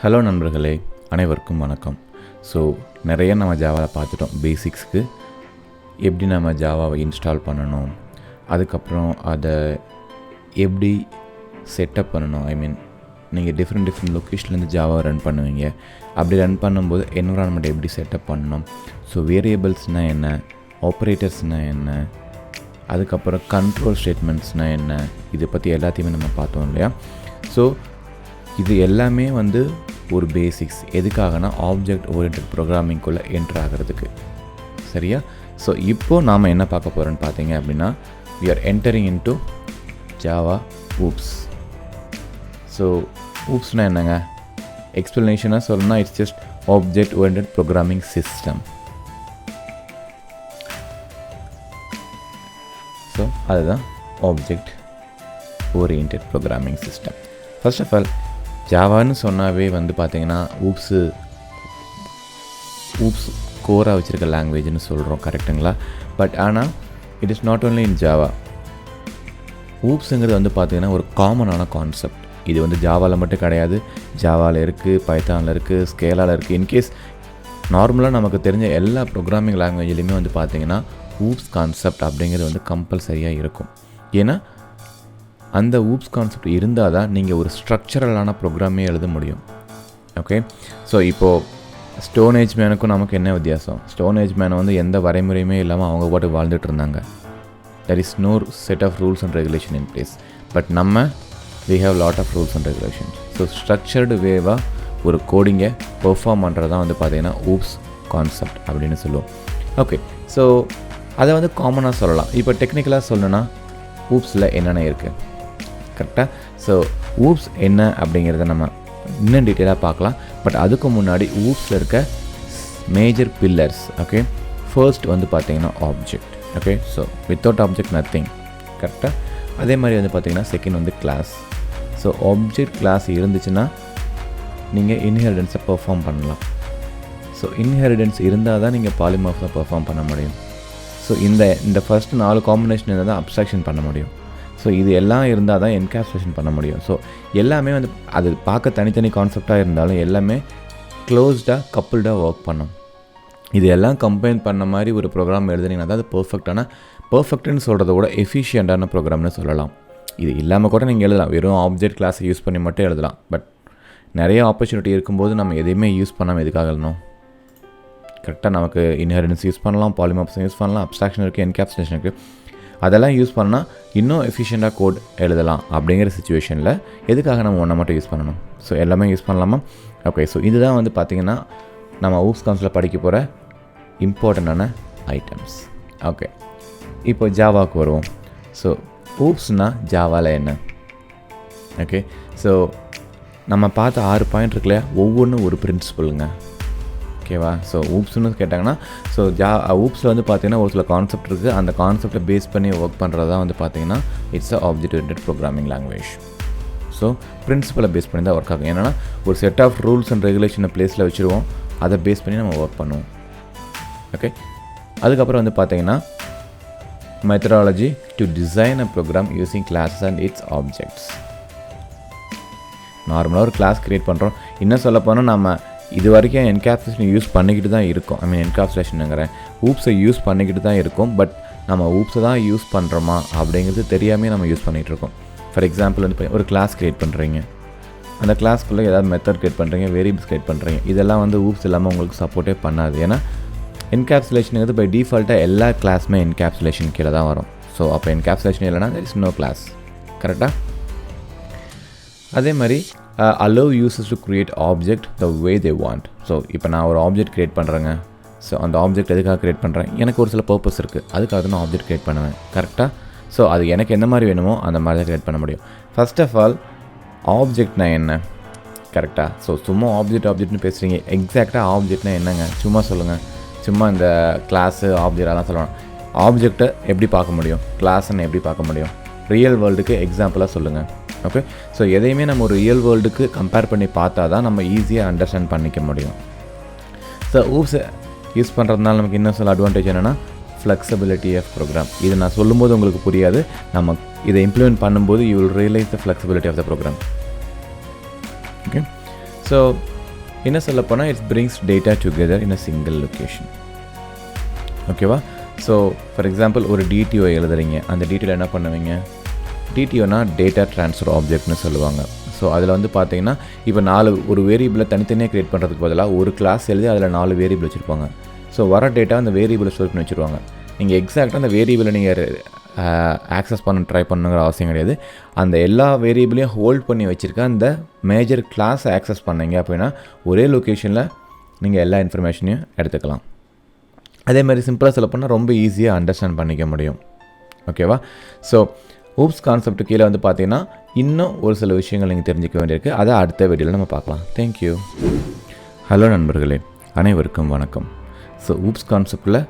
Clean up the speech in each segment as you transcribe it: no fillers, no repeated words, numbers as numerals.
Hello நண்பர்களே, அனைவருக்கும் வணக்கம். ஸோ நிறைய நம்ம ஜாவாவில் பார்த்துட்டோம். பேசிக்ஸ்க்கு எப்படி நம்ம ஜாவாவை இன்ஸ்டால் பண்ணணும், அதுக்கப்புறம் அதை எப்படி செட்டப் பண்ணணும். நீங்கள் டிஃப்ரெண்ட் லொக்கேஷன்லேருந்து ஜாவாவை ரன் பண்ணுவீங்க. அப்படி ரன் பண்ணும்போது என்விரான்மெண்ட் எப்படி செட்டப் பண்ணணும், ஸோ வேரியபிள்ஸ்னால் என்ன, ஆப்ரேட்டர்ஸ்னால் என்ன, அதுக்கப்புறம் கண்ட்ரோல் ஸ்டேட்மெண்ட்ஸ்னால் என்ன, இதை பற்றி எல்லாத்தையுமே நம்ம பார்த்தோம் இல்லையா. ஸோ இது எல்லாமே ஒரு பேசிக்ஸ். எதுக்காகனா ஆப்ஜெக்ட் ஓரியன்டட் ப்ரோக்ராமிங்குள்ளே என்ட்ரு ஆகிறதுக்கு. சரியா? ஸோ இப்போது நாம் என்ன பார்க்க போகிறோன்னு பார்த்தீங்க அப்படின்னா, we are entering into Java OOPS. So ஊப்ஸ்னால் என்னங்க, எக்ஸ்ப்ளனேஷனாக சொல்லணும்னா it's just object oriented programming system. So அதுதான் object oriented programming system. First of all ஜாவான்னு சொன்னாவே பார்த்தீங்கன்னா ஊப்ஸ் கோராக வச்சுருக்க லாங்குவேஜ்னு சொல்கிறோம், கரெக்டுங்களா? பட் ஆனால் it is not only in Java. ஊப்ஸுங்கிறது பார்த்தீங்கன்னா ஒரு காமனான கான்செப்ட். இது ஜாவாவில் மட்டும் கிடையாது, ஜாவாவில் இருக்குது, பைத்தானில் இருக்குது, ஸ்கேலாவில் இருக்குது. இன்கேஸ் நார்மலாக நமக்கு தெரிஞ்ச எல்லா ப்ரோக்ராமிங் லாங்குவேஜ்லேயுமே பார்த்தீங்கன்னா ஊப்ஸ் கான்செப்ட் அப்படிங்கிறது கம்பல்சரியாக இருக்கும். ஏன்னா அந்த ஊப்ஸ் கான்செப்ட் இருந்தால் தான் நீங்கள் ஒரு ஸ்ட்ரக்சரலான ப்ரோக்ராமே எழுத முடியும். ஓகே, ஸோ இப்போது ஸ்டோன் ஏஜ் மேனுக்கும் நமக்கு என்ன வித்தியாசம்? ஸ்டோன் ஏஜ் மேனை எந்த வரைமுறையுமே இல்லாமல் அவங்க பாட்டு வாழ்ந்துட்டு இருந்தாங்க. There is no set of rules and regulation in place. But நம்ம we have lot of rules and regulations. So structured வேவாக ஒரு கோடிங்கை பெர்ஃபார்ம் பண்ணுறது தான் பார்த்தீங்கன்னா ஊப்ஸ் கான்செப்ட் அப்படின்னு சொல்லுவோம். ஓகே, ஸோ அதை காமனாக சொல்லலாம். இப்போ டெக்னிக்கலாக சொல்லணுன்னா ஊப்ஸில் என்னென்ன இருக்குது, கரெக்டாக? ஸோ ஊப்ஸ் என்ன அப்படிங்கிறத நம்ம இன்னும் டீட்டெயிலாக பார்க்கலாம். பட் அதுக்கு முன்னாடி ஊப்ஸில் இருக்க மேஜர் பில்லர்ஸ். ஓகே, ஃபர்ஸ்ட் பார்த்தீங்கன்னா object. Okay, so without object nothing, கரெக்டாக? அதே மாதிரி பார்த்தீங்கன்னா second class. So object class இருந்துச்சுன்னா நீங்கள் இன்ஹெரிடன்ஸை பெர்ஃபார்ம் பண்ணலாம். ஸோ இன்ஹெரிடன்ஸ் இருந்தால் தான் நீங்கள் பாலிமார்ஃபை பெர்ஃபார்ம் பண்ண முடியும். ஸோ இந்த ஃபர்ஸ்ட் 4 காம்பினேஷன் இருந்தால் தான் அப்ஸ்ட்ராக்ஷன் பண்ண முடியும். ஸோ இது எல்லாம் இருந்தால் தான் என்கேப்சுலேஷன் பண்ண முடியும். ஸோ எல்லாமே அது பார்க்க தனித்தனி கான்செப்டாக இருந்தாலும் எல்லாமே க்ளோஸ்டாக கப்புள்டாக ஒர்க் பண்ணும். இது எல்லாம் கம்பைன் பண்ண மாதிரி ஒரு ப்ரோக்ராம் எழுதுனீங்கன்னா தான் அது பர்ஃபெக்ட்னு சொல்கிறத விட எஃபிஷியண்ட்டான ப்ரோக்ராம்னு சொல்லலாம். இது இல்லாமல் கூட நீங்கள் எழுதலாம், வெறும் ஆப்ஜெக்ட் கிளாஸை யூஸ் பண்ணி மட்டும் எழுதலாம். பட் நிறைய ஆப்பர்ச்சுனிட்டி இருக்கும்போது நம்ம எதையுமே யூஸ் பண்ணாமல் எதுக்காக எழுதணும்? கரெக்டாக நமக்கு இன்ஹெரிடன்ஸ் யூஸ் பண்ணலாம், பாலிமார்ஃபிசம் யூஸ் பண்ணலாம், அப்ஸ்ட்ராக்ஷன் இருக்குது, என்கேப்சுலேஷன் இருக்குது. அதெல்லாம் யூஸ் பண்ணால் இன்னும் எஃபிஷியண்ட்டாக கோட் எழுதலாம். அப்படிங்கிற சுச்சுவேஷனில் எதுக்காக நம்ம ஒன்றை மட்டும் யூஸ் பண்ணணும்? ஸோ எல்லாமே யூஸ் பண்ணலாமா? ஓகே, ஸோ இதுதான் பார்த்திங்கன்னா நம்ம ஊப்ஸ் கான்செப்டில் படிக்க போகிற இம்பார்ட்டண்ட்டான ஐட்டம்ஸ். ஓகே, இப்போ ஜாவாவுக்கு வருவோம். ஸோ ஊப்ஸ்னால் ஜாவாவில் என்ன? ஓகே, ஸோ நம்ம பார்த்த 6 பாயிண்ட் இருக்குல்லையா, ஒவ்வொன்றும் ஒரு பிரின்சிபலுங்க. ஓகேவா? ஸோ ஊப்ஸ்னு கேட்டாங்கன்னா, ஸோ ஊப்ஸில் பார்த்தீங்கன்னா ஒரு சில கான்செப்ட் இருக்குது. அந்த கான்செப்டை பேஸ் பண்ணி ஒர்க் பண்ணுறது தான் பார்த்தீங்கன்னா it's object oriented programming language. So பிரின்சிபலை பேஸ் பண்ணி தான் ஒர்க் ஆகும். ஏன்னா ஒரு செட் ஆஃப் ரூல்ஸ் அண்ட் ரெகுலேஷனை பிளேஸில் வச்சுருவோம், அதை பேஸ் பண்ணி நம்ம ஒர்க் பண்ணுவோம். ஓகே, அதுக்கப்புறம் பார்த்தீங்கன்னா methodology to design a program using classes and its objects. நார்மலாக ஒரு கிளாஸ் க்ரியேட் பண்ணுறோம். இன்னும் சொல்ல போனால் நம்ம இது வரைக்கும் என்கேப்சுலேஷன் யூஸ் பண்ணிக்கிட்டு தான் இருக்கோம். என்கேப்சுலேஷனுங்கிறேன் ஊப்ஸை யூஸ் பண்ணிக்கிட்டு தான் இருக்கும். பட் நம்ம ஊப்ஸை தான் யூஸ் பண்ணுறோமா அப்படிங்கிறது தெரியாமல் நம்ம யூஸ் பண்ணிகிட்டு இருக்கோம். ஃபார் எக்ஸாம்பிள் ஒரு கிளாஸ் க்ரியேட் பண்ணுறீங்க, அந்த கிளாஸ்க்குள்ளே ஏதாவது மெத்தட் க்ரியேட் பண்ணுறீங்க, வேரியபிள்ஸ் க்ரியேட் பண்ணுறீங்க. இதெல்லாம் ஊப்ஸ் இல்லாமல் உங்களுக்கு சப்போர்ட்டே பண்ணாது. ஏன்னா என்கேப்சுலேஷனுங்கிறது பை டிஃபால்ட்டாக எல்லா கிளாஸுமே என்கேப்சுலேஷன் கீழே தான் வரும். ஸோ அப்போ என்கேப்சுலேஷன் இல்லைனா தெர் இஸ் நோ கிளாஸ், கரெக்டாக? அதே மாதிரி allow users to create object the way they want. So இப்போ நான் ஒரு ஆப்ஜெக்ட் க்ரியேட் பண்ணுறேங்க. ஸோ அந்த ஆப்ஜெக்ட் எதுக்காக க்ரியேட் பண்ணுறேன்? எனக்கு ஒரு சில பர்பஸ் இருக்குது, அதுக்காக தான் நான் ஆப்ஜெக்ட் க்ரியேட் பண்ணுவேன், கரெக்டாக? ஸோ அது எனக்கு எந்த மாதிரி வேணுமோ அந்த மாதிரி தான் க்ரியேட் பண்ண முடியும். ஃபர்ஸ்ட் ஆஃப் ஆல் ஆப்ஜெக்ட்னா என்ன, கரெக்டாக? ஸோ சும்மா ஆப்ஜெக்ட்னு பேசுகிறீங்க. எக்ஸாக்டாக ஆப்ஜெக்ட்னா என்னங்க? சும்மா சொல்லுங்கள். சும்மா இந்த கிளாஸு ஆப்ஜெக்ட் அதெல்லாம் சொல்லணும். ஆப்ஜெக்டை எப்படி பார்க்க முடியும், கிளாஸ்ன்னு எப்படி பார்க்க முடியும்? ரியல் வேர்ல்டுக்கு எக்ஸாம்பிளாக சொல்லுங்கள். ஓகே, ஸோ எதையுமே நம்ம ஒரு ரியல் வேர்ல்டுக்கு கம்பேர் பண்ணி பார்த்தா தான் நம்ம ஈஸியாக அண்டர்ஸ்டாண்ட் பண்ணிக்க முடியும். ஸோ ஊப்ஸை யூஸ் பண்ணுறதுனால நமக்கு இன்னும் சில அட்வான்டேஜ் என்னென்னா ஃப்ளெக்சிபிலிட்டி ஆஃப் ப்ரோக்ராம். இது நான் சொல்லும்போது உங்களுக்கு புரியாது, நம்ம இதை இம்ப்ளிமெண்ட் பண்ணும்போது you will realize the flexibility of the program. Okay, so என்ன சொல்ல போனால் it's brings data together in a single location. ஓகேவா? ஸோ ஃபார் எக்ஸாம்பிள் ஒரு டிடிஓ எழுதுறீங்க, அந்த டிடிஓவில் என்ன பண்ணுவீங்க? டிடிஓனா டேட்டா ட்ரான்ஸ்ஃபர் ஆப்ஜெக்ட்னு சொல்லுவாங்க. ஸோ அதில் வந்து பார்த்தீங்கன்னா இப்போ 4 ஒரு வேரியபிளை தனித்தனியாக க்ரியேட் பண்ணுறதுக்கு பதிலாக ஒரு கிளாஸ் எழுதி அதில் 4 வேரியபிள் வச்சுருப்பாங்க. ஸோ வர டேட்டா அந்த வேரியபிளை ஸ்டோர் பண்ணி வச்சுருவாங்க. நீங்கள் எக்ஸாக்டாக அந்த வேரியபிளை நீங்கள் ஆக்சஸ் பண்ண ட்ரை பண்ணுங்கிற அவசியம் கிடையாது. அந்த எல்லா வேரியபிளையும் ஹோல்ட் பண்ணி வச்சுருக்க அந்த மேஜர் கிளாஸை ஆக்சஸ் பண்ணீங்க அப்படின்னா ஒரே லொக்கேஷனில் நீங்கள் எல்லா இன்ஃபர்மேஷனையும் எடுத்துக்கலாம். அதே மாதிரி சிம்பிளாக சொல்ல போனால் ரொம்ப ஈஸியாக அண்டர்ஸ்டாண்ட் பண்ணிக்க முடியும். ஓகேவா? ஸோ ஊப்ஸ் கான்செப்ட் கீழே வந்து பார்த்தீங்கன்னா இன்னும் ஒரு சில விஷயங்கள் நீங்கள் தெரிஞ்சிக்க வேண்டியிருக்கு. அதை அடுத்த வீடியோவில் நம்ம பார்க்கலாம். தேங்க்யூ. ஹலோ நண்பர்களே, அனைவருக்கும் வணக்கம். ஸோ ஊப்ஸ் கான்செப்டில்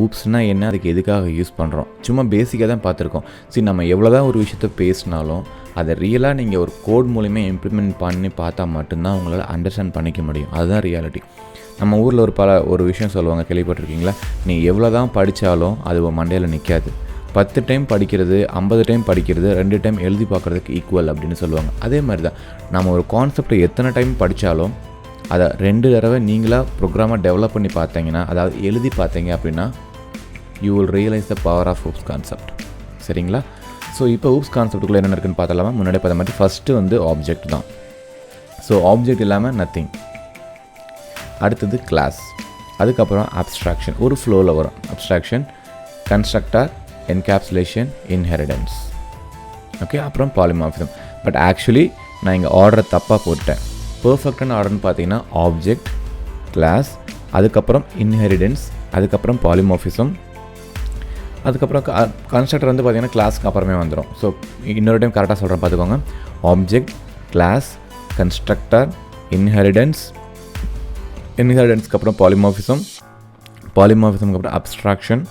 ஊப்ஸ்னால் என்ன, அதுக்கு எதுக்காக யூஸ் பண்ணுறோம், சும்மா பேசிக்காக தான் பார்த்துருக்கோம். சரி, நம்ம எவ்வளோ தான் ஒரு விஷயத்த பேசினாலும் அதை ரியலாக நீங்கள் ஒரு கோட் மூலிமா இம்ப்ளிமெண்ட் பண்ணி பார்த்தா மட்டும்தான் உங்களால் அண்டர்ஸ்டாண்ட் பண்ணிக்க முடியும். அதுதான் ரியாலிட்டி. நம்ம ஊரில் ஒரு விஷயம் சொல்லுவாங்க, கேள்விப்பட்டிருக்கீங்களா? நீ எவ்வளோ தான் படித்தாலும் அது மண்டையில் நிற்காது. 10 டைம் படிக்கிறது, 50 டைம் படிக்கிறது, 2 டைம் எழுதி பார்க்குறதுக்கு ஈக்குவல் அப்படின்னு சொல்லுவாங்க. அதே மாதிரி தான் நம்ம ஒரு கான்செப்டை எத்தனை டைம் படித்தாலும் அதை 2 தடவை நீங்களாக ப்ரோக்ராமாக டெவலப் பண்ணி பார்த்தீங்கன்னா, அதாவது எழுதி பார்த்தீங்க அப்படின்னா you will realize the power of OOPs concept. சரிங்களா? ஸோ இப்போ ஊப்ஸ் கான்செப்ட்டுக்குள்ளே என்ன இருக்குன்னு பார்த்தலாமா? முன்னாடி பார்த்த மாதிரி ஃபஸ்ட்டு வந்து ஆப்ஜெக்ட் தான். ஸோ ஆப்ஜெக்ட் இல்லாமல் நத்திங். அடுத்தது கிளாஸ், அதுக்கப்புறம் அப்ஸ்ட்ராக்ஷன், ஒரு ஃப்ளோவில் வரும். Abstraction, constructor, encapsulation, inheritance. Okay, அப்புறம் பாலிமார்ஃபிசம். பட் ஆக்சுவலி நான் இங்கே ஆர்டரை தப்பாக போட்டேன். பர்ஃபெக்டான ஆர்டர்னு பார்த்தீங்கன்னா ஆப்ஜெக்ட், கிளாஸ், அதுக்கப்புறம் இன்ஹெரிடன்ஸ், அதுக்கப்புறம் பாலிமார்ஃபிசம், அதுக்கப்புறம் கன்ஸ்ட்ரக்டர் வந்து பார்த்தீங்கன்னா கிளாஸ்க்கு அப்புறமே வந்துடும். ஸோ இன்னொரு டைம் கரெக்டாக சொல்கிறேன் பார்த்துக்கோங்க. ஆப்ஜெக்ட், கிளாஸ், கன்ஸ்ட்ரக்டர், இன்ஹெரிடன்ஸ்க்கு அப்புறம் பாலிமார்ஃபிசம்க்கு அப்புறம் அப்ஸ்ட்ராக்ஷன்,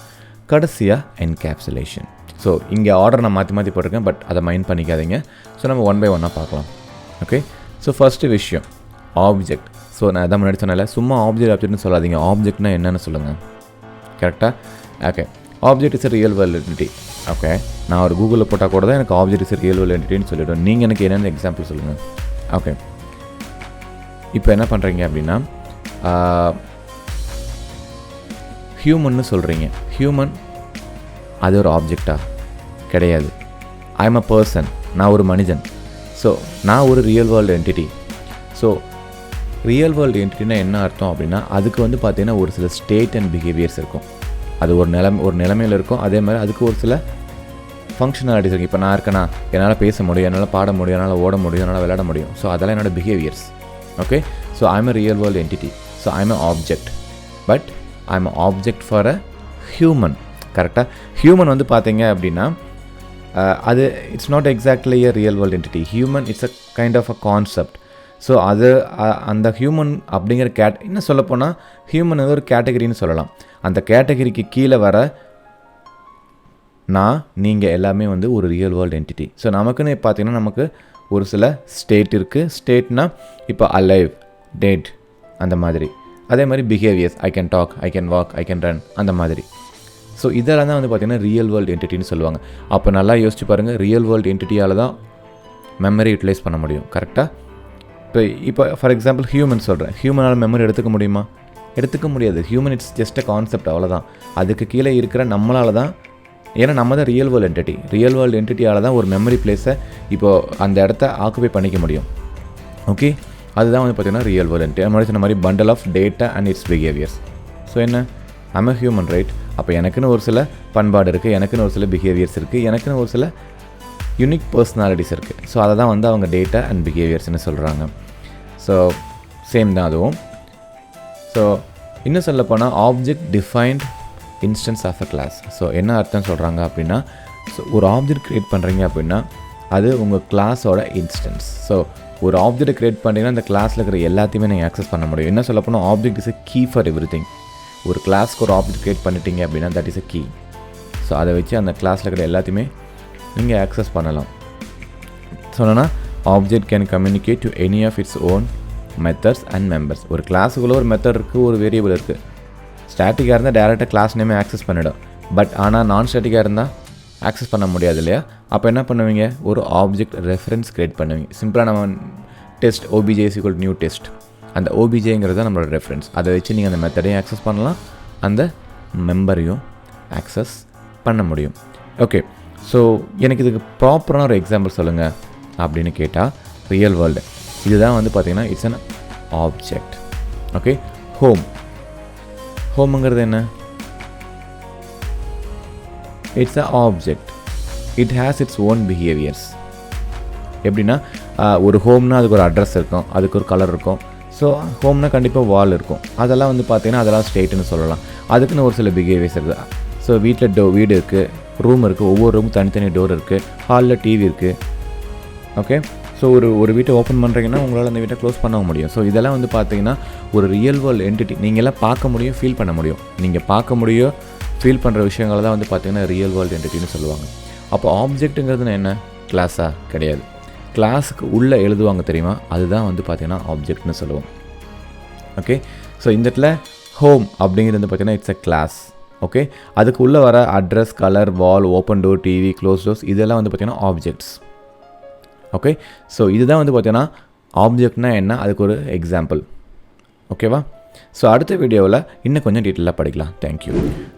கடைசியாக என்கேப்சுலேஷன். ஸோ இங்கே ஆர்டர் நான் மாற்றி போட்டிருக்கேன், பட் அதை மைண்ட் பண்ணிக்காதீங்க. ஸோ நம்ம 1 by 1 பார்க்கலாம். ஓகே, ஸோ ஃபஸ்ட்டு விஷயம் ஆப்ஜெக்ட். ஸோ நான் அதான் முன்னாடி சொன்னேன்ல, சும்மா ஆப்ஜெக்ட்னு சொல்லாதீங்க. ஆப்ஜெக்ட்னா என்னென்னு சொல்லுங்கள். கரெக்டாக? Okay, object is real world entity. Okay, நான் ஒரு கூகுளில் போட்டால் கூட தான் எனக்கு ஆப்ஜெக்ட் இஸ் ரியல் வேர்ல்டு என்டிட்டின்னு சொல்லிவிடும். நீங்கள் எனக்கு என்னென்ன எக்ஸாம்பிள் சொல்லுங்கள். ஓகே, இப்போ என்ன பண்ணுறீங்க அப்படின்னா ஹியூமன்னு சொல்கிறீங்க. ஹியூமன் அது ஒரு ஆப்ஜெக்டா? கிடையாது. ஐ எம் அ பர்சன், நான் ஒரு மனிதன். ஸோ நான் ஒரு real world entity. So real world என்டிட்டினா என்ன அர்த்தம் அப்படின்னா அதுக்கு வந்து பார்த்திங்கன்னா ஒரு சில ஸ்டேட் அண்ட் பிஹேவியர்ஸ் இருக்கும். அது ஒரு நிலைமையில் இருக்கும். அதே மாதிரி அதுக்கு ஒரு சில ஃபங்க்ஷனாலிட்டிஸ் இருக்குது. இப்போ நான் இருக்கேன்னா என்னால் பேச முடியும், என்னால் பாட முடியும், என்னால் ஓட முடியும், என்னால் விளையாட முடியும். ஸோ அதெல்லாம் என்னோட behaviours. Okay, so I am a real world entity. So I am a object, but I am a object for a human. கரெக்டாக? ஹியூமன் வந்து பார்த்தீங்க அப்படின்னா அது it's not exactly a real world entity. Human it's a kind of a concept. So அது அந்த human அப்படிங்கிற இன்னும் சொல்லப்போனால் ஹியூமன் வந்து ஒரு கேட்டகரின்னு சொல்லலாம். அந்த கேட்டகரிக்கு கீழே வர நீங்கள் எல்லாமே வந்து ஒரு ரியல் வேர்ல்டு என்டிட்டி. ஸோ நமக்குன்னு பார்த்தீங்கன்னா நமக்கு ஒரு சில ஸ்டேட் இருக்குது. ஸ்டேட்னா இப்போ அலைவ், டெட், அந்த மாதிரி. அதே மாதிரி behaviours, I can talk, I can walk, I can run, அந்த மாதிரி. ஸோ இதெல்லாம் தான் வந்து பார்த்திங்கன்னா ரியல் வேர்ல்டு என்டிட்டின்னு சொல்லுவாங்க. அப்போ நல்லா யோசிச்சு பாருங்கள், ரியல் வேர்ல்டு என்டிட்டியால் தான் மெமரி யூட்டிலைஸ் பண்ண முடியும். கரெக்டாக? இப்போ ஃபார் எக்ஸாம்பிள் ஹியூமன் சொல்கிறேன். ஹியூமனால் மெமரி எடுத்துக்க முடியுமா? எடுத்துக்க முடியாது. Human it's just a concept, அவ்வளோதான். அதுக்கு கீழே இருக்கிற நம்மளால் தான், ஏன்னா நம்ம தான் real world entity. Real world என்டிட்டியால் தான் ஒரு மெமரி பிளேஸை இப்போது அந்த இடத்த ஆக்குபை பண்ணிக்க முடியும். ஓகே, அதுதான் வந்து பார்த்திங்கன்னா ரியல் வேர்ல்டு என்டிட்டி. நம்ம சொன்ன மாதிரி bundle of data and its behaviours. So என்ன, ஐம் அ ஹியூமன், ரைட்? அப்போ எனக்குன்னு ஒரு சில பண்பாடு இருக்குது, எனக்குன்னு ஒரு சில பிஹேவியர்ஸ் இருக்குது, எனக்குன்னு ஒரு சில யூனிக் பர்சனாலிட்டிஸ் இருக்குது. ஸோ அதை தான் வந்து அவங்க டேட்டா அண்ட் பிஹேவியர்ஸ்னு சொல்கிறாங்க. ஸோ சேம் தான் அதுவும். ஸோ இன்னும் சொல்லப்போனால் object defined instance of a class. So என்ன அர்த்தம் சொல்கிறாங்க அப்படின்னா, ஸோ ஒரு ஆப்ஜெக்ட் க்ரியேட் பண்ணுறீங்க அப்படின்னா அது உங்கள் கிளாஸோட இன்ஸ்டன்ஸ். ஸோ ஒரு ஆப்ஜெக்டை க்ரியேட் பண்ணிங்கன்னா அந்த கிளாஸில் இருக்கிற எல்லாத்தையுமே நீங்கள் ஆக்சஸ் பண்ண முடியும். என்ன சொல்லப்போனால் object is a key for everything. ஒரு கிளாஸ்க்கு ஒரு ஆப்ஜெக்ட் க்ரியேட் பண்ணிட்டீங்க அப்படின்னா that is a key. So அதை வச்சு அந்த கிளாஸில் இருக்கிற எல்லாத்தையுமே நீங்கள் ஆக்சஸ் பண்ணலாம். சொன்னோன்னா object can communicate to any of its own methods and members. ஒரு கிளாஸுக்குள்ளே ஒரு மெத்தட் இருக்குது, ஒரு வேரியபிள் இருக்குது. ஸ்டாட்டிக்காக இருந்தால் டேரெக்டாக கிளாஸ் நேமே ஆக்சஸ் பண்ணிடும். பட் ஆனால் நான் ஸ்டாட்டிக்காக இருந்தால் ஆக்சஸ் பண்ண முடியாது இல்லையா? அப்போ என்ன பண்ணுவீங்க? ஒரு ஆப்ஜெக்ட் ரெஃபரன்ஸ் க்ரியேட் பண்ணுவீங்க. சிம்பிளாக நம்ம டெஸ்ட் OBJ = நியூ டெஸ்ட், அந்த ஓபிஜேங்கிறது தான் நம்மளோட ரெஃபரன்ஸ். அதை வச்சு நீங்கள் அந்த மெத்தடையும் ஆக்சஸ் பண்ணலாம், அந்த மெம்பரையும் ஆக்சஸ் பண்ண முடியும். ஓகே, ஸோ எனக்கு இதுக்கு ப்ராப்பரான ஒரு எக்ஸாம்பிள் சொல்லுங்கள் அப்படின்னு கேட்டால் ரியல் வேர்ல்டு இதுதான் வந்து பார்த்திங்கன்னா இட்ஸ் அன் ஆப்ஜெக்ட். ஓகே, ஹோமுங்கிறது என்ன? It's a object. It has its own behaviours. எப்படின்னா ஒரு ஹோம்னா அதுக்கு ஒரு அட்ரஸ் இருக்கும், அதுக்கு ஒரு கலர் இருக்கும். ஸோ ஹோம்னா கண்டிப்பாக வால் இருக்கும். அதெல்லாம் வந்து பார்த்திங்கன்னா அதெல்லாம் ஸ்டேட்டுன்னு சொல்லலாம். அதுக்குன்னு ஒரு சில பிஹேவியர்ஸ் இருக்குது. ஸோ வீட்டில் வீடு இருக்குது, ரூம் இருக்குது, ஒவ்வொரு ரூமும் தனித்தனி டோர் இருக்குது, ஹாலில் டிவி இருக்குது. ஓகே, ஸோ ஒரு வீட்டை ஓப்பன் பண்ணுறீங்கன்னா உங்களால் அந்த வீட்டை க்ளோஸ் பண்ண முடியும். ஸோ இதெல்லாம் வந்து பார்த்திங்கன்னா ஒரு ரியல் வேர்ல்டு என்டிட்டி. நீங்கள்லாம் பார்க்க முடியும், ஃபீல் பண்ண முடியும். நீங்கள் பார்க்க முடியும், ஃபீல் பண்ணுற விஷயங்கள் தான் வந்து பார்த்திங்கன்னா ரியல் வேர்ல்டு என்டிட்டின்னு சொல்லுவாங்க. அப்போ ஆப்ஜெக்ட்டுங்கிறது என்ன? கிளாஸாக கிடையாது. கிளாஸுக்கு உள்ளே எழுதுவாங்க தெரியுமா, அதுதான் வந்து பார்த்திங்கன்னா ஆப்ஜெக்ட்னு சொல்லுவோம். ஓகே, ஸோ இந்த இடத்துல ஹோம் அப்படிங்கிறது வந்து பார்த்திங்கன்னா இட்ஸ் அ கிளாஸ். ஓகே, அதுக்கு உள்ளே வர address, colour, wall, open door, TV, close doors இதெல்லாம் வந்து பார்த்திங்கன்னா ஆப்ஜெக்ட்ஸ். ஓகே, ஸோ இதுதான் வந்து பார்த்திங்கன்னா ஆப்ஜெக்ட்னா என்ன, அதுக்கு ஒரு எக்ஸாம்பிள். ஓகேவா? ஸோ அடுத்த வீடியோவில் இன்னும் கொஞ்சம் டீட்டெயிலாக படிக்கலாம். தேங்க்யூ.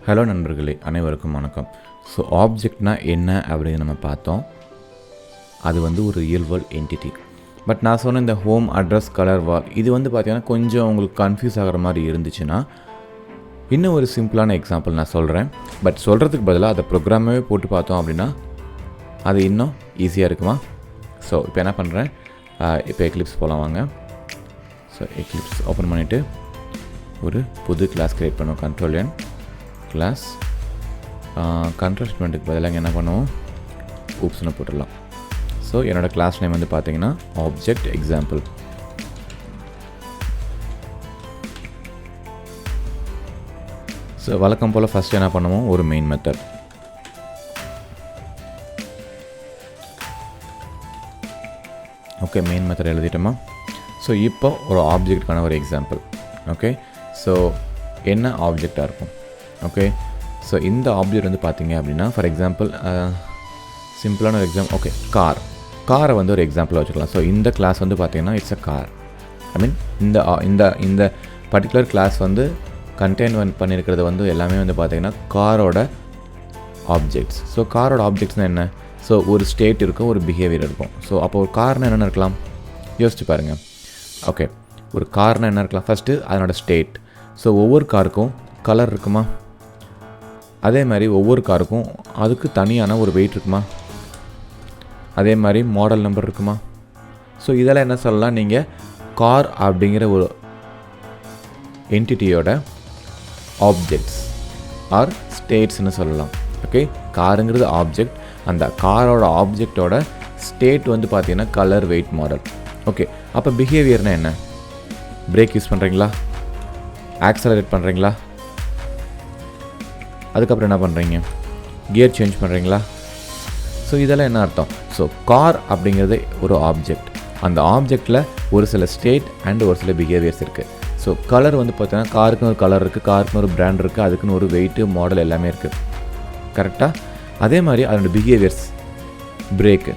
ஹலோ நண்பர்களே, அனைவருக்கும் வணக்கம். ஸோ ஆப்ஜெக்ட்னா என்ன அப்படின்னு நம்ம பார்த்தோம். அது வந்து ஒரு ரியல் வேர்ல்ட் என்டிட்டி. பட் நான் சொன்ன இந்த ஹோம், அட்ரஸ், கலர், வால் இது வந்து பார்த்திங்கன்னா கொஞ்சம் உங்களுக்கு கன்ஃபியூஸ் ஆகிற மாதிரி இருந்துச்சுன்னா இன்னும் ஒரு சிம்பிளான எக்ஸாம்பிள் நான் சொல்கிறேன். பட் சொல்கிறதுக்கு பதிலாக அதை ப்ரோக்ராமாகவே போட்டு பார்த்தோம் அப்படின்னா அது இன்னும் ஈஸியாக இருக்குமா? ஸோ இப்போ என்ன பண்ணுறேன், இப்போ எக்லிப்ஸ் போகலாம் வாங்க. ஸோ எக்லிப்ஸ் ஓப்பன் பண்ணிவிட்டு ஒரு புது கிளாஸ் க்ரியேட் பண்ணுவோம். Ctrl+N class. கண்ட்ரோல் ஸ்டேட்மெண்ட்டுக்கு பதிலாக என்ன பண்ணுவோம், ஊப்ஸ்னு போட்டுடலாம். ஸோ என்னோடய கிளாஸ் நேம் வந்து பார்த்தீங்கன்னா ஆப்ஜெக்ட் எக்ஸாம்பிள். ஸோ வழக்கம் போல் ஃபஸ்ட்டு என்ன பண்ணுவோம், ஒரு main method. Okay, main method எழுதிட்டோமா? ஸோ இப்போ ஒரு ஆப்ஜெக்ட்டுக்கான ஒரு எக்ஸாம்பிள். ஓகே, ஸோ என்ன ஆப்ஜெக்டாக இருக்கும்? ஓகே, ஸோ இந்த ஆப்ஜெக்ட் வந்து பார்த்தீங்க அப்படின்னா ஃபார் எக்ஸாம்பிள் சிம்பிளான ஒரு எக்ஸாம்பிள். ஓகே, காரை வந்து ஒரு எக்ஸாம்பிளாக வச்சுக்கலாம். ஸோ இந்த கிளாஸ் வந்து பார்த்தீங்கன்னா இட்ஸ் அ கார். ஐ மீன் இந்த பர்டிகுலர் கிளாஸ் வந்து கண்டெயின் பண்ணியிருக்கிறது வந்து எல்லாமே வந்து பார்த்திங்கன்னா காரோட ஆப்ஜெக்ட்ஸ். ஸோ காரோட ஆப்ஜெக்ட்ஸ்னால் என்ன? ஸோ ஒரு ஸ்டேட் இருக்கும், ஒரு பிஹேவியர் இருக்கும். ஸோ அப்போ ஒரு கார்னால் என்னென்ன இருக்கலாம் யோசிச்சு பாருங்கள். ஓகே, ஒரு கார்னால் என்ன இருக்கலாம்? ஃபஸ்ட்டு அதனோட ஸ்டேட். ஸோ ஒவ்வொரு காருக்கும் கலர் இருக்குமா? அதே மாதிரி ஒவ்வொரு காருக்கும் அதுக்கு தனியான ஒரு வெயிட் இருக்குமா? அதே மாதிரி மாடல் நம்பர் இருக்குமா? ஸோ இதெல்லாம் என்ன சொல்லலாம், நீங்கள் கார் அப்படிங்கிற ஒரு என்டிட்டியோட ஆப்ஜெக்ட்ஸ் ஆர் ஸ்டேட்ஸ்னு சொல்லலாம். ஓகே, காருங்கிறது ஆப்ஜெக்ட், அந்த காரோட ஆப்ஜெக்டோட ஸ்டேட் வந்து பார்த்தீங்கன்னா கலர், வெயிட், மாடல். ஓகே, அப்போ பிஹேவியர்னால் என்ன? பிரேக் யூஸ் பண்ணுறீங்களா? ஆக்சலரேட் பண்ணுறீங்களா? அதுக்கப்புறம் என்ன பண்ணுறீங்க? கியர் சேஞ்ச் பண்ணுறீங்களா? ஸோ இதெல்லாம் என்ன அர்த்தம்? ஸோ கார் அப்படிங்கிறது ஒரு ஆப்ஜெக்ட். அந்த ஆப்ஜெக்டில் ஒரு சில ஸ்டேட் அண்ட் ஒரு சில பிஹேவியர்ஸ் இருக்குது. ஸோ கலர் வந்து பார்த்தீங்கன்னா காருக்குன்னு ஒரு கலர் இருக்குது, காருக்குன்னு ஒரு பிராண்ட் இருக்குது, அதுக்குன்னு ஒரு வெயிட்டு, மாடல் எல்லாமே இருக்குது. கரெக்டாக? அதே மாதிரி அதோட பிஹேவியர்ஸ், பிரேக்கு,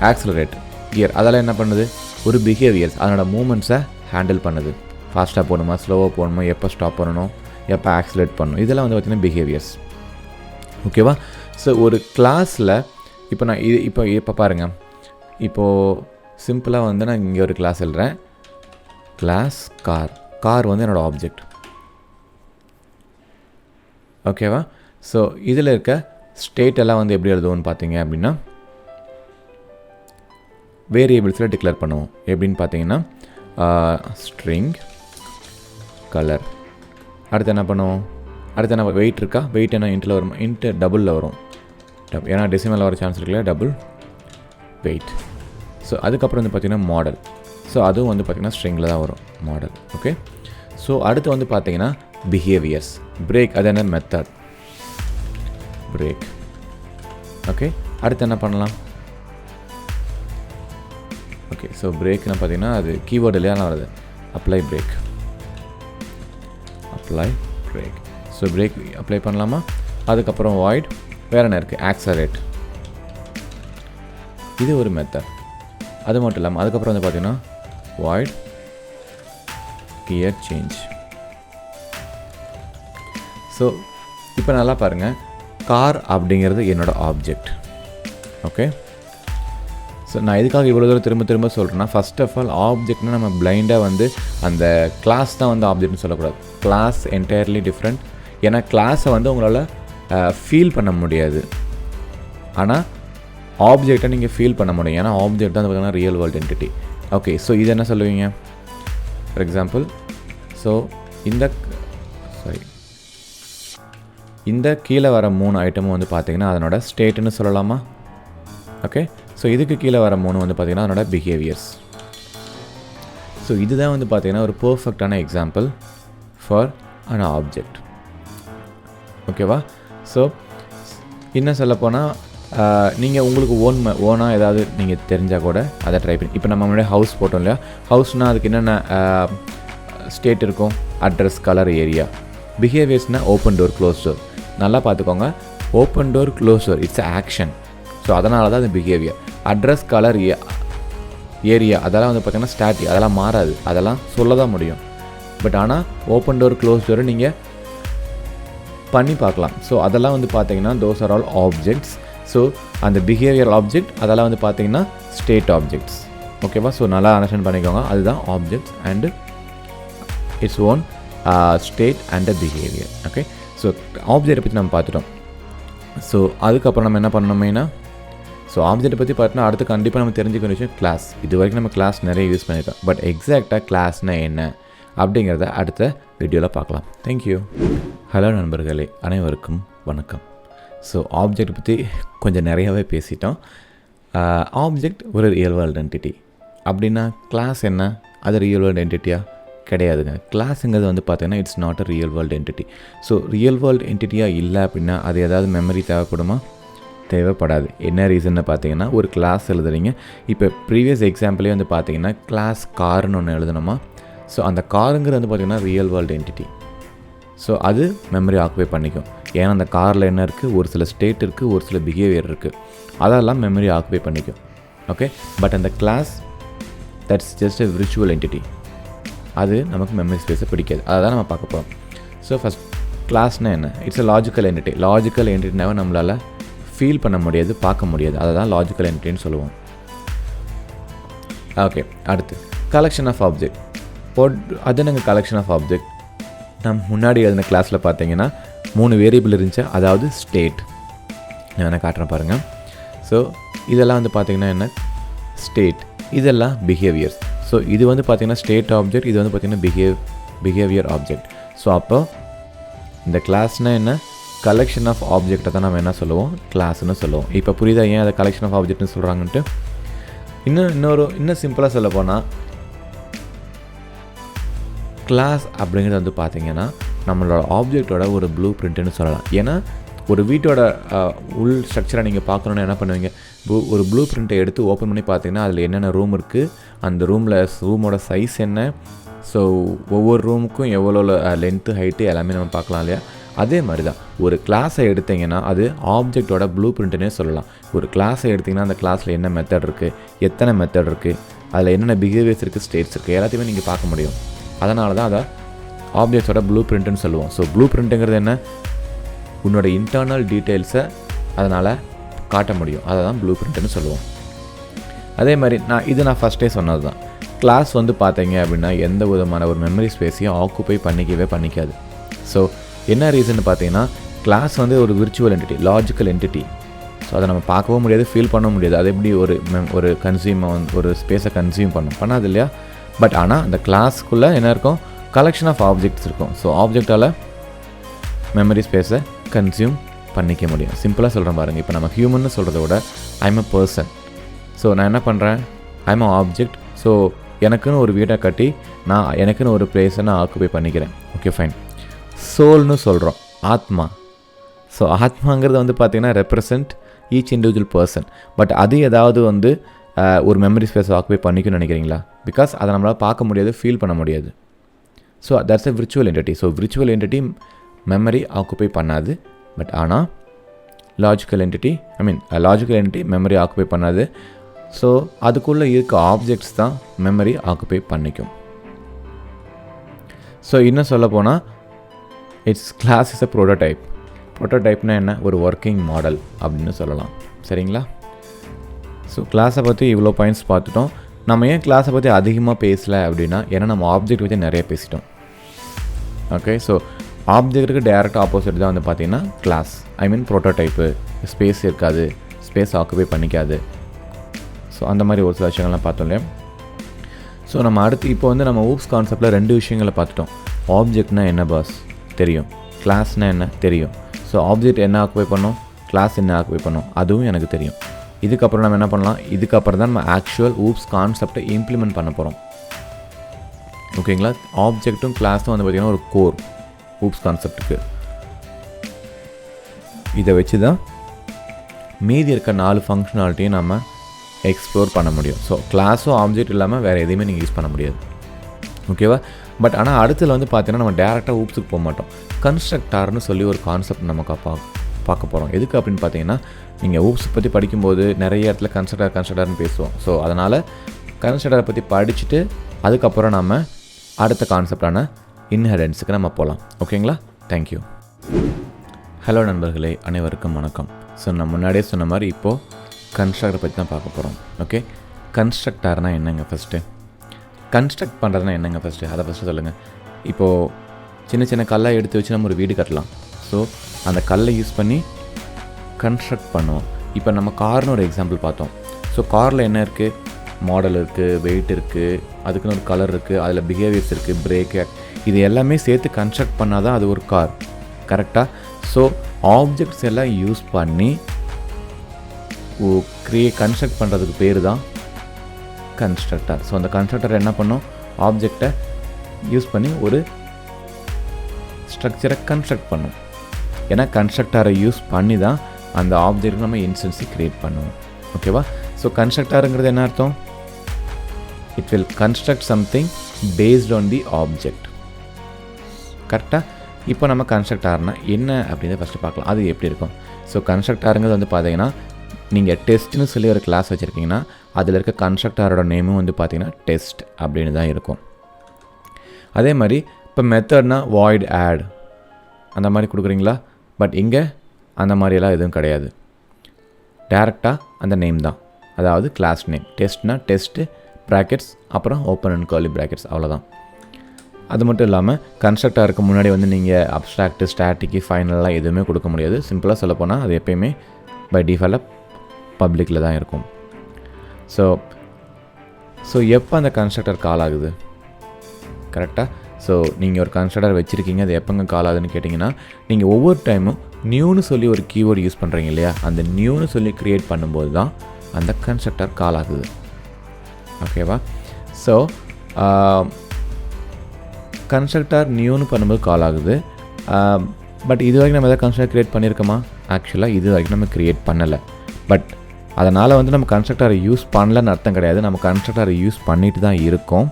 ஆக்சலரேட், கியர் அதெல்லாம் என்ன பண்ணுது? ஒரு பிஹேவியர்ஸ், அதனோட மூமெண்ட்ஸை ஹேண்டில் பண்ணுது. ஃபாஸ்ட்டாக போகணுமா, ஸ்லோவாக போகணுமா, எப்போ ஸ்டாப் பண்ணணும், எப்போ ஆக்சலரேட் பண்ணணும், இதெல்லாம் வந்து பார்த்திங்கன்னா பிஹேவியர்ஸ். ஓகேவா? ஸோ ஒரு கிளாஸில் இப்போ நான் இப்போ பாருங்கள், இப்போது சிம்பிளாக வந்து நான் இங்கே ஒரு கிளாஸ் எழுதுறேன். கிளாஸ் கார் வந்து என்னோடய ஆப்ஜெக்ட். ஓகேவா? ஸோ இதில் இருக்க ஸ்டேட் எல்லாம் வந்து எப்படி எழுதுவோம்னு பார்த்தீங்க அப்படின்னா வேரியபிள்ஸில் டிக்ளேர் பண்ணுவோம். எப்படின்னு பார்த்தீங்கன்னா ஸ்ட்ரிங் கலர். அடுத்து என்ன பண்ணுவோம்? அடுத்து என்ன வெயிட் இருக்கா? வெயிட் என்ன இன்ட்டில் வரும்? இன்ட்டு டபுளில் வரும். ஏன்னா டெசிமலில் வர சான்ஸ் இருக்குல்ல, டபுள் வெயிட். ஸோ அதுக்கப்புறம் வந்து பார்த்திங்கன்னா மாடல். ஸோ அதுவும் வந்து பார்த்திங்கன்னா ஸ்ட்ரிங்கில் தான் வரும் மாடல். ஓகே, ஸோ அடுத்து வந்து பார்த்திங்கன்னா பிஹேவியர்ஸ். பிரேக் அது என்ன? Method break. ஓகே, அடுத்து என்ன பண்ணலாம்? ஓகே, ஸோ பிரேக்னு பார்த்தீங்கன்னா அது கீவேர்டு இல்லையா வருது. Apply break. So break apply பண்ணலாமா? அதுக்கப்புறம் வாய்ட். வேறு என்ன இருக்குது? ஆக்சலரேட். இது ஒரு மெத்தட். அது மட்டும் இல்லாமல் அதுக்கப்புறம் வந்து பார்த்திங்கன்னா வாய்ட் கியர் சேஞ்ச். ஸோ இப்போ நல்லா பாருங்கள், கார் அப்படிங்கிறது என்னோடய ஆப்ஜெக்ட். ஓகே, ஸோ நான் எதுக்காக இவ்வளோ தூரம் திரும்ப திரும்ப சொல்கிறேன்னா, ஃபர்ஸ்ட் ஆஃப் ஆல் ஆப்ஜெக்ட்னா நம்ம பிளைண்டாக வந்து அந்த கிளாஸ் தான் வந்து ஆப்ஜெக்ட்னு சொல்லக்கூடாது. Class entirely different. ஏன்னா கிளாஸை வந்து உங்களால் ஃபீல் பண்ண முடியாது, ஆனால் ஆப்ஜெக்டை நீங்கள் ஃபீல் பண்ண முடியும். ஏன்னா ஆப்ஜெக்ட் தான் பார்த்தீங்கன்னா real world entity. Okay, so இது என்ன சொல்லுவீங்க? ஃபார் எக்ஸாம்பிள், ஸோ இந்த கீழே வர 3 ஐட்டமும் வந்து பார்த்திங்கன்னா அதனோட ஸ்டேட்டுன்னு சொல்லலாமா? ஓகே, ஸோ இதுக்கு கீழே வர 3 வந்து பார்த்திங்கன்னா அதனோட பிஹேவியர்ஸ். ஸோ இதுதான் வந்து பார்த்திங்கன்னா ஒரு பர்ஃபெக்டான எக்ஸாம்பிள் ஃபார் அன் ஆப்ஜெக்ட். ஓகேவா? ஸோ இன்னும் சொல்லப்போனால் நீங்கள் உங்களுக்கு ஓனாக ஏதாவது நீங்கள் தெரிஞ்சால் கூட அதை ட்ரை பண்ணி, இப்போ நம்ம முன்னாடி ஹவுஸ் போட்டோம் இல்லையா? ஹவுஸ்னால் அதுக்கு என்னென்ன ஸ்டேட் இருக்கும்? Address, colour, area. பிஹேவியர்ஸ்னால் ஓப்பன் டோர், க்ளோஸ் டோர். நல்லா பார்த்துக்கோங்க, open door, close door it's action. So அதனால தான் அது பிஹேவியர். அட்ரஸ், கலர், ஏரியா அதெல்லாம் வந்து பார்த்திங்கன்னா ஸ்டாட்டிக், அதெல்லாம் மாறாது, அதெல்லாம் சொல்ல தான் முடியும். பட் ஆனால் ஓப்பன் டோர், க்ளோஸ் டோர் நீங்கள் பண்ணி பார்க்கலாம். ஸோ அதெல்லாம் வந்து பார்த்திங்கன்னா those are all objects. So அந்த பிஹேவியர் ஆப்ஜெக்ட் அதெல்லாம் வந்து பார்த்திங்கன்னா ஸ்டேட் ஆப்ஜெக்ட்ஸ். ஓகேவா? ஸோ நல்லா அண்டர்ஸ்டாண்ட் பண்ணிக்கோங்க, அதுதான் objects and it's own state and behaviour. Okay, so ஆப்ஜெக்டை பற்றி நம்ம பார்த்துட்டோம். ஸோ அதுக்கப்புறம் நம்ம என்ன பண்ணணுமேனா, ஸோ ஆப்ஜெக்ட்டை பற்றி பார்த்தோன்னா அடுத்து கண்டிப்பாக நம்ம தெரிஞ்சுக்கிற விஷயம் கிளாஸ். இது வரைக்கும் நம்ம கிளாஸ் நிறைய யூஸ் பண்ணியிருக்கோம், பட் எக்ஸாக்டாக கிளாஸ்னால் என்ன அப்படிங்கிறத அடுத்த வீடியோவில் பார்க்கலாம். தேங்க்யூ. ஹலோ நண்பர்களே, அனைவருக்கும் வணக்கம். ஸோ ஆப்ஜெக்ட் பற்றி கொஞ்சம் நிறையாவே பேசிட்டோம். ஆப்ஜெக்ட் ஒரு ரியல் வேர்ல்டு என்டிட்டி அப்படின்னா கிளாஸ் என்ன? அது ரியல் வேர்ல்டு என்டிட்டியா? கிடையாதுங்க. கிளாஸுங்கிறது வந்து பார்த்தீங்கன்னா it's not a real world entity. So real world என்டிட்டியாக இல்லை அப்படின்னா அது ஏதாவது மெமரி தேவைப்படுமா? தேவைப்படாது. என்ன ரீசன்னு பார்த்தீங்கன்னா, ஒரு கிளாஸ் எழுதுறீங்க. இப்போ ப்ரீவியஸ் எக்ஸாம்பிளே வந்து பார்த்தீங்கன்னா கிளாஸ் கார்னு ஒன்று எழுதணுமா? ஸோ அந்த காருங்கிறது வந்து பார்த்திங்கன்னா ரியல் வேர்ல்டு என்டிட்டி. ஸோ அது மெமரி ஆக்குபை பண்ணிக்கும். ஏன்னா அந்த காரில் என்ன இருக்குது? ஒரு சில ஸ்டேட் இருக்குது, ஒரு சில பிஹேவியர் இருக்குது, அதெல்லாம் மெமரி ஆக்குபை பண்ணிக்கும். ஓகே, பட் அந்த class that's just a virtual entity. அது நமக்கு மெமரி ஸ்பேஸை பிடிக்காது. அதை தான் நம்ம பார்க்க போகிறோம். ஸோ ஃபஸ்ட் கிளாஸ்னால் என்ன? It's a logical entity. Logical என்டிட்டினாவே நம்மளால் ஃபீல் பண்ண முடியாது, பார்க்க முடியாது, அதை தான் லாஜிக்கல் என்டிட்டின்னு சொல்லுவோம். ஓகே, அடுத்து கலெக்ஷன் ஆஃப் ஆப்ஜெக்ட். அது நாங்கள் கலெக்ஷன் ஆஃப் ஆப்ஜெக்ட் நம்ம முன்னாடி எழுதின கிளாஸில் பார்த்தீங்கன்னா 3 வேரியபிள் இருந்துச்சு, அதாவது ஸ்டேட். நான் வேணால் காட்டுறேன் பாருங்கள். ஸோ இதெல்லாம் வந்து பார்த்திங்கன்னா என்ன? ஸ்டேட். இதெல்லாம் பிஹேவியர்ஸ். ஸோ இது வந்து பார்த்திங்கன்னா ஸ்டேட் ஆப்ஜெக்ட், இது வந்து பார்த்திங்கன்னா பிஹேவியர் ஆப்ஜெக்ட். ஸோ அப்போ இந்த கிளாஸ்னால் என்ன? கலெக்ஷன் ஆஃப் ஆப்ஜெக்டை தான் நம்ம என்ன சொல்லுவோம்? கிளாஸ்ன்னு சொல்லுவோம். இப்போ புரியுதா ஏன் அதை கலெக்ஷன் ஆஃப் ஆப்ஜெக்ட்னு சொல்கிறாங்கன்ட்டு? இன்னும் சிம்பிளாக சொல்ல போனால் கிளாஸ் அப்படிங்கிறது வந்து பார்த்திங்கன்னா நம்மளோட ஆப்ஜெக்டோட ஒரு ப்ளூ பிரிண்ட்டுன்னு சொல்லலாம். ஏன்னா ஒரு வீட்டோட உள் ஸ்ட்ரக்சரை நீங்கள் பார்க்கணுன்னு என்ன பண்ணுவீங்க? ஒரு ப்ளூ பிரிண்ட்டை எடுத்து ஓப்பன் பண்ணி பார்த்தீங்கன்னா அதில் என்னென்ன ரூம் இருக்குது, அந்த ரூமோட சைஸ் என்ன, ஸோ ஒவ்வொரு ரூமுக்கும் எவ்வளோ லென்த்து, ஹைட்டு எல்லாமே நம்ம பார்க்கலாம் இல்லையா? அதே மாதிரி தான் ஒரு கிளாஸை எடுத்திங்கன்னா அது ஆப்ஜெக்டோட ப்ளூ பிரிண்ட்டுன்னே சொல்லலாம். ஒரு கிளாஸை எடுத்திங்கன்னா அந்த கிளாஸில் என்ன மெத்தட் இருக்குது, எத்தனை மெத்தட் இருக்குது, அதில் என்னென்ன பிஹேவியர்ஸ் இருக்குது, ஸ்டேட்ஸ் இருக்குது, எல்லாத்தையுமே நீங்கள் பார்க்க முடியும். அதனால தான் அதை ஆப்ஜெக்ட்ஸோட ப்ளூ பிரிண்ட்டுன்னு சொல்லுவோம். ஸோ ப்ளூ பிரிண்ட்டுங்கிறது என்ன? உன்னோட இன்டர்னல் டீட்டெயில்ஸை அதனால் காட்ட முடியும், அதை தான் ப்ளூ பிரிண்ட்டுன்னு சொல்லுவோம். அதே மாதிரி நான் ஃபஸ்ட்டே சொன்னது தான், கிளாஸ் வந்து பார்த்தீங்க அப்படின்னா எந்த விதமான ஒரு மெமரி ஸ்பேஸையும் ஆக்குப்பை பண்ணிக்காது. ஸோ என்ன ரீசன் பார்த்தீங்கன்னா, கிளாஸ் வந்து ஒரு virtual entity, logical entity. So அதை நம்ம பார்க்கவும் முடியாது, ஃபீல் பண்ணவும் முடியாது. அது எப்படி ஒரு ஒரு ஸ்பேஸை கன்சியூம் பண்ணாது இல்லையா? பட் ஆனால் அந்த கிளாஸ்க்குள்ளே என்ன இருக்கும்? கலெக்ஷன் ஆஃப் ஆப்ஜெக்ட்ஸ் இருக்கும். ஸோ ஆப்ஜெக்டால் மெமரி ஸ்பேஸை கன்சியூம் பண்ணிக்க முடியும். சிம்பிளாக சொல்கிறேன் பாருங்கள். இப்போ நம்ம ஹியூமன்னு சொல்கிறத விட ஐம் அ பர்சன். ஸோ நான் என்ன பண்ணுறேன்? I'm a object. ஸோ எனக்குன்னு ஒரு வீட்டை கட்டி எனக்குன்னு ஒரு பிளேஸை நான் ஆக்குபை பண்ணிக்கிறேன். Okay, fine. சோல்னு சொல்கிறோம், ஆத்மா. ஸோ ஆத்மாங்கிறது வந்து பார்த்திங்கன்னா represent each individual person. But அது ஏதாவது வந்து ஒரு மெமரி ஸ்பேஸை ஆக்குபை பண்ணிக்கணும்னு நினைக்கிறீங்களா? பிகாஸ் அதை நம்மளால் பார்க்க முடியாது, ஃபீல் பண்ண முடியாது. So that's a virtual entity. So virtual entity memory occupy பண்ணாது. பட் ஆனால் லாஜிக்கல் என்டிட்டி மெமரி ஆக்குபை பண்ணாது. ஸோ அதுக்குள்ளே இருக்க ஆப்ஜெக்ட்ஸ் தான் மெமரி ஆக்குபை பண்ணிக்கும். ஸோ இன்னும் சொல்ல போனால் it's class is a prototype. ப்ரோட்டோடைப்னா என்ன, ஒரு ஒர்க்கிங் மாடல் அப்படின்னு சொல்லலாம். சரிங்களா? ஸோ கிளாஸை பற்றி இவ்வளோ பாயிண்ட்ஸ் பார்த்துட்டோம். நம்ம ஏன் கிளாஸை பற்றி அதிகமாக பேசலை அப்படின்னா, ஏன்னா நம்ம ஆப்ஜெக்ட் பற்றி நிறைய பேசிட்டோம். ஓகே, ஸோ ஆப்ஜெக்ட்டுக்கு டைரக்ட் ஆப்போசிட் தான் வந்து பார்த்திங்கன்னா கிளாஸ். ஐ மீன் ப்ரோட்டோடைப்பு. ஸ்பேஸ் இருக்காது, ஸ்பேஸ் ஆக்குபை பண்ணிக்காது. ஸோ அந்த மாதிரி ஒரு சில விஷயங்கள்லாம் பார்த்தோம் இல்லையா? ஸோ நம்ம அடுத்து இப்போ வந்து நம்ம ஊப்ஸ் கான்செப்டில் 2 விஷயங்களை பார்த்துட்டோம். ஆப்ஜெக்ட்னா என்ன பாஸ் தெரியும், கிளாஸ்னால் என்ன தெரியும். ஸோ ஆப்ஜெக்ட் என்ன ஆக்குபை பண்ணோம், கிளாஸ் என்ன ஆக்குபை பண்ணோம், அதுவும் எனக்கு தெரியும். இதுக்கப்புறம் நம்ம என்ன பண்ணலாம், இதுக்கப்புறம் தான் நம்ம ஆக்சுவல் ஊப்ஸ் கான்செப்டை இம்ப்ளிமெண்ட் பண்ண போகிறோம். ஓகேங்களா? ஆப்ஜெக்ட்டும் கிளாஸும் வந்து பார்த்திங்கன்னா ஒரு கோர் ஊப்ஸ் கான்செப்ட்டுக்கு. இதை வச்சு தான் மீதி இருக்க 4 ஃபங்க்ஷனாலிட்டியும் நம்ம எக்ஸ்ப்ளோர் பண்ண முடியும். ஸோ கிளாஸோ ஆப்ஜெக்ட் இல்லாமல் வேறு எதையுமே நீங்கள் யூஸ் பண்ண முடியாது. ஓகேவா? பட் ஆனால் அடுத்ததில் வந்து பார்த்தீங்கன்னா நம்ம டேரெக்டாக ஊப்ஸுக்கு போக மாட்டோம். கன்ஸ்ட்ரக்டார்னு சொல்லி ஒரு கான்செப்ட் நம்ம பார்க்க போகிறோம். எதுக்கு அப்படின்னு பார்த்தீங்கன்னா, நீங்கள் ஊப்ஸ் பற்றி படிக்கும்போது நிறைய இடத்துல கன்ஸ்ட்ரக்டார்னு பேசுவோம். ஸோ அதனால் கன்ஸ்ட்ரக்டாரை பற்றி படிச்சுட்டு அதுக்கப்புறம் நம்ம அடுத்த கான்செப்டான இன்ஹெரன்ஸுக்கு நம்ம போகலாம். ஓகேங்களா? தேங்க்யூ. ஹலோ நண்பர்களே, அனைவருக்கும் வணக்கம். ஸோ நான் முன்னாடியே சொன்ன மாதிரி இப்போது கன்ஸ்ட்ரக்டரை பற்றி தான் பார்க்க போகிறோம். ஓகே, கன்ஸ்ட்ரக்டார்னால் என்னங்க ஃபஸ்ட்டு, கன்ஸ்ட்ரக்ட் பண்ணுறதுனா என்னங்க ஃபஸ்ட்டு, அதை ஃபஸ்ட்டு சொல்லுங்கள். இப்போது சின்ன சின்ன கல்லை எடுத்து வச்சு நம்ம ஒரு வீடு கட்டலாம். ஸோ அந்த கல்லை யூஸ் பண்ணி கன்ஸ்ட்ரக்ட் பண்ணுவோம். இப்போ நம்ம கார்னு ஒரு எக்ஸாம்பிள் பார்த்தோம். ஸோ காரில் என்ன இருக்குது, மாடல் இருக்குது, வெயிட் இருக்குது, அதுக்குன்னு ஒரு கலர் இருக்குது, அதில் பிஹேவியர்ஸ் இருக்குது, பிரேக்கு, இது எல்லாமே சேர்த்து கன்ஸ்ட்ரக்ட் பண்ணால் தான் அது ஒரு கார். கரெக்டாக? ஸோ ஆப்ஜெக்ட்ஸ் எல்லாம் யூஸ் பண்ணி கன்ஸ்ட்ரக்ட் பண்ணுறதுக்கு பேர் தான் கன்ஸ்ட்ரக்டர். ஸோ அந்த கன்ஸ்ட்ரக்டர் என்ன பண்ணும், ஆப்ஜெக்டை யூஸ் பண்ணி ஒரு ஸ்ட்ரக்சரை கன்ஸ்ட்ரக்ட் பண்ணும். ஏன்னா கன்ஸ்ட்ரக்டரை யூஸ் பண்ணி தான் அந்த ஆப்ஜெக்ட் நம்ம இன்ஸ்டன்ஸை க்ரியேட் பண்ணுவோம். ஓகேவா? ஸோ கன்ஸ்ட்ரக்டருங்கிறது என்ன அர்த்தம், it will construct something based on the object. கரெக்டாக? இப்போ நம்ம கன்ஸ்ட்ரக்டார்னா என்ன அப்படின்றத ஃபஸ்ட்டு பார்க்கலாம். அது எப்படி இருக்கும். ஸோ கன்ஸ்ட்ரக்டாருங்கிறது வந்து பார்த்தீங்கன்னா, நீங்கள் டெஸ்ட்னு சொல்லி ஒரு கிளாஸ் வச்சுருக்கீங்கன்னா அதில் இருக்க கன்ஸ்ட்ரக்டாரோட நேமும் வந்து பார்த்தீங்கன்னா டெஸ்ட் அப்படின்னு தான் இருக்கும். அதே மாதிரி இப்போ மெத்தட்னா வாய்ட் ஆட் அந்த மாதிரி கொடுக்குறீங்களா, பட் இங்கே அந்த மாதிரியெல்லாம் எதுவும் கிடையாது. டேரெக்டாக அந்த நேம் தான், அதாவது கிளாஸ் நேம். டெஸ்ட்னா டெஸ்ட்டு ப்ராக்கெட்ஸ் அப்புறம் ஓப்பன் அண்ட் கர்லி ப்ராக்கெட்ஸ், அவ்வளோதான். அது மட்டும் இல்லாமல் கன்ஸ்ட்ரக்டாருக்கு முன்னாடி வந்து நீங்கள் அப்ஸ்ட்ராக்ட்டு, ஸ்டாட்டிக்கு, ஃபைனல்லாம் எதுவுமே கொடுக்க முடியாது. சிம்பிளாக சொல்லப்போனால் அது எப்போயுமே பை டிஃபால்ட்டாக பப்ளிக்கில் தான் இருக்கும். ஸோ எப்போ அந்த கன்ஸ்ட்ரக்டர் கால் ஆகுது, கரெக்டாக? ஸோ நீங்கள் ஒரு கன்ஸ்ட்ரக்டர் வச்சுருக்கீங்க, அது எப்போங்க கால் ஆகுதுன்னு கேட்டிங்கன்னா, நீங்கள் ஒவ்வொரு டைமும் நியூன்னு சொல்லி ஒரு கீவேர்டு யூஸ் பண்ணுறீங்க இல்லையா, அந்த நியூன்னு சொல்லி க்ரியேட் பண்ணும்போது தான் அந்த கன்ஸ்ட்ரக்டர் கால் ஆகுது. ஓகேவா? ஸோ கன்ஸ்ட்ரக்டர் நியூன்னு பண்ணும்போது கால் ஆகுது. பட் இது வரைக்கும் நம்ம எதாவது கன்ஸ்ட்ரக்டர் க்ரியேட் பண்ணியிருக்கோமா? ஆக்சுவலாக இது வரைக்கும் நம்ம க்ரியேட் பண்ணலை. பட் அதனால் வந்து நம்ம கன்ஸ்ட்ரக்டரை யூஸ் பண்ணலன்னு அர்த்தம் கிடையாது. நம்ம கன்ஸ்ட்ரக்டரை யூஸ் பண்ணிட்டு தான் இருக்கோம்.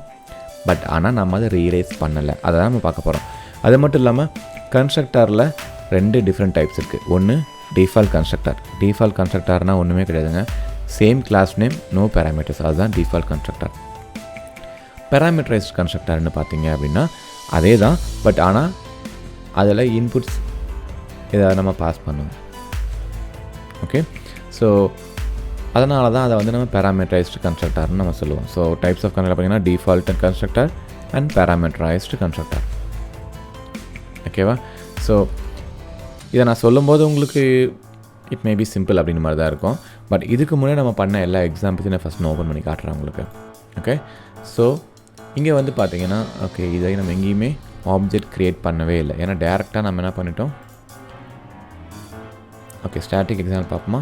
பட் ஆனால் நம்ம அதை ரியலைஸ் பண்ணலை. அதை தான் நம்ம பார்க்க போகிறோம். அது மட்டும் இல்லாமல் கன்ஸ்ட்ரக்டரில் 2 டிஃப்ரெண்ட் டைப்ஸ் இருக்குது. ஒன்று டிஃபால்ட் கன்ஸ்ட்ரக்டர். டிஃபால்ட் கன்ஸ்ட்ரக்டர்னால் ஒன்றுமே கிடையாதுங்க, same class name, no parameters, அதுதான் டிஃபால்ட் கன்ஸ்ட்ரக்டர். பேராமீட்டரைஸ்ட் கன்ஸ்ட்ரக்டர்னு பார்த்தீங்க அப்படின்னா அதே தான், பட் ஆனால் அதில் இன்புட்ஸ் இதை நம்ம பாஸ் பண்ணுவோம். ஓகே, ஸோ அதனால தான் அதை வந்து நம்ம பேராமீட்டரைஸ்டு கன்ஸ்ட்ரக்டர்னு நம்ம சொல்லுவோம். ஸோ டைப்ஸ் ஆஃப் கன்ஸ்ட்ரக்டர் பார்த்தீங்கன்னா default constructor and parameterised constructor. ஓகேவா? ஸோ இதை நான் சொல்லும்போது உங்களுக்கு இட் மே பி சிம்பிள் அப்படின்னு மாதிரி தான் இருக்கும். பட் இதுக்கு முன்னாடி நம்ம பண்ண எல்லா எக்ஸாம்பிள்ஸையும் நான் ஃபஸ்ட் ஓப்பன் பண்ணி காட்டுறேன் உங்களுக்கு. ஓகே, ஸோ இங்கே வந்து பார்த்தீங்கன்னா, ஓகே, இதை நம்ம எங்கேயுமே ஆப்ஜெக்ட் க்ரியேட் பண்ணவே இல்லை. ஏன்னா டேரெக்டாக நம்ம என்ன பண்ணிட்டோம். ஓகே, ஸ்டாட்டிக் எக்ஸாம்பிள் பார்ப்போமா?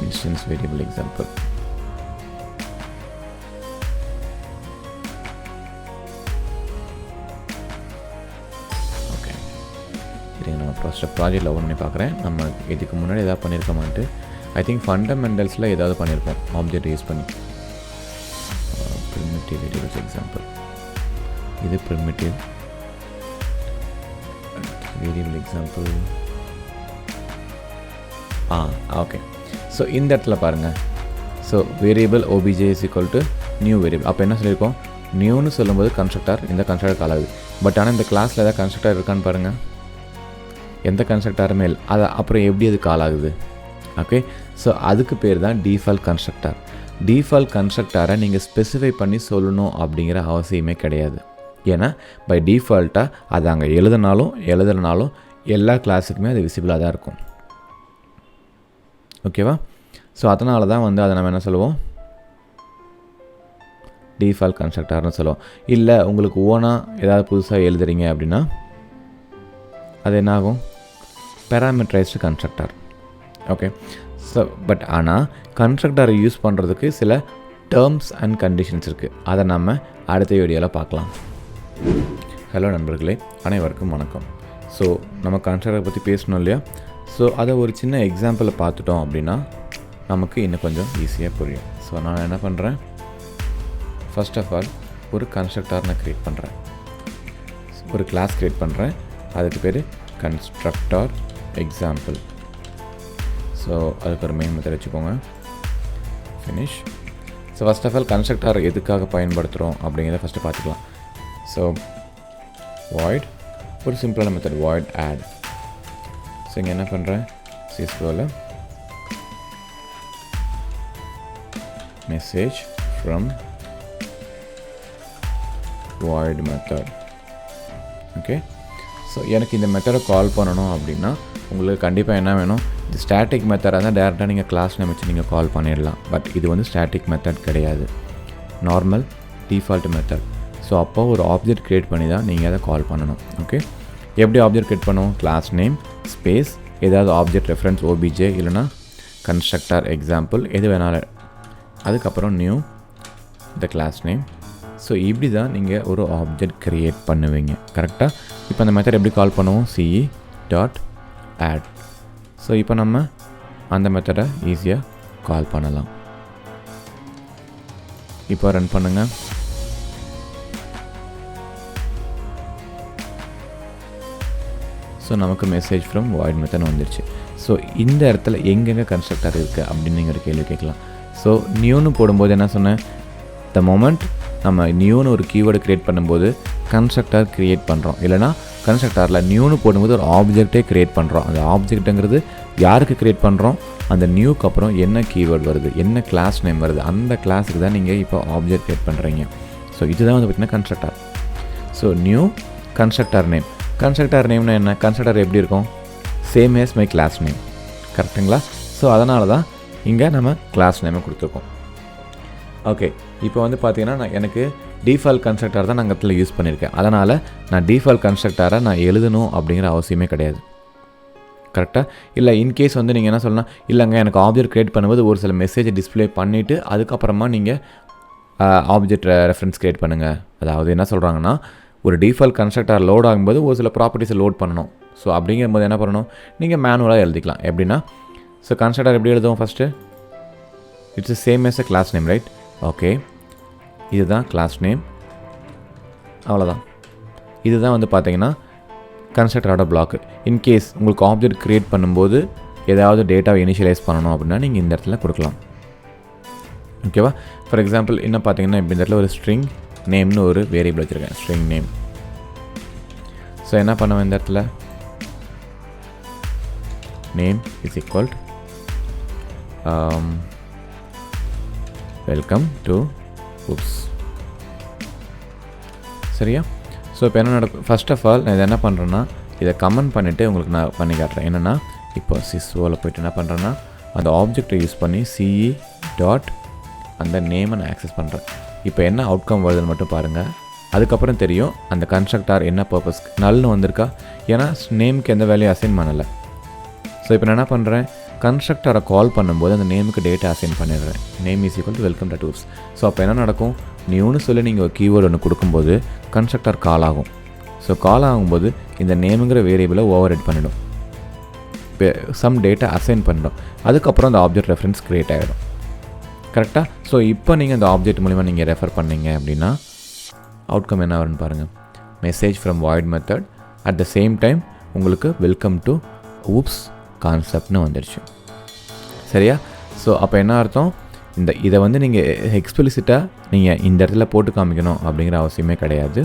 instance variable example. ஓகே, இதை நம்ம ஃபஸ்ட்டு ப்ராஜெக்டில் ஓப்பன் பண்ணி பார்க்குறேன். நம்ம இதுக்கு முன்னாடி எதாவது பண்ணியிருக்கோமான்ட்டு. ஐ திங்க் ஃபண்டமெண்டல்ஸில் ஏதாவது பண்ணியிருப்போம் ஆப்ஜெக்ட் யூஸ் பண்ணி. Primitive variables example. இது primitive variable example. Okay, so இந்த இடத்துல பாருங்கள். So variable obj is equal to new variable. அப்போ என்ன சொல்லியிருக்கோம், நியூன்னு சொல்லும்போது கன்ஸ்ட்ரக்டர் இந்த கன்ஸ்ட்ரக்டர் கால் ஆகுது. பட் ஆனால் இந்த கிளாஸில் ஏதாவது கன்ஸ்ட்ரக்டர் இருக்கான்னு பாருங்கள், எந்த கன்ஸ்ட்ரக்டருமே இல்லை. அதை அப்புறம் எப்படி அது கால் ஆகுது? ஓகே, ஸோ அதுக்கு பேர் தான் டிஃபால்ட் கன்ஸ்ட்ரக்டர். டிஃபால்ட் கன்ஸ்ட்ரக்டரை நீங்கள் ஸ்பெசிஃபை பண்ணி சொல்லணும் அப்படிங்கிற அவசியமே கிடையாது. ஏன்னா பை டிஃபால்ட்டாக அது அங்கே எழுதுனாலும் எல்லா கிளாஸுக்குமே அது விசிபிளாக தான் இருக்கும். ஓகேவா? ஸோ அதனால தான் வந்து அதை நம்ம என்ன சொல்லுவோம், டிஃபால்ட் கன்ஸ்ட்ரக்டர்னு சொல்லுவோம். இல்லை உங்களுக்கு ஓனாக ஏதாவது புதுசாக எழுதுறீங்க அப்படின்னா அது என்ன ஆகும், parameterised constructor. Okay, so but ஆனால் கன்ஸ்ட்ரக்டரை யூஸ் பண்ணுறதுக்கு சில டேர்ம்ஸ் அண்ட் கண்டிஷன்ஸ் இருக்குது. அதை நம்ம அடுத்த வீடியோவில் பார்க்கலாம். ஹலோ நண்பர்களே, அனைவருக்கும் வணக்கம். ஸோ நம்ம கன்ஸ்ட்ரக்டரை பற்றி பேசணும் இல்லையா? ஸோ அதை ஒரு சின்ன எக்ஸாம்பிளில் பார்த்துட்டோம் அப்படின்னா நமக்கு இன்னும் கொஞ்சம் ஈஸியாக புரியும். ஸோ நான் என்ன பண்ணுறேன், ஃபர்ஸ்ட் ஆஃப் ஆல் ஒரு கன்ஸ்ட்ரக்டர் நான் க்ரியேட் பண்ணுறேன், ஒரு கிளாஸ் க்ரியேட் பண்ணுறேன். அதுக்கு பேர் கன்ஸ்ட்ரக்டர் எக்ஸாம்பிள். ஸோ அதுக்கு ஒரு மெயின் மெத்தட் வச்சுக்கோங்க, finish. So first of all constructor எதுக்காக பயன்படுத்துகிறோம் அப்படிங்கிறத ஃபஸ்ட்டு பார்த்துக்கலாம். ஸோ வாய்ட், ஒரு சிம்பிளான மெத்தட் வாய்ட் ஆட். ஸோ இங்கே என்ன பண்ணுறேன், சிஸ்கோவில் message from void method. Okay, so எனக்கு இந்த மெத்தடை கால் பண்ணணும் அப்படின்னா உங்களுக்கு கண்டிப்பாக என்ன வேணும், இது ஸ்டாட்டிக் மெத்தடாக தான் டேரெக்டாக நீங்கள் கிளாஸ் நேம் வச்சு நீங்கள் கால் பண்ணிடலாம். பட் இது வந்து ஸ்டாட்டிக் மெத்தட் கிடையாது, நார்மல் டிஃபால்ட் மெத்தட். ஸோ அப்போ ஒரு ஆப்ஜெக்ட் க்ரியேட் பண்ணி தான் நீங்கள் அதை கால் பண்ணணும். ஓகே, எப்படி ஆப்ஜெக்ட் க்ரியேட் பண்ணுவோம், கிளாஸ் நேம் ஸ்பேஸ் ஏதாவது ஆப்ஜெக்ட் ரெஃபரன்ஸ் ஓபிஜே இல்லைனா கன்ஸ்ட்ரக்டர் எக்ஸாம்பிள் எது வேணாலும், அதுக்கப்புறம் நியூ த கிளாஸ் நேம். ஸோ இப்படி தான் நீங்கள் ஒரு ஆப்ஜெக்ட் க்ரியேட் பண்ணுவீங்க. கரெக்டாக? இப்போ அந்த மெத்தட் எப்படி கால் பண்ணுவோம், சிஇ டாட் ஆட். ஸோ இப்போ நம்ம அந்த மெத்தடை ஈஸியாக கால் பண்ணலாம். இப்போ ரன் பண்ணுங்கள். ஸோ நமக்கு மெசேஜ் ஃப்ரம் வாய்ட் மெத்தட் வந்துடுச்சு. ஸோ இந்த இடத்துல எங்கெங்கே கன்ஸ்ட்ரக்டர் இருக்குது அப்படின்னு நீங்கள் ஒரு கேள்வி கேட்கலாம். ஸோ நியூன்னு போடும்போது என்ன சொன்னேன், த மொமெண்ட் நம்ம நியூன்னு ஒரு கீவேர்டு க்ரியேட் பண்ணும்போது கன்ஸ்ட்ரக்டர் க்ரியேட் பண்ணுறோம். இல்லைனா கன்ஸ்ட்ரக்டரில் நியூன்னு போடும்போது ஒரு ஆப்ஜெக்டே க்ரியேட் பண்ணுறோம். அந்த ஆப்ஜெக்ட்டுங்கிறது யாருக்கு க்ரியேட் பண்ணுறோம், அந்த நியூக்கு அப்புறம் என்ன கீவேர்டு வருது, என்ன கிளாஸ் நேம் வருது, அந்த கிளாஸுக்கு தான் நீங்கள் இப்போ ஆப்ஜெக்ட் க்ரியேட் பண்ணுறீங்க. ஸோ இதுதான் வந்து பார்த்திங்கன்னா constructor. So new constructor name. Constructor நேம்னா என்ன, கன்ஸ்ட்ரக்டர் எப்படி இருக்கும், same as my class name. கரெக்டுங்களா? ஸோ அதனால தான் இங்கே நம்ம கிளாஸ் நேமை கொடுத்துருக்கோம். ஓகே, இப்போ வந்து பார்த்திங்கன்னா எனக்கு டிஃபால்ட் கன்ஸ்ட்ரக்டர் தான் நான் இடத்துல யூஸ் பண்ணியிருக்கேன். அதனால் நான் டிஃபால்ட் கன்ஸ்ட்ரக்டரை நான் எழுதணும் அப்படிங்கிற அவசியமே கிடையாது. கரெக்டாக? இல்லை இன்கேஸ் வந்து நீங்கள் என்ன சொல்லலாம், இல்லைங்க எனக்கு ஆப்ஜெக்ட் க்ரியேட் பண்ணும்போது ஒரு சில மெசேஜை டிஸ்பிளே பண்ணிவிட்டு அதுக்கப்புறமா நீங்கள் ஆப்ஜெக்ட் ரெஃபரன்ஸ் க்ரியேட் பண்ணுங்கள். அதாவது என்ன சொல்கிறாங்கன்னா, ஒரு டிஃபால்ட் கன்ஸ்ட்ரக்டர் லோட் ஆகும்போது ஒரு சில ப்ராப்பர்ட்டிஸை லோட் பண்ணணும். ஸோ அப்படிங்கும்போது என்ன பண்ணணும், நீங்கள் மேனுவலாக எழுதிக்கலாம். எப்படின்னா, ஸோ கன்ஸ்ட்ரக்டர் எப்படி எழுதுவோம், first it's same as a class name, right? Okay, இதுதான் கிளாஸ் நேம், அவ்வளோதான். இதுதான் வந்து பார்த்தீங்கன்னா கன்ஸ்ட்ரக்டரோட பிளாக்கு. இன்கேஸ் உங்களுக்கு ஆப்ஜெக்ட் க்ரியேட் பண்ணும்போது ஏதாவது டேட்டாவை இனிஷியலைஸ் பண்ணணும் அப்படின்னா நீங்கள் இந்த இடத்துல கொடுக்கலாம். ஓகேவா? ஃபார் எக்ஸாம்பிள் என்ன பார்த்தீங்கன்னா, இப்போ இந்த இடத்துல ஒரு ஸ்ட்ரிங் நேம்னு ஒரு வேரியபிள் வச்சுருக்கேன், ஸ்ட்ரிங் நேம். ஸோ என்ன பண்ணுவேன், இந்த இடத்துல name is equal welcome to oops. சரியா? ஸோ இப்போ என்ன நடக்கும், ஃபர்ஸ்ட் ஆஃப் ஆல் நான் இதை என்ன பண்ணுறேன்னா, இதை கமெண்ட் பண்ணிவிட்டு உங்களுக்கு நான் பண்ணி காட்டுறேன். என்னென்னா, இப்போ சிஸ்ஓவில் போய்ட்டு என்ன பண்ணுறேன்னா, அந்த ஆப்ஜெக்டை யூஸ் பண்ணி சிஇ டாட் அந்த நேமை நான் ஆக்சஸ் பண்ணுறேன். இப்போ என்ன அவுட்கம் வருதுன்னு மட்டும் பாருங்கள். அதுக்கப்புறம் தெரியும் அந்த கன்ஸ்ட்ரக்டர் என்ன பர்பஸ்க்கு நல்னு வந்திருக்கா, ஏன்னா நேமுக்கு எந்த வேலையும் அசைன் பண்ணலை. ஸோ இப்போ நான் என்ன பண்ணுறேன், கன்ஸ்ட்ரக்டரை கால் பண்ணும்போது அந்த நேமுக்கு டேட்டா அசைன் பண்ணிடுறேன். Name is equal to welcome dot oops. So அப்போ என்ன நடக்கும், நியூன்னு சொல்லி நீங்கள் ஒரு கீவேர்டு ஒன்று கொடுக்கும்போது கன்ஸ்ட்ரக்டர் கால் ஆகும். ஸோ கால் ஆகும்போது இந்த நேமுங்கிற வேரியபிளை ஓவர் ஹெட் பண்ணிடும், சம் டேட்டா அசைன் பண்ணிடும். அதுக்கப்புறம் அந்த ஆப்ஜெக்ட் ரெஃபரன்ஸ் க்ரியேட் ஆகிடும். கரெக்டாக? ஸோ இப்போ நீங்கள் அந்த ஆப்ஜெக்ட் மூலிமா நீங்கள் ரெஃபர் பண்ணீங்க அப்படின்னா அவுட்கம் என்ன வரும்னு பாருங்கள், message from void method at the same time உங்களுக்கு வெல்கம் டு oops கான்செப்ட்னு வந்துடுச்சு. சரியா? ஸோ அப்போ என்ன அர்த்தம், இதை வந்து நீங்கள் எக்ஸ்பிளிசிட்டாக நீங்கள் இந்த இடத்துல போட்டு காமிக்கணும் அப்படிங்கிற அவசியமே கிடையாது.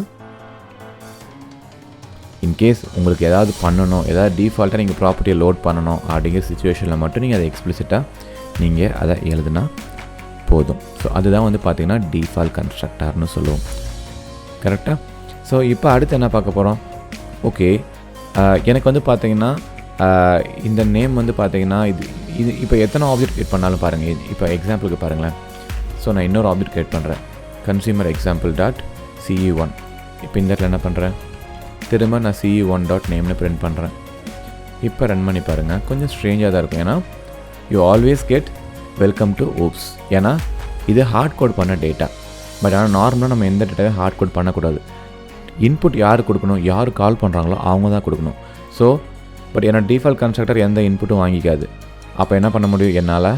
இன்கேஸ் உங்களுக்கு ஏதாவது பண்ணணும், ஏதாவது டிஃபால்ட்டாக நீங்கள் ப்ராப்பர்ட்டியை லோட் பண்ணணும் அப்படிங்கிற சிச்சுவேஷனில் மட்டும் நீங்கள் அதை எக்ஸ்பிளிசிட்டாக நீங்கள் அதை எழுதுனா போதும். ஸோ அதுதான் வந்து பார்த்திங்கன்னா டிஃபால்ட் கன்ஸ்ட்ரக்டர்னு சொல்லுவோம். கரெக்டாக? ஸோ இப்போ அடுத்து என்ன பார்க்க போகிறோம்? ஓகே, எனக்கு வந்து பார்த்திங்கன்னா இந்த நேம் வந்து பார்த்திங்கன்னா இது இப்போ எத்தனை ஆப்ஜெக்ட் க்ரியேட் பண்ணாலும் பாருங்கள். இப்போ எக்ஸாம்பிளுக்கு பாருங்களேன். ஸோ நான் இன்னொரு ஆப்ஜெக்ட் க்ரியேட் பண்ணுறேன், கன்சியூமர் எக்ஸாம்பிள் டாட் ce1. இப்போ இந்த இடத்துல என்ன பண்ணுறேன், திரும்ப நான் ce1 டாட் நேம்னு பிரிண்ட் பண்ணுறேன். இப்போ ரன் பண்ணி பாருங்கள். கொஞ்சம் ஸ்ட்ரேஞ்சாக தான் இருக்கும், ஏன்னா you always get welcome to oops. ஏன்னா இது ஹார்ட் கோட் பண்ண டேட்டா. பட் ஆனால் நார்மலாக நம்ம எந்த டேட்டாவையும் ஹார்ட் கோட் பண்ணக்கூடாது. இன்புட் யார் கொடுக்கணும், யார் கால் பண்ணுறாங்களோ அவங்க தான் கொடுக்கணும். ஸோ பட் ஏன்னா டிஃபால்ட் கன்ஸ்ட்ரக்டர் எந்த இன்புட்டும் வாங்கிக்காது. அப்போ என்ன பண்ண முடியும், என்னால்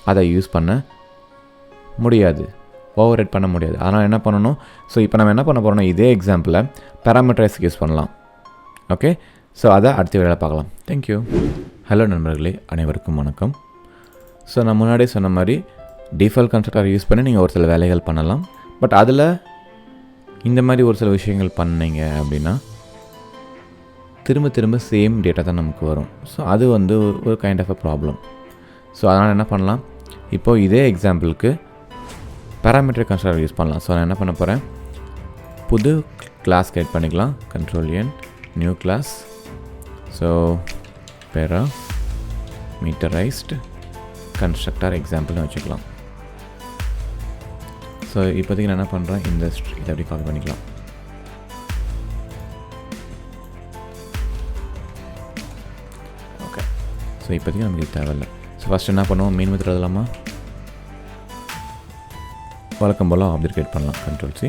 அதை யூஸ் பண்ண முடியாது, ஓவர் ரைட் பண்ண முடியாது. அதனால் என்ன பண்ணணும், ஸோ இப்போ நம்ம என்ன பண்ண போகிறோம்னா இதே எக்ஸாம்பிளை பேராமீட்டரைஸ்க்கு யூஸ் பண்ணலாம். ஓகே, ஸோ அதை அடுத்த வேலை பார்க்கலாம். தேங்க்யூ. ஹலோ நண்பர்களே, அனைவருக்கும் வணக்கம். ஸோ நான் முன்னாடியே சொன்ன மாதிரி டிஃபால்ட் கன்ஸ்ட்ரக்டர் யூஸ் பண்ணி நீங்கள் ஒரு சில வேலைகள் பண்ணலாம். பட் அதில் இந்த மாதிரி ஒரு சில விஷயங்கள் பண்ணீங்க அப்படின்னா திரும்ப திரும்ப சேம் டேட்டா தான் நமக்கு வரும். ஸோ அது வந்து ஒரு kind of a problem. So அதனால் என்ன பண்ணலாம், இப்போது இதே எக்ஸாம்பிளுக்கு பேராமீட்டர் கன்ஸ்ட்ரக்டர் யூஸ் பண்ணலாம். ஸோ நான் என்ன பண்ண போகிறேன், புது கிளாஸ் கிரியேட் பண்ணிக்கலாம். Ctrl+N new class. So parameterized constructor எக்ஸாம்பிள்னு வச்சுக்கலாம். ஸோ இப்போதைக்கு நான் என்ன பண்ணுறேன், இந்த இதை அப்படி கால் பண்ணிக்கலாம். ஓகே, ஸோ இப்போதைக்கு நமக்கு இது தேவையில்லை. ஸோ ஃபஸ்ட் என்ன பண்ணுவோம், மெயின் மெத்தட் எழுதலாமா, வழக்கம் போல் ஆப்ஜெக்ட் கிரியேட் பண்ணலாம். Ctrl+C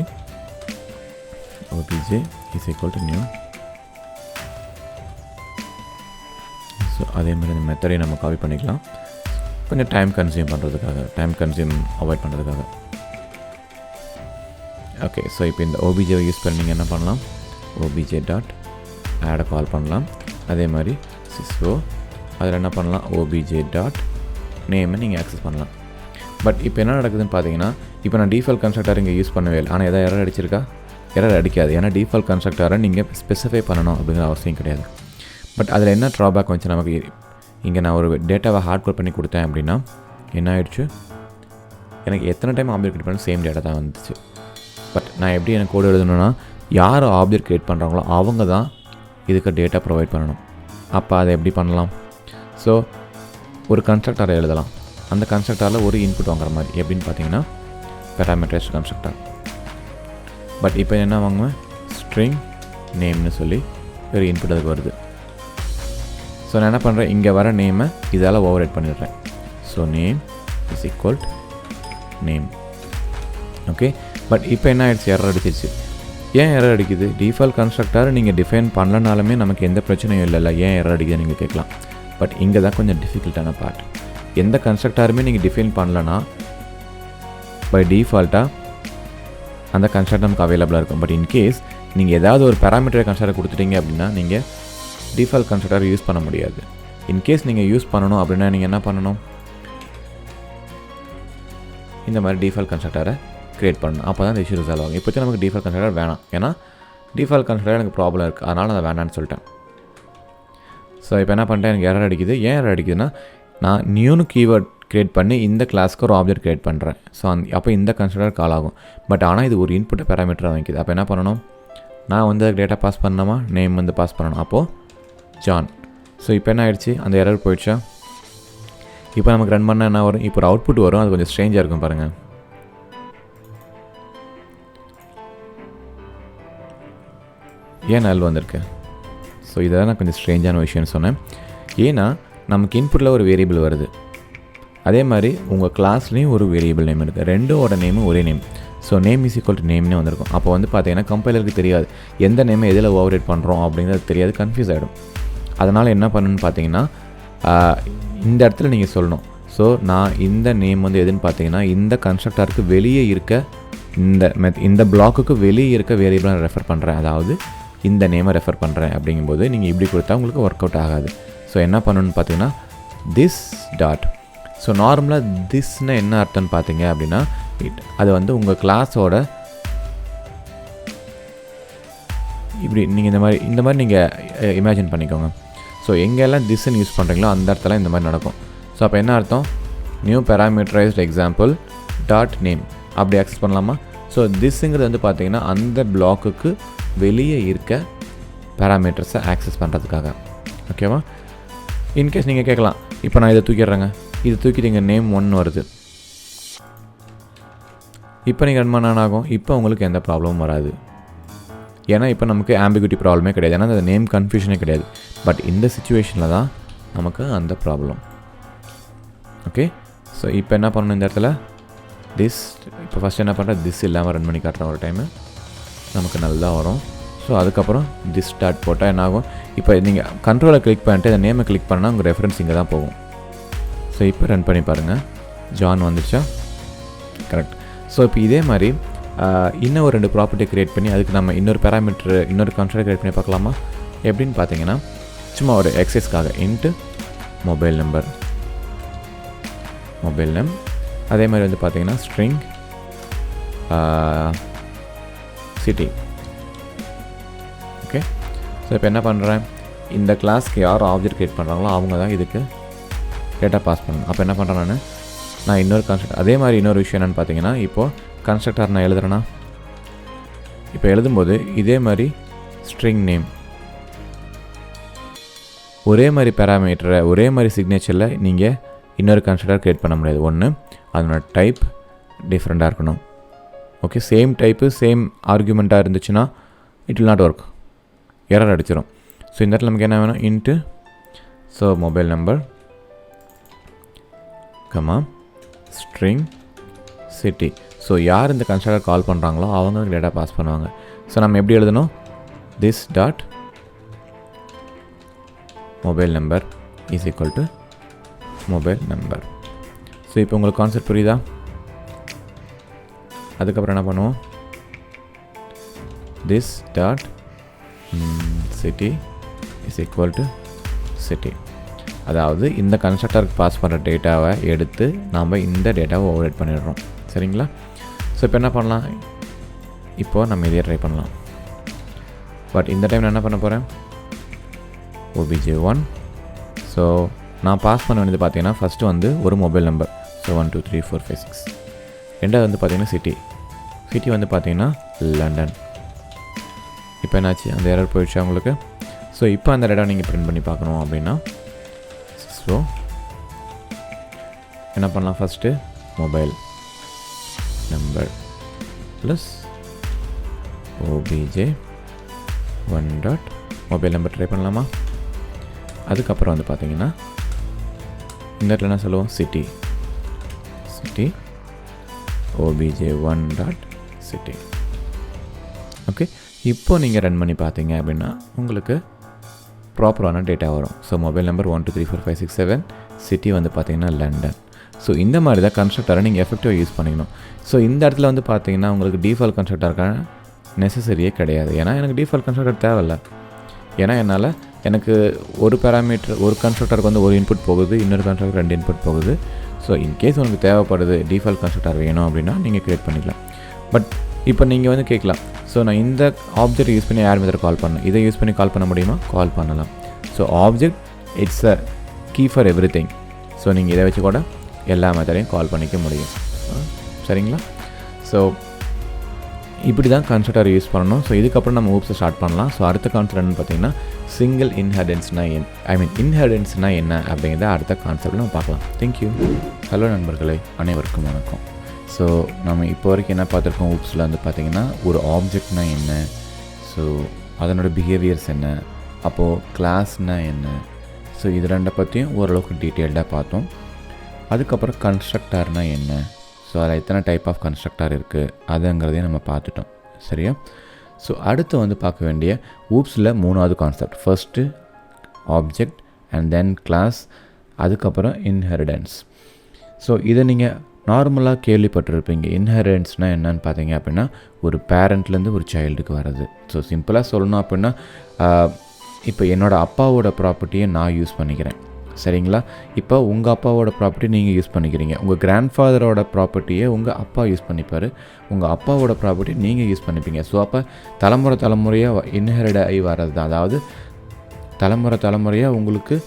obj is equal to new. So அதே மாதிரி இந்த மெத்தடையும் நம்ம காப்பி பண்ணிக்கலாம், கொஞ்சம் டைம் கன்சியூம் அவாய்ட் பண்ணுறதுக்காக. ஓகே, ஸோ இப்போ இந்த ஓபிஜேவை யூஸ் பண்ணி நீங்கள் என்ன பண்ணலாம், obj டாட் ஆடை கால் பண்ணலாம். அதே மாதிரி sysro அதில் என்ன பண்ணலாம், obj டாட் நேமை நீங்கள் ஆக்சஸ் பண்ணலாம். பட் இப்போ என்ன நடக்குதுன்னு பார்த்தீங்கன்னா, இப்போ நான் டிஃபால்ட் கன்ஸ்ட்ரக்டர் இங்கே யூஸ் பண்ணவே இல்லை. ஆனால் எதாவது எரர் அடிச்சிருக்கா, எரர் அடிக்காது. ஏன்னா டிஃபால்ட் கன்ஸ்ட்ரக்டரை நீங்கள் ஸ்பெசிஃபை பண்ணணும் அப்படிங்கிற அவசியம் கிடையாது. பட் அதில் என்ன ட்ராபேக் வந்துச்சு நமக்கு, இங்கே நான் ஒரு டேட்டாவை ஹார்ட் கோட் பண்ணி கொடுத்தேன் அப்படின்னா என்ன ஆகிடுச்சு, எனக்கு எத்தனை டைம் ஆப்ஜெக்ட் கிரியேட் பண்ணாலும் சேம் டேட்டா தான் வந்துச்சு. பட் நான் எப்படி எனக்கு கோடு எழுதணும்னா, யார் ஆப்ஜெக்ட் கிரியேட் பண்ணுறாங்களோ அவங்க தான் இதுக்கு டேட்டா ப்ரொவைட் பண்ணணும். அப்போ அதை எப்படி பண்ணலாம், ஸோ ஒரு கன்ஸ்ட்ரக்டரை எழுதலாம். அந்த கன்ஸ்ட்ரக்டரில் ஒரு இன்புட் வாங்குற மாதிரி, எப்படின்னு பார்த்தீங்கன்னா பேராமீட்டரைஸ்டு கன்ஸ்ட்ரக்டர். பட் இப்போ என்ன வாங்குவேன், ஸ்ட்ரிங் நேம்னு சொல்லி ஒரு இன்புட் அதுக்கு வருது. ஸோ நான் என்ன பண்ணுறேன், இங்கே வர நேமை இதால் ஓவர் ரைட் பண்ணிடுறேன். So name is equal name. Okay, but இப்போ என்ன ஆகிடுச்சு, எரர் அடிச்சிருச்சு. ஏன் எரர் அடிக்குது, டிஃபால்ட் கன்ஸ்ட்ரக்டர் நீங்கள் டிஃபைன் பண்ணலனாலுமே நமக்கு எந்த பிரச்சனையும் இல்லைல்ல, ஏன் எரர் அடிக்குதுன்னு நீங்கள் கேட்கலாம். பட் இங்கே தான் கொஞ்சம் டிஃபிகல்ட்டான பார்ட். எந்த கன்ஸ்ட்ரக்டருமே நீங்கள் டிஃபைன் பண்ணலன்னா பை டிஃபால்ட்டாக அந்த கன்ஸ்ட்ரக்டர் நமக்கு அவைலபிளாக இருக்கும். பட் இன்கேஸ் நீங்கள் ஏதாவது ஒரு பேராமீட்டர் கன்ஸ்ட்ரக்டர் கொடுத்துட்டீங்க அப்படின்னா நீங்கள் டிஃபால்ட் கன்ஸ்ட்ரக்டர் யூஸ் பண்ண முடியாது. இன்கேஸ் நீங்கள் யூஸ் பண்ணணும் அப்படின்னா நீங்கள் என்ன பண்ணணும், இந்த மாதிரி டிஃபால்ட் கன்ஸ்ட்ரக்டரை க்ரியேட் பண்ணணும். அப்போ தான் இந்த இஷ்யூ ரிசால்வ் ஆகும். இப்போதைக்கு நமக்கு டிஃபால்ட் கன்ஸ்ட்ரக்டர் வேணாம், ஏன்னா டிஃபால்ட் கன்ஸ்ட்ரக்டர் எனக்கு ப்ராப்ளம் இருக்குது, அதனால் அதை வேணான்னு சொல்லிட்டேன். ஸோ இப்போ என்ன பண்ணிட்டேன், எனக்கு எரர் அடிக்குது. ஏன் எரர் அடிக்குதுன்னா, நான் நியூன்னு கீவேர்ட் க்ரியேட் பண்ணி இந்த கிளாஸ்க்கு ஒரு ஆப்ஜெக்ட் க்ரியேட் பண்ணுறேன். ஸோ அப்போ இந்த கன்ஸ்ட்ரக்டர் கால் ஆகும். பட் ஆனால் இது ஒரு இன்புட் பேராமீட்டராக வாங்கிக்குது. அப்போ என்ன பண்ணணும், நான் வந்து டேட்டா பாஸ் பண்ணணுமா, நேம் வந்து பாஸ் பண்ணணும். அப்போது ஜான். ஸோ இப்போ என்ன ஆகிடுச்சு, அந்த எரர் போயிடுச்சா. இப்போ நமக்கு ரன் பண்ணால் என்ன வரும், இப்போ ஒரு அவுட்புட் வரும். அது கொஞ்சம் ஸ்ட்ரேஞ்சாக இருக்கும் பாருங்கள். ஏன் நல் வந்திருக்கு. ஸோ இதெல்லாம் நான் கொஞ்சம் ஸ்ட்ரேஞ்சான விஷயம்னு சொன்னேன். ஏன்னா நமக்கு இன்புட்டில் ஒரு வேரியபிள் வருது, அதே மாதிரி உங்கள் கிளாஸ்லேயும் ஒரு வேரியபிள் நேம் இருக்குது. ரெண்டோட நேமும் ஒரே name. So name is equal to நேம்னே வந்திருக்கும். அப்போ வந்து பார்த்தீங்கன்னா கம்பைலருக்கு தெரியாது எந்த நேமை எதில் ஓவர் ரைட் பண்ணுறோம் அப்படிங்கிறது தெரியாது, கன்ஃபியூஸ் ஆகிடும். அதனால் என்ன பண்ணுன்னு பார்த்தீங்கன்னா, இந்த இடத்துல நீங்கள் சொல்லணும். ஸோ நான் இந்த நேம் வந்து எதுன்னு பார்த்தீங்கன்னா, இந்த கன்ஸ்ட்ரக்டருக்கு வெளியே இருக்க இந்த பிளாக்குக்கு வெளியே இருக்க வேரியபிளை நான் ரெஃபர் பண்ணுறேன், அதாவது இந்த நேமை ரெஃபர் பண்ணுறேன். அப்படிங்கும்போது நீங்கள் இப்படி கொடுத்தா உங்களுக்கு ஒர்க் அவுட் ஆகாது. ஸோ என்ன பண்ணணுன்னு பார்த்தீங்கன்னா, திஸ் டாட். ஸோ நார்மலாக திஸ்னால் என்ன அர்த்தம்னு பார்த்தீங்க அப்படின்னா அது வந்து உங்கள் கிளாஸோட இப்படி நீங்கள் இந்த மாதிரி நீங்கள் இமேஜின் பண்ணிக்கோங்க. ஸோ எங்கெல்லாம் திஸ்ன்னு யூஸ் பண்ணுறீங்களோ அந்த இடத்துல இந்த மாதிரி நடக்கும். ஸோ அப்போ என்ன அர்த்தம், நியூ பேராமீட்டரைஸ்ட் எக்ஸாம்பிள் டாட் நேம் அப்படி ஆக்சஸ் பண்ணலாமா? ஸோ திஸ்ஸுங்கிறது வந்து பார்த்தீங்கன்னா அந்த பிளாக்குக்கு வெளியே இருக்க பேராமீட்டர்ஸை ஆக்சஸ் பண்ணுறதுக்காக. ஓகேவா? இன்கேஸ் நீங்கள் கேட்கலாம், இப்போ நான் இதை தூக்கிடுறேங்க, இது தூக்கிட்டு இங்கே நேம் 1 வருது, இப்போ நீங்கள் ரன் பண்ண ஆகும், இப்போ உங்களுக்கு எந்த ப்ராப்ளமும் வராது. ஏன்னா இப்போ நமக்கு ஆம்பிகுட்டி ப்ராப்ளமே கிடையாது, ஏன்னா அந்த நேம் கன்ஃபியூஷனே கிடையாது. பட் இந்த சிச்சுவேஷனில் தான் நமக்கு அந்த ப்ராப்ளம். ஓகே, ஸோ இப்போ என்ன பண்ணணும் இந்த இடத்துல திஸ், இப்போ ஃபஸ்ட் என்ன பண்ணுறேன், திஸ் இல்லாமல் ரன் பண்ணி காட்டுறேன் ஒரு டைமு, நமக்கு நல்லா வரும். ஸோ அதுக்கப்புறம் திஸ் ஸ்டார்ட் போட்டால் என்ன ஆகும், இப்போ நீங்கள் கண்ட்ரோலை கிளிக் பண்ணிட்டு அந்த நேமை கிளிக் பண்ணால் உங்கள் ரெஃபரன்ஸ் இங்கே தான் போகும். ஸோ இப்போ ரன் பண்ணி பாருங்கள், ஜான் வந்துச்சா? கரெக்ட். ஸோ இப்போ இதே மாதிரி இன்னும் ஒரு 2 ப்ராப்பர்ட்டி க்ரியேட் பண்ணி அதுக்கு நம்ம இன்னொரு பேராமீட்டர் இன்னொரு கன்ஸ்ட்ரக்டர் க்ரியேட் பண்ணி பார்க்கலாமா? எப்படின்னு பார்த்தீங்கன்னா சும்மா ஒரு எக்ஸசைஸ்க்காக int mobile number, mobile name, அதே மாதிரி வந்து பார்த்தீங்கன்னா ஸ்ட்ரிங் சிட்டி. ஓகே, ஸோ இப்போ என்ன பண்ணுறேன், இந்த கிளாஸ்க்கு யார் ஆப்ஜெக்ட் க்ரியேட் பண்ணுறாங்களோ அவங்க தான் இதுக்கு டேட்டா பாஸ் பண்ணணும். அப்போ என்ன பண்ணுறேன், நான் இன்னொரு கன்ஸ்ட்ரக்டர், அதே மாதிரி இன்னொரு விஷயம் என்னென்னு பார்த்தீங்கன்னா, இப்போது கன்ஸ்ட்ரக்டர் நான் எழுதுறேன்னா, இப்போ எழுதும்போது இதே மாதிரி ஸ்ட்ரிங் நேம் ஒரே மாதிரி பேராமீட்டரை ஒரே மாதிரி சிக்னேச்சரில் நீங்கள் இன்னொரு கன்ஸ்ட்ரக்டர் க்ரியேட் பண்ண முடியாது. ஒன்று அதனோட டைப் டிஃப்ரெண்ட்டாக இருக்கணும். ஓகே, சேம் டைப்பு சேம் ஆர்குமெண்ட்டாக இருந்துச்சுன்னா it will not work, error அடிச்சிடும். ஸோ இந்த இடத்துல நமக்கு என்ன வேணும், int so mobile number comma string city. So யார் இந்த கன்ஸ்ட்ரக்டர் கால் பண்ணுறாங்களோ அவங்க டேட்டா பாஸ் பண்ணுவாங்க. ஸோ நம்ம எப்படி எழுதணும், this dot mobile number is equal to mobile number. So இப்போ உங்களுக்கு கான்செப்ட் புரியுதா? அதுக்கப்புறம் என்ன பண்ணுவோம், this dot city is equal to city. அதாவது இந்த கன்ஸ்ட்ரக்டருக்கு பாஸ் பண்ணுற டேட்டாவை எடுத்து நாம் இந்த டேட்டாவை ஓவர்ரைட் பண்ணிடுறோம். சரிங்களா? ஸோ இப்போ என்ன பண்ணலாம், இப்போது நம்ம இதே ட்ரை பண்ணலாம். பட் இந்த டைம் நான் என்ன பண்ண போகிறேன், obj1. ஸோ நான் பாஸ் பண்ண வேண்டியது பார்த்தீங்கன்னா ஃபஸ்ட்டு வந்து ஒரு மொபைல் நம்பர், ஸோ 1 2 3 4 5 6. ரெண்டாவது வந்து பார்த்தீங்கன்னா சிட்டி வந்து பார்த்தீங்கன்னா லண்டன். இப்போ என்னாச்சு, அந்த எரர் போயிடுச்சு உங்களுக்கு. ஸோ இப்போ அந்த டேட்டா நீங்கள் பிரிண்ட் பண்ணி பார்க்கணும் அப்படின்னா, ஸோ என்ன பண்ணலாம், first mobile number plus obj1 dot mobile number try பண்ணலாமா? அதுக்கப்புறம் வந்து பார்த்தீங்கன்னா இந்த இடத்துல என்ன சொல்லுவோம், city obj1 dot city. Okay, இப்போ நீங்கள் ரன் பண்ணி பார்த்தீங்க அப்படின்னா உங்களுக்கு ப்ராப்பரான டேட்டா வரும். ஸோ மொபைல் நம்பர் 1 2 3 4 5 6 7, சிட்டி வந்து பார்த்தீங்கன்னா லண்டன். ஸோ இந்த மாதிரி தான் கன்ஸ்ட்ரக்டரை நீங்கள் எஃபெக்டிவாக யூஸ் பண்ணிக்கணும். ஸோ இந்த இடத்துல வந்து பார்த்தீங்கன்னா உங்களுக்கு டிஃபால்ட் கன்ஸ்ட்ரக்டருக்கான நெசசரியே கிடையாது. ஏன்னா எனக்கு டிஃபால்ட் கன்ஸ்ட்ரக்டர் தேவையில்லை. ஏன்னா என்னால் எனக்கு ஒரு பேராமீட்டர் ஒரு கன்ஸ்ட்ரக்டருக்கு வந்து ஒரு இன்புட் போகுது, இன்னொரு கன்ஸ்ட்ரக்டர் 2 இன்புட் போகுது. ஸோ இன்கேஸ் உங்களுக்கு தேவைப்படுது டிஃபால்ட் கன்ஸ்ட்ரக்டர் வேணும் அப்படின்னா நீங்கள் க்ரியேட் பண்ணிக்கலாம். பட் இப்போ நீங்கள் வந்து கேட்கலாம், ஸோ நான் இந்த ஆப்ஜெக்ட் யூஸ் பண்ணி யார் மெத்தட் கால் பண்ணணும், இதை யூஸ் பண்ணி கால் பண்ண முடியுமா? கால் பண்ணலாம். So object it's a key for everything. So நீங்கள் இதை வச்சு கூட எல்லா மெத்தடையும் கால் பண்ணிக்க முடியும். சரிங்களா? ஸோ இப்படி தான் கன்ஸ்ட்ரக்டர் யூஸ் பண்ணணும். ஸோ இதுக்கப்புறம் நம்ம ஊப்ஸை ஸ்டார்ட் பண்ணலாம். ஸோ அடுத்த கான்செப்ட் என்னன்னு பார்த்தீங்கன்னா சிங்கிள் இன்ஹெரிடன்ஸ்னால் இன்ஹெரிடன்ஸ்னால் என்ன அப்படிங்கிறத அடுத்த கான்செப்டில் நம்ம பார்க்கலாம். தேங்க்யூ. ஹலோ நண்பர்களே, அனைவருக்கும் வணக்கம். ஸோ நம்ம இப்போ வரைக்கும் என்ன பார்த்துருக்கோம், ஊப்ஸில் வந்து பார்த்திங்கன்னா ஒரு ஆப்ஜெக்ட்னால் என்ன, ஸோ அதனோட பிஹேவியர்ஸ் என்ன, அப்போது கிளாஸ்னால் என்ன, ஸோ இது ரெண்டை பற்றியும் ஓரளவுக்கு டீட்டெயில்டாக பார்த்தோம். அதுக்கப்புறம் கன்ஸ்ட்ரக்டர்னால் என்ன, ஸோ அதில் எத்தனை டைப் ஆஃப் கன்ஸ்ட்ரக்டர் இருக்குது அதுங்கிறதையும் நம்ம பார்த்துட்டோம். சரியா? ஸோ அடுத்து வந்து பார்க்க வேண்டிய ஊப்ஸில் 3வது concept, first object and then class, அதுக்கப்புறம் இன்ஹெரிடன்ஸ். ஸோ இதை நீங்கள் நார்மலாக கேள்விப்பட்டிருப்பீங்க. இன்ஹெரிடன்ஸ்னால் என்னன்னு பார்த்தீங்க அப்படின்னா ஒரு பேரண்ட்லேருந்து ஒரு சைல்டுக்கு வர்றது. ஸோ சிம்பிளாக சொல்லணும் அப்படின்னா இப்போ என்னோடய அப்பாவோட ப்ராப்பர்ட்டியை நான் யூஸ் பண்ணிக்கிறேன். சரிங்களா? இப்போ உங்கள் அப்பாவோட ப்ராப்பர்ட்டி நீங்கள் யூஸ் பண்ணிக்கிறீங்க. உங்கள் கிராண்ட்ஃபாதரோட ப்ராப்பர்ட்டியை உங்கள் அப்பா யூஸ் பண்ணிப்பார். உங்கள் அப்பாவோட ப்ராப்பர்ட்டி நீங்கள் யூஸ் பண்ணிப்பீங்க. ஸோ அப்போ தலைமுறையாக இன்ஹெரிட் ஆகி வர்றது தான். அதாவது தலைமுறையாக உங்களுக்கு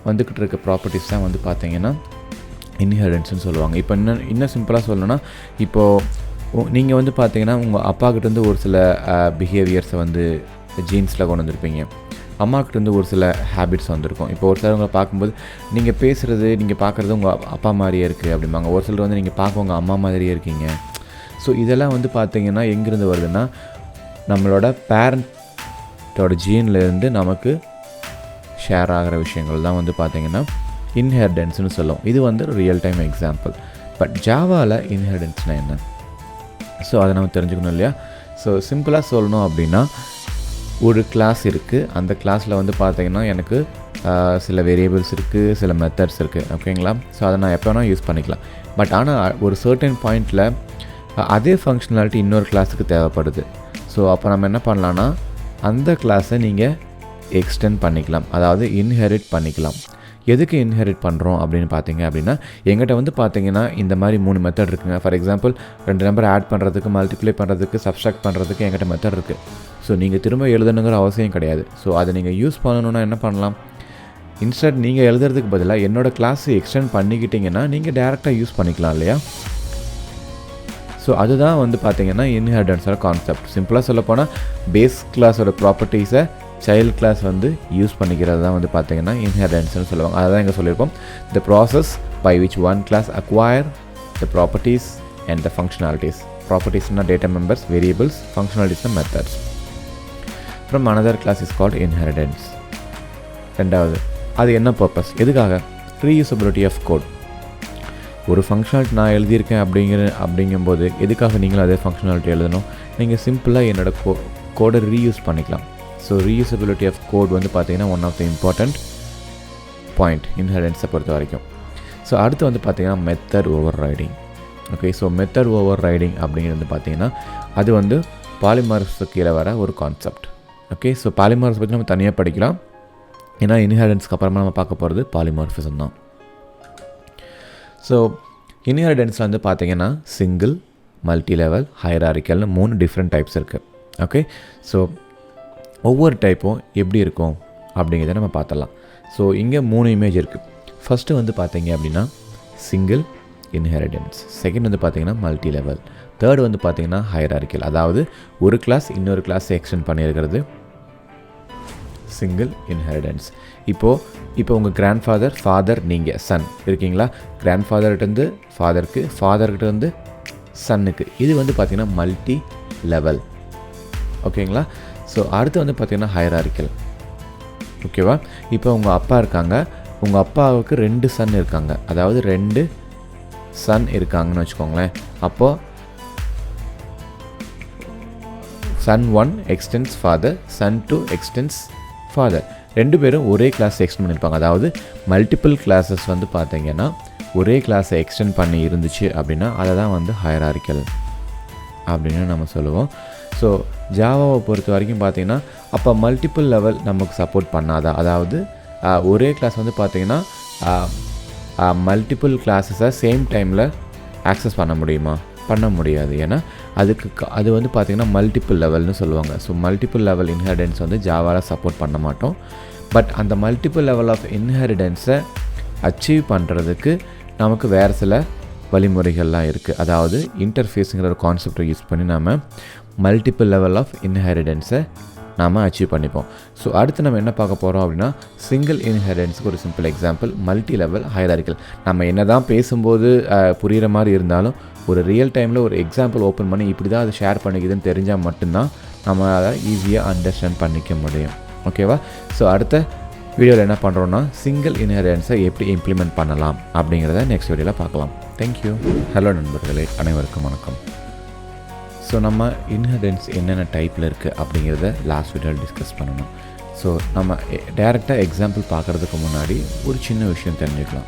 வந்துக்கிட்டு இருக்க ப்ராப்பர்ட்டிஸ் தான் வந்து பார்த்திங்கன்னா இன்ஹெரிடன்ஸ்னு சொல்லுவாங்க. இப்போ இன்னும் சிம்பிளாக சொல்லணும்னா, இப்போது நீங்கள் வந்து பார்த்திங்கன்னா உங்கள் அப்பாக்கிட்டேருந்து ஒரு சில பிஹேவியர்ஸை வந்து ஜீன்ஸில் கொண்டு வந்திருப்பீங்க. அம்மாக்கிட்டேருந்து ஒரு சில ஹேபிட்ஸ் வந்திருக்கும். இப்போ ஒரு சிலவங்களை பார்க்கும்போது நீங்கள் பேசுகிறது, நீங்கள் பார்க்குறது உங்கள் அப்பா மாதிரியே இருக்குது அப்படிம்பாங்க. ஒரு சிலர் வந்து நீங்கள் பார்க்க உங்கள் அம்மா மாதிரியே இருக்கீங்க. ஸோ இதெல்லாம் வந்து பார்த்திங்கன்னா எங்கேருந்து வருதுன்னா, நம்மளோட பேரண்ட்டோட ஜீன்லேருந்து நமக்கு ஷேர் ஆகிற விஷயங்கள் தான் வந்து பார்த்திங்கன்னா இன்ஹெரிடன்ஸ்னு சொல்லுவோம். இது வந்து ரியல் டைம் எக்ஸாம்பிள். பட் ஜாவாவில் இன்ஹெரிடன்ஸ்னால் என்ன? ஸோ அதை நம்ம தெரிஞ்சுக்கணும் இல்லையா? ஸோ சிம்பிளாக சொல்லணும் அப்படின்னா, ஒரு கிளாஸ் இருக்குது. அந்த கிளாஸில் வந்து பார்த்திங்கன்னா எனக்கு சில வேரியபிள்ஸ் இருக்குது, சில மெத்தட்ஸ் இருக்குது. ஓகேங்களா? ஸோ அதை நான் எப்போ வேணால் யூஸ் பண்ணிக்கலாம். பட் ஆனால் ஒரு சர்டன் பாயிண்டில் அதே ஃபங்க்ஷனாலிட்டி இன்னொரு கிளாஸுக்கு தேவைப்படுது. ஸோ அப்போ நம்ம என்ன பண்ணலான்னா, அந்த கிளாஸை நீங்கள் எக்ஸ்டெண்ட் பண்ணிக்கலாம், அதாவது இன்ஹெரிட் பண்ணிக்கலாம். எதுக்கு இன்ஹெரிட் பண்ணுறோம் அப்படின்னு பார்த்தீங்க அப்படின்னா, எங்கிட்ட வந்து பார்த்தீங்கன்னா இந்த மாதிரி 3 மெத்தட் இருக்குங்க. ஃபார் எக்ஸாம்பிள் 2 நம்பர் ஆட் பண்ணுறதுக்கு, மல்டிப்ளை பண்ணுறதுக்கு, சப்ஸ்ட்ராக்ட் பண்ணுறதுக்கு எங்கிட்ட மெத்தட் இருக்குது. ஸோ நீங்கள் திரும்ப எழுதணுங்கிற அவசியம் கிடையாது. ஸோ அதை நீங்கள் யூஸ் பண்ணணுன்னா என்ன பண்ணலாம், இன்ஸ்டன்ட் நீங்கள் எழுதுறதுக்கு பதிலாக என்னோடய கிளாஸை எக்ஸ்டெண்ட் பண்ணிக்கிட்டிங்கன்னா நீங்கள் டேரெக்டாக யூஸ் பண்ணிக்கலாம் இல்லையா? ஸோ அதுதான் வந்து பார்த்திங்கன்னா இன்ஹெரிடன்ஸோட கான்செப்ட். சிம்பிளாக சொல்லப்போனால் பேஸ் கிளாஸோட ப்ராப்பர்ட்டிஸை சைல்டு கிளாஸ் வந்து யூஸ் பண்ணிக்கிறது தான் வந்து பார்த்திங்கன்னா இன்ஹெரிடன்ஸ்னு சொல்லுவாங்க. அதை தான் இங்கே சொல்லியிருப்போம். The process by which one class acquire the properties and the functionalities. ப்ராப்பர்ட்டிஸ்னால் டேட்டா மெம்பர்ஸ், வேரியபிள்ஸ், ஃபங்க்ஷனாலிட்டிஸ்னால் methods from another class is called inheritance. ரெண்டாவது, அது என்ன பர்பஸ், எதுக்காக? Reusability of code. ஒரு ஃபங்க்ஷனாலிட்டி நான் எழுதியிருக்கேன் அப்படிங்கும்போது எதுக்காக நீங்களும் அதே ஃபங்க்ஷனாலிட்டி எழுதணும்? நீங்கள் சிம்பிளாக என்னோடய கோடை ரீயூஸ் பண்ணிக்கலாம். ஸோ ரீயூசபிலிட்டி ஆஃப் கோட் வந்து பார்த்திங்கன்னா one of the important point இன்ஹெரிடன்ஸை பொறுத்த வரைக்கும். ஸோ அடுத்து வந்து பார்த்திங்கன்னா method overriding. Okay, so method overriding அப்படிங்கிறது பார்த்திங்கன்னா அது வந்து பாலிமார்ஃப்ஸுக்கு கீழே வர ஒரு கான்செப்ட். ஓகே, ஸோ பாலிமார்ஃப்ஸ் பற்றி நம்ம தனியாக படிக்கலாம். ஏன்னா இன்ஹெரிடன்ஸ்க்கு அப்புறமா நம்ம பார்க்க போகிறது பாலிமார்ஃபிசம் தான். ஸோ இன்ஹெரிடன்ஸில் வந்து பார்த்திங்கன்னா சிங்கிள், மல்டி லெவல், ஹைராரிக்கல்னு 3 டிஃப்ரெண்ட் டைப்ஸ் இருக்குது. ஓகே, ஸோ ஒவ்வொரு டைப்பும் எப்படி இருக்கும் அப்படிங்கிறத நம்ம பார்த்தலாம். ஸோ இங்கே 3 இமேஜ் இருக்குது. ஃபஸ்ட்டு வந்து பார்த்திங்க அப்படின்னா சிங்கிள் இன்ஹெரிடன்ஸ், செகண்ட் வந்து பார்த்திங்கன்னா மல்டி லெவல், தேர்ட் வந்து பார்த்திங்கன்னா ஹைராரிக்கல். அதாவது ஒரு கிளாஸ் இன்னொரு கிளாஸ் எக்ஸ்டெண்ட் பண்ணியிருக்கிறது சிங்கிள் இன்ஹெரிடன்ஸ். இப்போ உங்கள் கிராண்ட்ஃபாதர், ஃபாதர், நீங்கள் சன் இருக்கீங்களா? கிராண்ட்ஃபாதர்கிட்டேருந்து ஃபாதருக்கு, ஃபாதர்கிட்டேருந்து சன்னுக்கு. இது வந்து பார்த்திங்கன்னா மல்டி லெவல். ஓகேங்களா? ஸோ அடுத்து வந்து பார்த்திங்கன்னா ஹைராரிக்கல். ஓகேவா? இப்போ உங்கள் அப்பா இருக்காங்க, உங்கள் அப்பாவுக்கு 2 சன் இருக்காங்க, அதாவது 2 சன் இருக்காங்கன்னு வச்சுக்கோங்களேன். அப்போது son 1 extends father, son 2 extends father. 2 பேரும் ஒரே கிளாஸ் எக்ஸ்டெண்ட் பண்ணியிருப்பாங்க. அதாவது மல்டிபிள் கிளாஸஸ் வந்து பார்த்திங்கன்னா ஒரே கிளாஸை எக்ஸ்டெண்ட் பண்ணி இருந்துச்சு அப்படின்னா அதை தான் வந்து ஹைராரிக்கல் அப்படின்னு நம்ம சொல்லுவோம். ஸோ ஜாவாவை பொறுத்த வரைக்கும் பார்த்திங்கன்னா அப்போ மல்டிபிள் லெவல் நமக்கு சப்போர்ட் பண்ணாதா? அதாவது ஒரே கிளாஸ் வந்து பார்த்திங்கன்னா மல்டிபிள் கிளாஸஸை சேம் டைமில் ஆக்சஸ் பண்ண முடியுமா? பண்ண முடியாது. ஏன்னா அது வந்து பார்த்திங்கன்னா மல்டிபிள் லெவல்னு சொல்லுவாங்க. ஸோ மல்டிபிள் லெவல் இன்ஹெரிடன்ஸ் வந்து ஜாவாவில் சப்போர்ட் பண்ண மாட்டோம். பட் அந்த மல்டிபிள் லெவல் ஆஃப் இன்ஹெரிடன்ஸை அச்சீவ் பண்ணுறதுக்கு நமக்கு வேறு சில வழிமுறைகள்லாம் இருக்குது. அதாவது இன்டர்ஃபேஸுங்கிற ஒரு கான்செப்டை யூஸ் பண்ணி நம்ம மல்டிபிள் லெவல் ஆஃப் இன்ஹெரிடன்ஸை நாம் அச்சீவ் பண்ணிப்போம். ஸோ அடுத்து நம்ம என்ன பார்க்க போகிறோம் அப்படின்னா சிங்கிள் இன்ஹெரிடன்ஸுக்கு ஒரு simple example multi level hierarchical. நம்ம என்ன தான் பேசும்போது புரிகிற மாதிரி இருந்தாலும் ஒரு ரியல் டைமில் ஒரு எக்ஸாம்பிள் ஓப்பன் பண்ணி இப்படி தான் அது ஷேர் பண்ணிக்குதுன்னு தெரிஞ்சால் மட்டும்தான் நம்ம அதை ஈஸியாக அண்டர்ஸ்டாண்ட் பண்ணிக்க முடியும். ஓகேவா? ஸோ அடுத்த வீடியோவில் என்ன பண்ணுறோன்னா சிங்கிள் இன்ஹெரிடன்ஸை எப்படி இம்ப்ளிமெண்ட் பண்ணலாம் அப்படிங்கிறத நெக்ஸ்ட் வீடியோவில் பார்க்கலாம். தேங்க்யூ. ஹலோ நண்பர்களே, அனைவருக்கும் வணக்கம். ஸோ நம்ம இன்ஹெரிடன்ஸ் என்னென்ன டைப்பில் இருக்குது அப்படிங்கிறத லாஸ்ட் வீடியோவில் டிஸ்கஸ் பண்ணணும். ஸோ நம்ம டேரெக்டாக எக்ஸாம்பிள் பார்க்குறதுக்கு முன்னாடி ஒரு சின்ன விஷயம் தெரிஞ்சுக்கலாம்.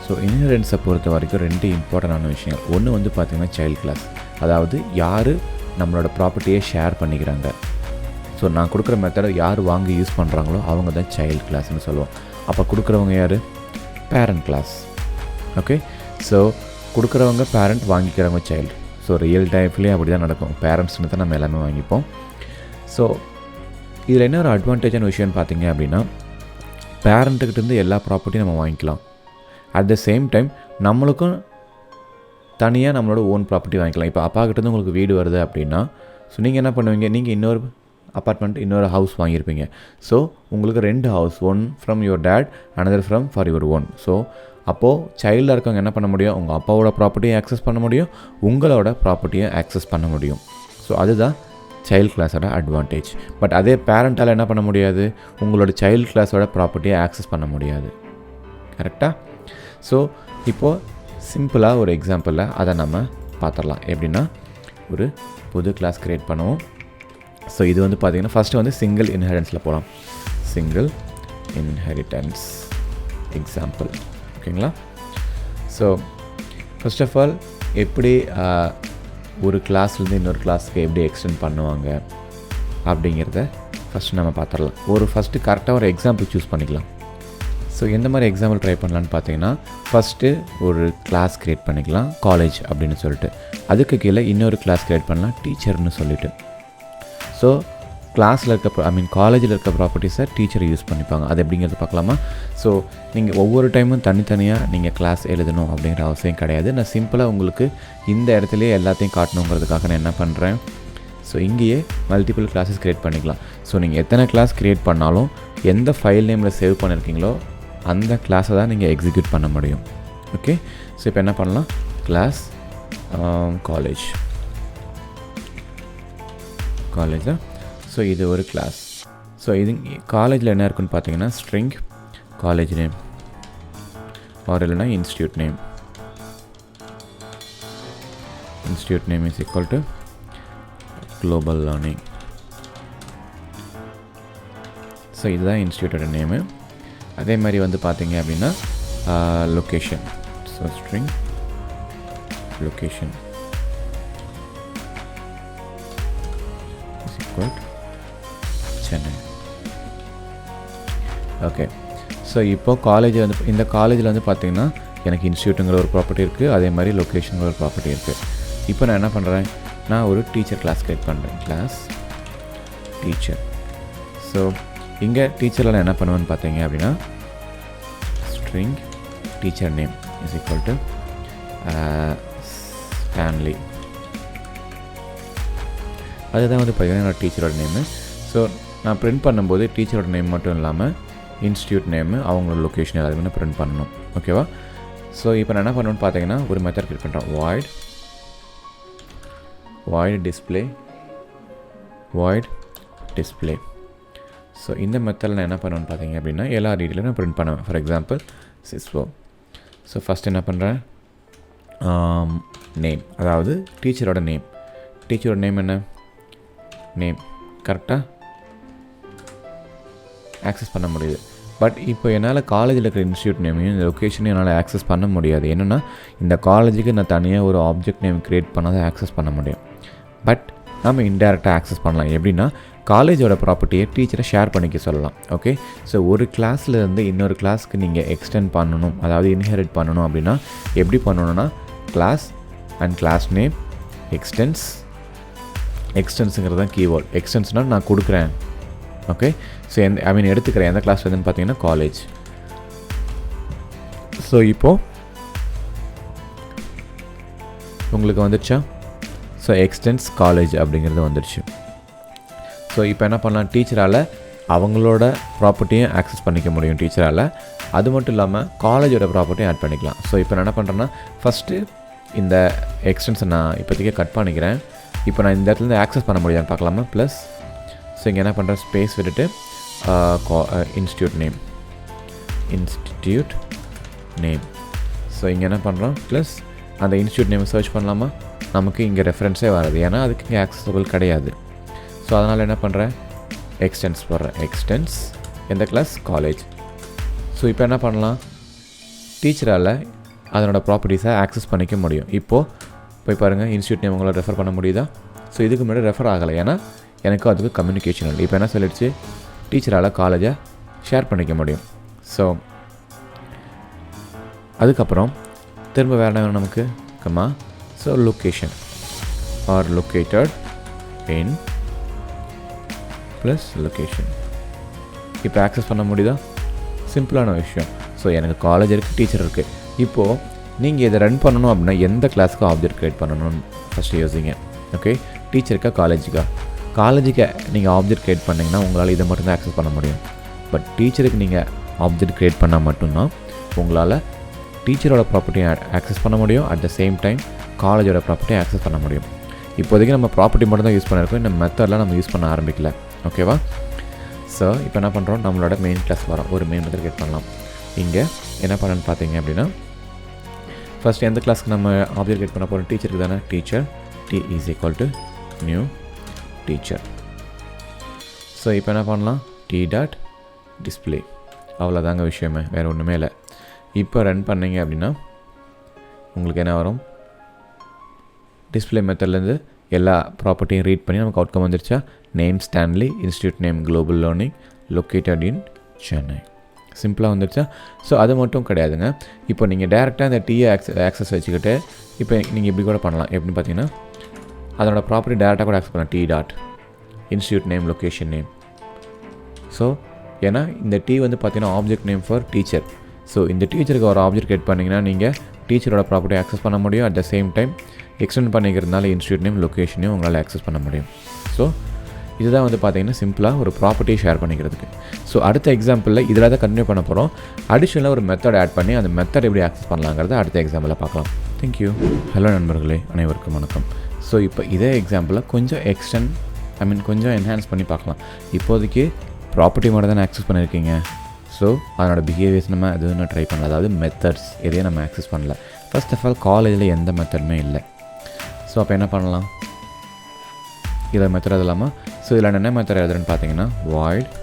ஸோ இன்ஹெரிடன்ஸை பொறுத்த வரைக்கும் 2 இம்பார்ட்டண்டான விஷயங்கள். ஒன்று வந்து பார்த்திங்கன்னா சைல்டு கிளாஸ், அதாவது யார் நம்மளோட ப்ராப்பர்ட்டியை ஷேர் பண்ணிக்கிறாங்க. ஸோ நான் கொடுக்குற மெத்தடை யார் வாங்கி யூஸ் பண்ணுறாங்களோ அவங்க தான் சைல்டு கிளாஸ்னு சொல்லுவோம். அப்போ கொடுக்குறவங்க யார்? Parent class. ஓகே, ஸோ கொடுக்குறவங்க பேரண்ட், வாங்கிக்கிறவங்க சைல்டு. ஸோ ரியல் டைப்லேயே அப்படி தான் நடக்கும். பேரண்ட்ஸ்னு தான் நம்ம எல்லாமே வாங்கிப்போம். ஸோ இதில் என்ன ஒரு அட்வான்டேஜான விஷயம்னு பார்த்தீங்க அப்படின்னா, பேரண்ட்டுக்கிட்டேருந்து எல்லா ப்ராப்பர்ட்டியும் நம்ம வாங்கிக்கலாம். அட் த சேம் டைம் நம்மளுக்கும் தனியாக நம்மளோட ஓன் ப்ராப்பர்ட்டி வாங்கிக்கலாம். இப்போ அப்பா கிட்டேருந்து உங்களுக்கு வீடு வருது அப்படின்னா, ஸோ நீங்கள் என்ன பண்ணுவீங்க? நீங்கள் இன்னொரு அப்பார்ட்மெண்ட், இன்னொரு ஹவுஸ் வாங்கியிருப்பீங்க. ஸோ உங்களுக்கு 2 house, one from your date, another from for your own. So அப்போது சைல்டாக இருக்கவங்க என்ன பண்ண முடியும்? உங்கள் அப்பாவோட ப்ராப்பர்ட்டியை ஆக்சஸ் பண்ண முடியும், உங்களோட ப்ராப்பர்ட்டியை ஆக்சஸ் பண்ண முடியும். ஸோ அதுதான் சைல்டு கிளாஸோட அட்வான்டேஜ். பட் அதே பேரண்ட்டால் என்ன பண்ண முடியாது? உங்களோட சைல்டு கிளாஸோட ப்ராப்பர்ட்டியை ஆக்சஸ் பண்ண முடியாது. கரெக்டாக? ஸோ இப்போது சிம்பிளாக ஒரு எக்ஸாம்பிளில் அதை நம்ம பார்த்துடலாம். எப்படின்னா, ஒரு புது கிளாஸ் க்ரியேட் பண்ணுவோம். ஸோ இது வந்து பார்த்திங்கன்னா ஃபஸ்ட்டு வந்து சிங்கிள் இன்ஹெரிட்டன்ஸில் போகலாம். Single inheritance example. ஓகேங்களா? ஸோ ஃபர்ஸ்ட் ஆஃப் ஆல் எப்படி ஒரு கிளாஸ்லேருந்து இன்னொரு கிளாஸுக்கு எப்படி எக்ஸ்டெண்ட் பண்ணுவாங்க அப்படிங்கிறத ஃபஸ்ட்டு நம்ம பார்த்துடலாம். ஃபஸ்ட்டு கரெக்டாக ஒரு எக்ஸாம்பிள் சூஸ் பண்ணிக்கலாம். ஸோ எந்த மாதிரி எக்ஸாம்பிள் ட்ரை பண்ணலான்னு பார்த்தீங்கன்னா, ஃபஸ்ட்டு ஒரு கிளாஸ் க்ரியேட் பண்ணிக்கலாம் காலேஜ் அப்படின்னு சொல்லிட்டு. அதுக்கு கீழே இன்னொரு கிளாஸ் க்ரியேட் பண்ணலாம் டீச்சர்னு சொல்லிவிட்டு. ஸோ கிளாஸில் இருக்க காலேஜில் இருக்க ப்ராப்பர்ட்டிஸை டீச்சர் யூஸ் பண்ணிப்பாங்க. அது எப்படிங்கிறத பார்க்கலாமா? ஸோ நீங்கள் ஒவ்வொரு டைமும் தனித்தனியாக நீங்கள் கிளாஸ் எழுதணும் அப்படிங்கிற அவசியம் கிடையாது. நான் சிம்பிளாக உங்களுக்கு இந்த இடத்துலையே எல்லாத்தையும் காட்டணுங்கிறதுக்காக நான் என்ன பண்ணுறேன், ஸோ இங்கேயே மல்டிபிள் கிளாஸஸ் க்ரியேட் பண்ணிக்கலாம். ஸோ நீங்கள் எத்தனை கிளாஸ் க்ரியேட் பண்ணாலும் எந்த ஃபைல் நேமில் சேவ் பண்ணியிருக்கீங்களோ அந்த கிளாஸை தான் நீங்கள் எக்ஸிக்யூட் பண்ண முடியும். ஓகே, ஸோ இப்போ என்ன பண்ணலாம்? கிளாஸ் காலேஜா? ஸோ இது ஒரு கிளாஸ். ஸோ இது காலேஜில் என்ன இருக்குன்னு பார்த்தீங்கன்னா, ஸ்ட்ரிங் காலேஜ் நேம் ஆர் இல்லைனா institute name. Institute name is equal to global learning. So இதுதான் இன்ஸ்டியூட்டோட நேமு. அதே மாதிரி வந்து பார்த்தீங்க அப்படின்னா location. So string location is equal to Chennai. Okay, so இப்போது காலேஜ் வந்து இந்த காலேஜில் வந்து பார்த்திங்கன்னா எனக்கு இன்ஸ்டியூட்டுங்கிற ஒரு ப்ராப்பர்ட்டி இருக்குது, அதே மாதிரி லொக்கேஷனுங்கிற ஒரு ப்ராப்பர்ட்டி இருக்குது. இப்போ நான் என்ன பண்ணுறேன்? நான் ஒரு டீச்சர் கிளாஸ் க்ரியேட் பண்ணுறேன். Class teacher. ஸோ இங்கே டீச்சரில் நான் என்ன பண்ணுவேன்னு பார்த்தீங்க அப்படின்னா, string teacher name is equal to Stanley. அதுதான் வந்து பார்த்திங்கன்னா என்னோடய டீச்சரோட நேமு. ஸோ நான் ப்ரிண்ட் பண்ணும்போது டீச்சரோட நேம் மட்டும் இல்லாமல் இன்ஸ்டியூட் நேமு, அவங்களோட லொக்கேஷன் எல்லாருமே நான் ப்ரிண்ட் பண்ணணும். ஓகேவா? ஸோ இப்போ நான் என்ன பண்ணுவேன்னு பார்த்தீங்கன்னா, ஒரு மெத்தட் க்ரியேட் பண்ணுறேன். void display. ஸோ இந்த மெத்தடில் நான் என்ன பண்ணுவேன்னு பார்த்தீங்க அப்படின்னா, எல்லா டீட்டெயிலும் நான் ப்ரிண்ட் பண்ணுவேன். ஃபார் எக்ஸாம்பிள் சிஸ்வோ. ஸோ ஃபஸ்ட் என்ன பண்ணுறேன்? நேம், அதாவது டீச்சரோட நேம். டீச்சரோட நேம் என்ன? நேம். கரெக்டாக ஆக்சஸ் பண்ண முடியுது. பட் இப்போ என்னால் காலேஜில் இருக்கிற இன்ஸ்டியூட் நேமையும் இந்த லொக்கேஷனையும் என்னால் ஆக்சஸ் பண்ண முடியாது. என்னென்னா, இந்த காலேஜுக்கு நான் தனியாக ஒரு ஆப்ஜெக்ட் நேம் க்ரியேட் பண்ணால் தான் ஆக்சஸ் பண்ண முடியும். பட் நம்ம இன்டெரக்டாக ஆக்சஸ் பண்ணலாம். எப்படின்னா, காலேஜோட ப்ராப்பர்ட்டியை டீச்சரை ஷேர் பண்ணிக்க சொல்லலாம். ஓகே, ஸோ ஒரு கிளாஸ்லேருந்து இன்னொரு கிளாஸ்க்கு நீங்கள் எக்ஸ்டெண்ட் பண்ணணும், அதாவது இன்ஹெரிட் பண்ணணும் அப்படின்னா எப்படி பண்ணணும்னா, கிளாஸ் அண்ட் கிளாஸ் நேம் எக்ஸ்டென்ஸுங்கிறது தான் கீவேர்ட். எக்ஸ்டென்ஸ்னால் நான் கொடுக்குறேன். ஓகே, ஸோ எடுத்துக்கிறேன். எந்த கிளாஸ் வருதுன்னு பார்த்தீங்கன்னா காலேஜ். ஸோ இப்போது உங்களுக்கு வந்துடுச்சா? ஸோ எக்ஸ்டென்ஸ் காலேஜ் அப்படிங்கிறது வந்துடுச்சு. ஸோ இப்போ என்ன பண்ணலாம்? டீச்சரால் அவங்களோட ப்ராப்பர்ட்டியும் ஆக்சஸ் பண்ணிக்க முடியும் டீச்சரால். அது மட்டும் இல்லாமல் காலேஜோட ப்ராப்பர்ட்டியும் ஆட் பண்ணிக்கலாம். ஸோ இப்போ நான் என்ன பண்ணுறேன்னா, ஃபஸ்ட்டு இந்த எக்ஸ்டென்ஸை நான் இப்போதைக்கு கட் பண்ணிக்கிறேன். இப்போ நான் இந்த இடத்துலேருந்து ஆக்சஸ் பண்ண முடியாதுன்னு பார்க்கலாமா? ப்ளஸ் ஸோ இங்கே என்ன பண்ணுறேன்? ஸ்பேஸ் விட்டுட்டு இன்ஸ்டியூட் நேம். ஸோ இங்கே என்ன பண்ணுறோம்? ப்ளஸ் அந்த இன்ஸ்டியூட் நேம் சர்ச் பண்ணலாமா? நமக்கு இங்கே ரெஃபரன்ஸே வராது, ஏன்னா அதுக்கு இங்கே ஆக்சஸபிள் கிடையாது. ஸோ அதனால் என்ன பண்ணுறேன்? எக்ஸ்டென்ஸ் போடுறேன். எக்ஸ்டென்ஸ் எந்த கிளாஸ்? காலேஜ். ஸோ இப்போ என்ன பண்ணலாம்? டீச்சரால் அதனோட ப்ராப்பர்ட்டிஸை ஆக்சஸ் பண்ணிக்க முடியும். இப்போது போய் பாருங்கள், இன்ஸ்டியூட் நேம் உங்களால் ரெஃபர் பண்ண முடியுதா? ஸோ இதுக்கு முன்னாடி ரெஃபர் ஆகலை, ஏன்னா எனக்கும் அதுக்கு கம்யூனிகேஷன் இல்லை. இப்போ என்ன சொல்லிடுச்சு? டீச்சரால் காலேஜை ஷேர் பண்ணிக்க முடியும். ஸோ அதுக்கப்புறம் திரும்ப வேறு என்ன வேணும் நமக்கு comma. So location are located in plus location. இப்போ ஆக்சஸ் பண்ண முடியுதா? சிம்பிளான விஷயம். ஸோ எனக்கு காலேஜ் இருக்குது, டீச்சர் இருக்குது. இப்போது நீங்கள் இதை ரன் பண்ணணும் அப்படின்னா எந்த கிளாஸுக்கு ஆப்ஜெக்ட் க்ரியேட் பண்ணணும்னு ஃபஸ்ட்டு யோசிங்க. ஓகே, டீச்சருக்கா காலேஜுக்கா? காலேஜுக்கு நீங்கள் ஆப்ஜெக்ட் க்ரியேட் பண்ணிங்கன்னா உங்களால் இதை மட்டும்தான் ஆக்சஸ் பண்ண முடியும். பட் டீச்சருக்கு நீங்கள் ஆப்ஜெக்ட் க்ரியேட் பண்ணால் மட்டும்தான் உங்களால் டீச்சரோட ப்ராப்பர்ட்டியை ஆக்சஸ் பண்ண முடியும். அட் த சேம் டைம் காலேஜோட ப்ராப்பர்ட்டியை ஆக்சஸ் பண்ண முடியும். இப்போதைக்கு நம்ம ப்ராப்பர்ட்டி மட்டும் தான் யூஸ் பண்ணியிருக்கோம். இந்த மெத்தட்லாம் நம்ம யூஸ் பண்ண ஆரம்பிக்கல. ஓகேவா? ஸோ இப்போ என்ன பண்ணுறோம், நம்மளோட மெயின் கிளாஸ் வரோம். ஒரு மெயின் மெத்தட் க்ரியேட் பண்ணலாம். இங்கே என்ன பண்ணணும்னு பார்த்தீங்க அப்படின்னா ஃபஸ்ட் எந்த கிளாஸ்க்கு நம்ம ஆப்ஜெக்ட் க்ரியேட் பண்ண போகிறோம்? டீச்சருக்கு தானே. Teacher T is equal to new teacher. So இப்போ என்ன பண்ணலாம், டி டாட் டிஸ்பிளே. அவ்வளோதாங்க விஷயமே, வேறு ஒன்றுமே இல்லை. இப்போ ரன் பண்ணிங்க அப்படின்னா உங்களுக்கு என்ன வரும், டிஸ்பிளே மெத்தட்லேருந்து எல்லா ப்ராப்பர்ட்டியும் ரீட் பண்ணி நமக்கு அவுட்கம் வந்துருச்சா? Name Stanley, institute name global learning, located in Chennai. சிம்பிளாக வந்துருச்சா? ஸோ அது மட்டும் கிடையாதுங்க. இப்போ நீங்கள் டேரெக்டாக அந்த டிஏ ஆக்சஸ் வச்சுக்கிட்டு இப்போ நீங்கள் இப்படி கூட பண்ணலாம். எப்படின்னு பார்த்தீங்கன்னா அதனோட ப்ராப்பர்ட்டி டேரெக்டாக கூட ஆக்சஸ் பண்ணலாம். T dot institute name, location name. So ஏன்னா இந்த டி வந்து பார்த்தீங்கன்னா object name for teacher. So இந்த டீச்சருக்கு ஒரு ஆப்ஜெக்ட் க்ரியேட் பண்ணிங்கன்னா நீங்கள் டீச்சரோட ப்ராப்பர்ட்டி ஆக்சஸ் பண்ண முடியும். At the same time extend பண்ணிக்கிறதுனால இன்ஸ்டியூட் நேம், லொக்கேஷனையும் உங்களால் ஆக்சஸ் பண்ண முடியும். ஸோ இதுதான் வந்து பார்த்தீங்கன்னா சிம்பிளாக ஒரு ப்ராப்பர்ட்டியை ஷேர் பண்ணிக்கிறதுக்கு. ஸோ அடுத்த எக்ஸாம்பிளில் இதில் தான் கண்டினியூ பண்ண போகிறோம். அடிஷ்னலாக ஒரு மெத்தட் ஆட் பண்ணி அந்த மெத்தட் எப்படி ஆக்சஸ் பண்ணலாங்கிறத அடுத்த எக்ஸாம்பிளில் பார்க்கலாம். தேங்க்யூ. ஹலோ நண்பர்களே, அனைவருக்கும் வணக்கம். ஸோ இப்போ இதே எக்ஸாம்பிளில் கொஞ்சம் கொஞ்சம் என்ஹான்ஸ் பண்ணி பார்க்கலாம். இப்போதைக்கு ப்ராப்பர்ட்டி மட்டும் தான் ஆக்சஸ் பண்ணியிருக்கீங்க. ஸோ அதனோட பிஹேவியர்ஸ் நம்ம எதுவும் ட்ரை பண்ணல. அதாவது மெத்தட்ஸ் எதையும் நம்ம ஆக்சஸ் பண்ணல. ஃபர்ஸ்ட் ஆஃப் ஆல் காலேஜில் எந்த மெத்தடுமே இல்லை. ஸோ அப்போ என்ன பண்ணலாம், இதில் மெத்தட் இல்லாமல். ஸோ இதில் என்ன மெத்தட் எழுதுறேன்னு பார்த்தீங்கன்னா வாய்ட்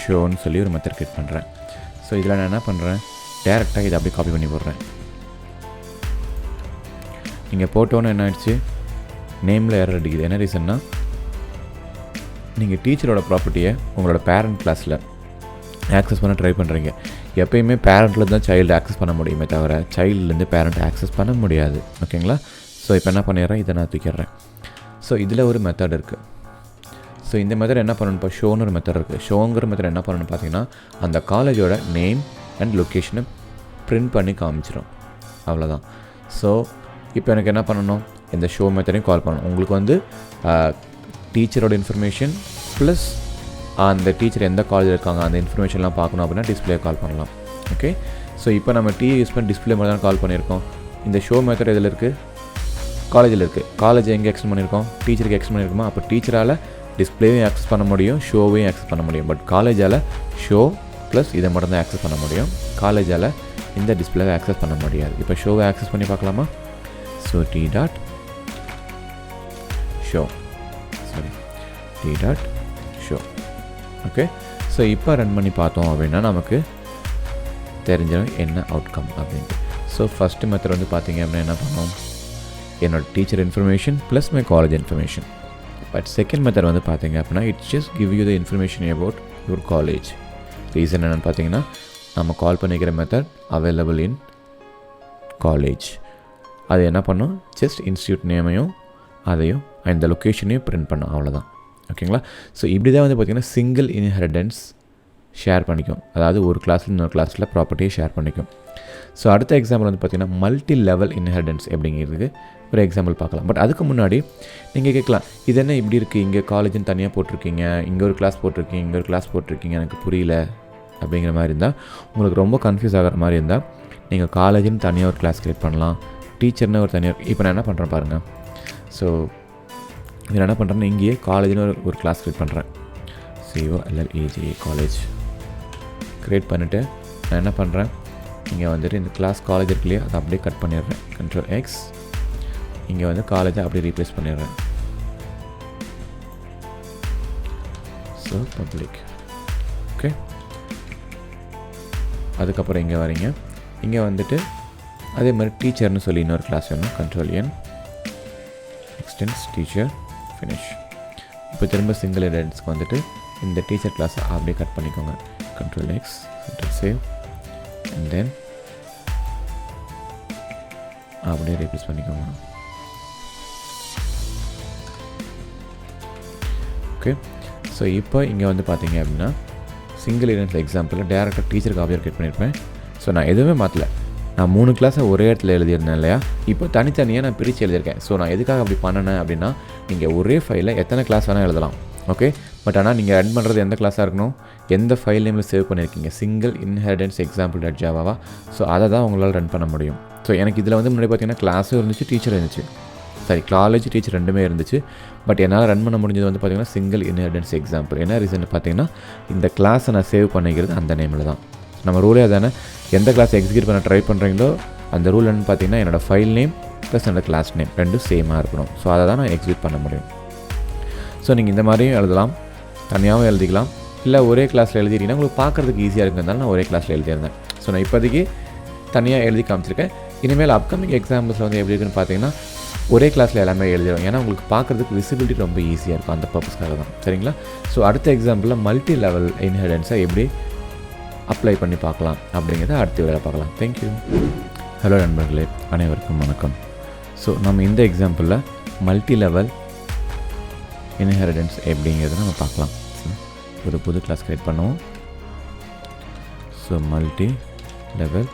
ஷோன்னு சொல்லி ஒரு மெத்தட் க்ரியேட் பண்ணுறேன். ஸோ இதில் நான் என்ன பண்ணுறேன், டேரெக்டாக இதை அப்படியே காப்பி பண்ணி போடுறேன். நீங்கள் போட்டோன்னு என்ன ஆயிடுச்சு, நேமில் எரர் அடிக்குது. என்ன ரீசன்னா, நீங்கள் டீச்சரோட ப்ராப்பர்ட்டியை உங்களோட பேரண்ட் கிளாஸில் ஆக்சஸ் பண்ண ட்ரை பண்ணுறீங்க. எப்போயுமே பேரண்ட்டில் தான் சைல்டு ஆக்சஸ் பண்ண முடியுமே தவிர சைல்டுலேருந்து பேரண்ட் ஆக்சஸ் பண்ண முடியாது. ஓகேங்களா? ஸோ இப்போ என்ன பண்ணிடுறேன், இதை நான் தூக்கிடுறேன். ஸோ இதில் ஒரு மெத்தட் இருக்குது. ஸோ இந்த மெத்தட் என்ன பண்ணணும், இப்போ ஷோன்னு ஒரு மெத்தட் இருக்குது. ஷோங்கிற மெத்தட் என்ன பண்ணணும்னு பார்த்தீங்கன்னா அந்த காலேஜோட நேம் அண்ட் லொக்கேஷனை பிரிண்ட் பண்ணி காமிச்சிடும். அவ்வளோதான். ஸோ இப்போ எனக்கு என்ன பண்ணணும், இந்த ஷோ மெத்தடையும் கால் பண்ணணும். உங்களுக்கு வந்து டீச்சரோட இன்ஃபர்மேஷன் ப்ளஸ் அந்த டீச்சர் எந்த காலேஜில் இருக்காங்க அந்த இன்ஃபர்மேஷன்லாம் பார்க்கணும் அப்படின்னா டிஸ்பிளே கால் பண்ணலாம். ஓகே, ஸோ இப்போ நம்ம டிஏ யூஸ் பண்ணி டிஸ்பிளே மாதிரி தான் கால் பண்ணியிருக்கோம். இந்த ஷோ மெத்தட் இதில் இருக்குது, காலேஜில் இருக்குது. காலேஜ் எங்கே எக்ஸ்டெண்ட் பண்ணியிருக்கோம், டீச்சருக்கு எக்ஸ்டெண்ட் பண்ணியிருக்கோமா. அப்போ டீச்சரால் டிஸ்பிளேவையும் ஆக்சஸ் பண்ண முடியும், ஷோவையும் ஆக்சஸ் பண்ண முடியும். பட் காலேஜால் ஷோ ப்ளஸ் இதை மட்டும் தான் ஆக்சஸ் பண்ண முடியும். காலேஜால் இந்த டிஸ்பிளேவை ஆக்சஸ் பண்ண முடியாது. இப்போ ஷோவை ஆக்சஸ் பண்ணி பார்க்கலாமா. So T dot show okay. So இப்போ ரன் பண்ணி பார்த்தோம் அப்படின்னா நமக்கு தெரிஞ்சிடும் என்ன அவுட்கம் அப்படின்ட்டு. ஸோ ஃபஸ்ட்டு மெத்தட் வந்து பார்த்தீங்க அப்படின்னா என்ன பண்ணோம், என்னோட teacher information plus my college information. But second method வந்து பார்த்தீங்க அப்படின்னா it's just give you the information about your college. Reason என்னென்னு பார்த்தீங்கன்னா நம்ம கால் பண்ணிக்கிற மெத்தட் அவைலபிள் இன் காலேஜ். அது என்ன பண்ணோம், ஜஸ்ட் இன்ஸ்டியூட் நேமையும் அதையும் அந்த லொக்கேஷனையும் பிரிண்ட் பண்ணோம், அவ்வளோதான். ஓகேங்களா. ஸோ இப்படி தான் வந்து பார்த்திங்கன்னா சிங்கிள் இன்ஹெரிடன்ஸ் ஷேர் பண்ணிக்கும். அதாவது ஒரு கிளாஸில் இன்னொரு கிளாஸில் ப்ராப்பர்ட்டியை ஷேர் பண்ணிக்கும். ஸோ அடுத்த எக்ஸாம்பிள் வந்து பார்த்திங்கன்னா மல்டி லெவல் இன்ஹெரிடன்ஸ் அப்படிங்கிறதுக்கு ஒரு எக்ஸாம்பிள் பார்க்கலாம். பட் அதுக்கு முன்னாடி நீங்கள் கேட்கலாம், இது என்ன இப்படி இருக்குது, இங்கே காலேஜுன்னு தனியாக போட்டிருக்கீங்க, இங்கே ஒரு கிளாஸ் போட்டிருக்கீங்க, இங்கே ஒரு கிளாஸ் போட்டிருக்கீங்க, எனக்கு புரியல அப்படிங்கிற மாதிரி இருந்தால், உங்களுக்கு ரொம்ப கன்ஃபியூஸ் ஆகிற மாதிரி இருந்தால் நீங்கள் காலேஜுன்னு தனியாக ஒரு கிளாஸ் க்ரியேட் பண்ணலாம், டீச்சர்னு ஒரு தனியாக. இப்போ நான் என்ன பண்ணுறேன் பாருங்கள். ஸோ இதில் என்ன பண்ணுறேன்னா இங்கேயே காலேஜ்னு ஒரு கிளாஸ் க்ரியேட் பண்ணுறேன். COLLEGE காலேஜ் க்ரியேட் பண்ணிவிட்டு நான் என்ன பண்ணுறேன், இங்கே வந்துட்டு இந்த கிளாஸ் காலேஜ் இருக்கு இல்லையா, அதை அப்படியே கட் பண்ணிடுறேன். Ctrl+X. இங்கே வந்து காலேஜை அப்படியே ரீப்ளேஸ் பண்ணிடுறேன். So public. ஓகே, அதுக்கப்புறம் இங்கே வரீங்க. இங்கே வந்துட்டு அதே மாதிரி டீச்சர்னு சொல்லி இன்னொரு கிளாஸ் வேணும். Ctrl+N extends teacher finish. இப்போ திரும்ப சிங்கிள் இன்ஹெரிடன்ஸ்க்கு வந்துட்டு இந்த டீச்சர் கிளாஸை அப்படியே கட் பண்ணிக்கோங்க. Ctrl X, Ctrl save, and then அப்படியே ரீப்ளேஸ் பண்ணிக்கோங்க. ஓகே, ஸோ இப்போ இங்கே வந்து பார்த்தீங்க அப்படின்னா சிங்கிள் இன்ஹெரிடன்ஸ் எக்ஸாம்பிளில் டேரெக்டாக டீச்சருக்கு ஆப்ஜெக்ட் கிரியேட் பண்ணியிருப்பேன். ஸோ நான் எதுவுமே மாற்றல. நான் 3 கிளாஸை ஒரே இடத்துல எழுதியிருந்தேன் இல்லையா, இப்போ தனித்தனியாக நான் பிரித்து எழுதியிருக்கேன். ஸோ நான் எதுக்காக அப்படி பண்ணினேன் அப்படின்னா, நீங்கள் ஒரே ஃபைலில் எத்தனை கிளாஸ் வேணால் எழுதலாம். ஓகே, பட் ஆனால் நீங்கள் ரன் பண்ணுறது எந்த கிளாஸாக இருக்கணும், எந்த ஃபைல் நேமில் சேவ் பண்ணியிருக்கீங்க, சிங்கிள் இன்ஹெரிடன்ஸ் எக்ஸாம்பிள்.java. ஸோ அதை தான் உங்களால் ரன் பண்ண முடியும். ஸோ எனக்கு இதில் வந்து முன்னாடி பார்த்தீங்கன்னா கிளாஸும் இருந்துச்சு, டீச்சர் இருந்துச்சு, சாரி காலேஜ் டீச்சர் ரெண்டுமே இருந்துச்சு. பட் என்னால் ரன் பண்ண முடிஞ்சது வந்து பார்த்திங்கன்னா சிங்கிள் இன்ஹெரிடன்ஸ் எக்ஸாம்பிள். என்ன ரீசன் பார்த்தீங்கன்னா, இந்த கிளாஸை நான் சேவ் பண்ணிக்கிறது அந்த நேமில் தான். நம்ம ரூலே அதானே, எந்த கிளாஸ் எக்ஸிக்யூட் பண்ண ட்ரை பண்ணுறீங்களோ அந்த ரூல் என்னன்னு பார்த்தீங்கன்னா என்னோடய ஃபைல் நேம் ப்ளஸ் என்னோடய கிளாஸ் நேம் ரெண்டும் சேமாக இருக்கணும். ஸோ அதை தான் நான் எக்ஸிக்யூட் பண்ண முடியும். ஸோ நீங்கள் இந்த மாதிரியும் எழுதலாம், தனியாகவும் எழுதிக்கலாம், இல்லை ஒரே கிளாஸில் எழுதிட்டீங்கன்னா உங்களுக்கு பார்க்குறதுக்கு ஈஸியாக இருக்கிறதுனால நான் ஒரே கிளாஸில் எழுதியிருந்தேன். ஸோ நான் இப்போதைக்கு தனியாக எழுதி காமிச்சிருக்கேன். இனிமேல் அப்கமிங் எக்ஸாம்பிள்ஸில் வந்து எப்படி இருக்குன்னு பார்த்தீங்கன்னா ஒரே கிளாஸில் எல்லாமே எழுதிடும். ஏன்னா உங்களுக்கு பார்க்குறதுக்கு விசிபிலிட்டி ரொம்ப ஈஸியாக இருக்கும், அந்த பர்பஸ்க்காக தான். சரிங்களா? ஸோ அடுத்த எக்ஸாம்பிளில் மல்டி லெவல் இன்ஹெரிடன்ஸை எப்படி அப்ளை பண்ணி பார்க்கலாம் அப்படிங்கிறத அடுத்த வேலை பார்க்கலாம். தேங்க்யூ. ஹலோ நண்பர்களே, அனைவருக்கும் வணக்கம். ஸோ நம்ம இந்த எக்ஸாம்பிளில் மல்டி லெவல் இன்ஹெரிடன்ஸ் எப்படிங்கிறத நம்ம பார்க்கலாம். ஒரு புது கிளாஸ் கிரியேட் பண்ணுவோம். So multi level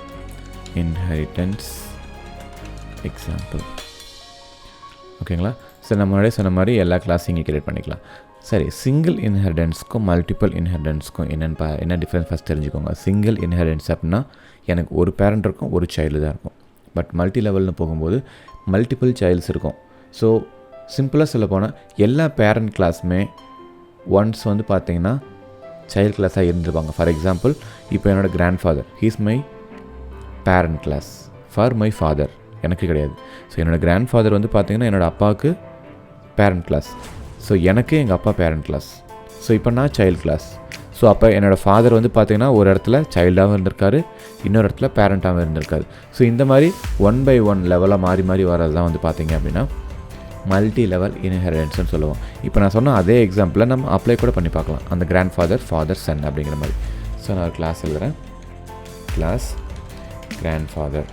inheritance example. ஓகேங்களா? ஸோ நம்ம முன்னாடியே சொன்ன மாதிரி எல்லா கிளாஸையும் இங்கே கிரியேட் பண்ணிக்கலாம். சரி, சிங்கிள் இன்ஹெரிடன்ஸ்க்கும் மல்டிபிள் இன்ஹெரிடன்ஸ்க்கும் என்ன டிஃப்ரென்ஸ் ஃபஸ்ட் தெரிஞ்சுக்கோங்க. சிங்கிள் இன்ஹெரிடன்ஸ் அப்படின்னா எனக்கு ஒரு பேரண்ட் இருக்கும், ஒரு சைல்டு தான் இருக்கும். பட் மல்டி லெவல்னு போகும்போது மல்டிபிள் சைல்ட்ஸ் இருக்கும். ஸோ சிம்பிளாக சொல்ல போனால் எல்லா பேரண்ட் கிளாஸுமே ஒன்ஸ் வந்து பார்த்தீங்கன்னா சைல்டு கிளாஸாக இருந்திருப்பாங்க. ஃபார் எக்ஸாம்பிள், இப்போ என்னோடய grandfather, he's my parent class. For my father எனக்கு கிடையாது. ஸோ என்னோடய கிராண்ட் ஃபாதர் வந்து பார்த்திங்கன்னா என்னோடய அப்பாவுக்கு பேரண்ட் கிளாஸ். ஸோ எனக்கு எங்கள் அப்பா பேரண்ட் கிளாஸ். ஸோ இப்போ நான் சைல்டு கிளாஸ். ஸோ அப்போ என்னோடய ஃபாதர் வந்து பார்த்திங்கன்னா ஒரு இடத்துல சைல்டாகவும் இருந்திருக்காரு, இன்னொரு இடத்துல பேரண்ட்டாகவும் இருந்திருக்காரு. ஸோ இந்த மாதிரி 1 by 1 லெவலாக மாறி மாறி வர்றது தான் வந்து பார்த்திங்க அப்படின்னா மல்டி லெவல் இன்ஹெரிடன்ஸ்னு சொல்லுவோம். இப்போ நான் சொன்ன அதே எக்ஸாம்பிளை நம்ம அப்ளை கூட பண்ணி பார்க்கலாம், அந்த கிராண்ட் ஃபாதர், ஃபாதர், சன் அப்படிங்கிற மாதிரி. ஸோ நான் ஒரு கிளாஸ் எழுதுகிறேன், class grandfather.